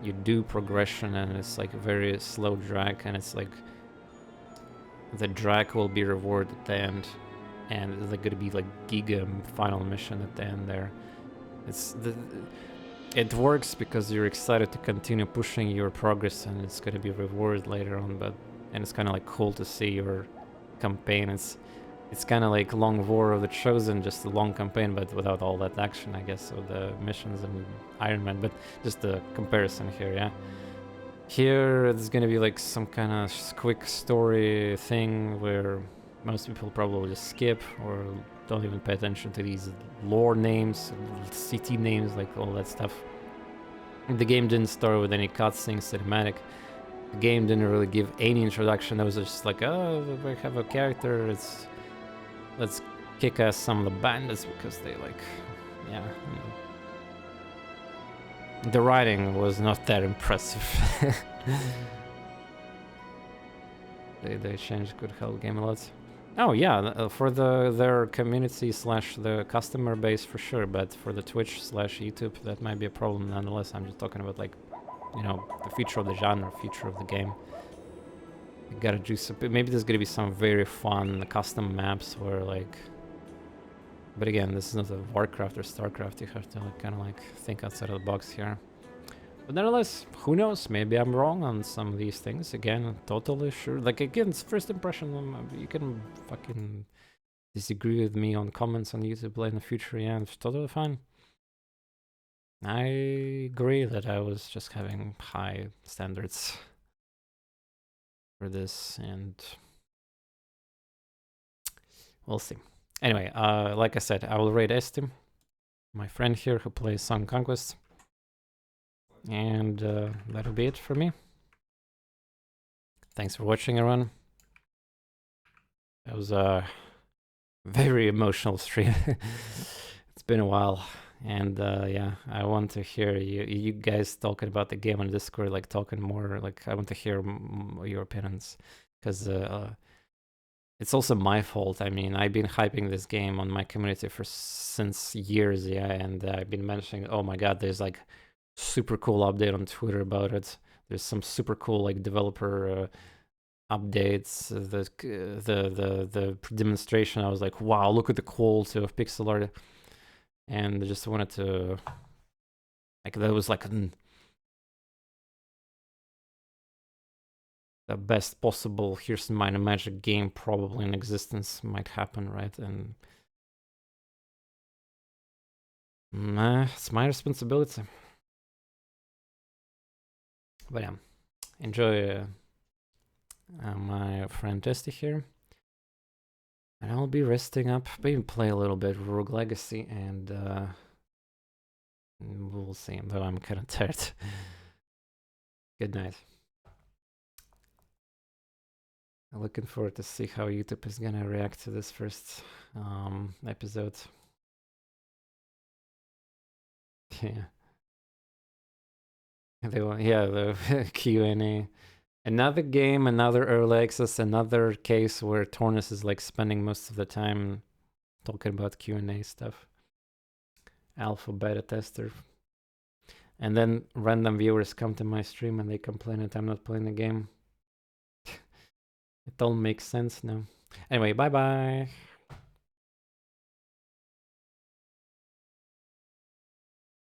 you do progression and it's like a very slow drag, and it's like the drag will be rewarded at the end, and there's like gonna be like giga final mission at the end there. It works because you're excited to continue pushing your progress, and it's gonna be rewarded later on. And it's kind of like cool to see your campaign. It's kind of like Long War of the Chosen, just a long campaign, but without all that action, I guess, of the missions and Iron Man. But just the comparison here, yeah. Here, there's gonna be like some kind of quick story thing where most people probably just skip or don't even pay attention to these lore names, city names, like all that stuff. The game didn't start with any cutscenes, cinematic. The game didn't really give any introduction. It was just like, oh, we have a character, let's kick ass some of the bandits because they like, yeah. The writing was not that impressive. They changed Good Hell game a lot. Oh yeah, for their community slash the customer base for sure, but for the Twitch slash YouTube, that might be a problem nonetheless. I'm just talking about like, you know, the future of the genre, future of the game. You gotta do some, maybe there's gonna be some very fun custom maps where like, but again, this is not a Warcraft or Starcraft. You have to like, kind of like think outside of the box here. But nonetheless, who knows? Maybe I'm wrong on some of these things. Again, totally sure. Like, again, it's first impression. You can fucking disagree with me on comments on YouTube in the future. Yeah, it's totally fine. I agree that I was just having high standards for this, and we'll see. Anyway, like I said, I will rate Estim, my friend here who plays some Conquest. And that'll be it for me. Thanks for watching, everyone. That was a very emotional stream. It's been a while. And yeah, I want to hear you guys talking about the game on Discord, like talking more. Like I want to hear your opinions, because it's also my fault. I mean, I've been hyping this game on my community since years, yeah, and I've been mentioning, oh my god, there's like super cool update on Twitter about it. There's some super cool like developer updates. The demonstration, I was like, wow, look at the quality of pixel art. And I just wanted to, like, that was like the best possible Here's Minor Magic game probably in existence might happen, right? And it's my responsibility. But yeah, enjoy my friend Testy here. And I'll be resting up, maybe play a little bit Rogue Legacy, and we'll see, though I'm kind of tired. Good night. I'm looking forward to see how YouTube is gonna react to this first episode. Yeah. They want, yeah, the Q&A. Another game, another early access, another case where TorNis is like spending most of the time talking about Q&A stuff. Alpha beta tester. And then random viewers come to my stream and they complain that I'm not playing the game. It all makes sense now. Anyway, bye bye.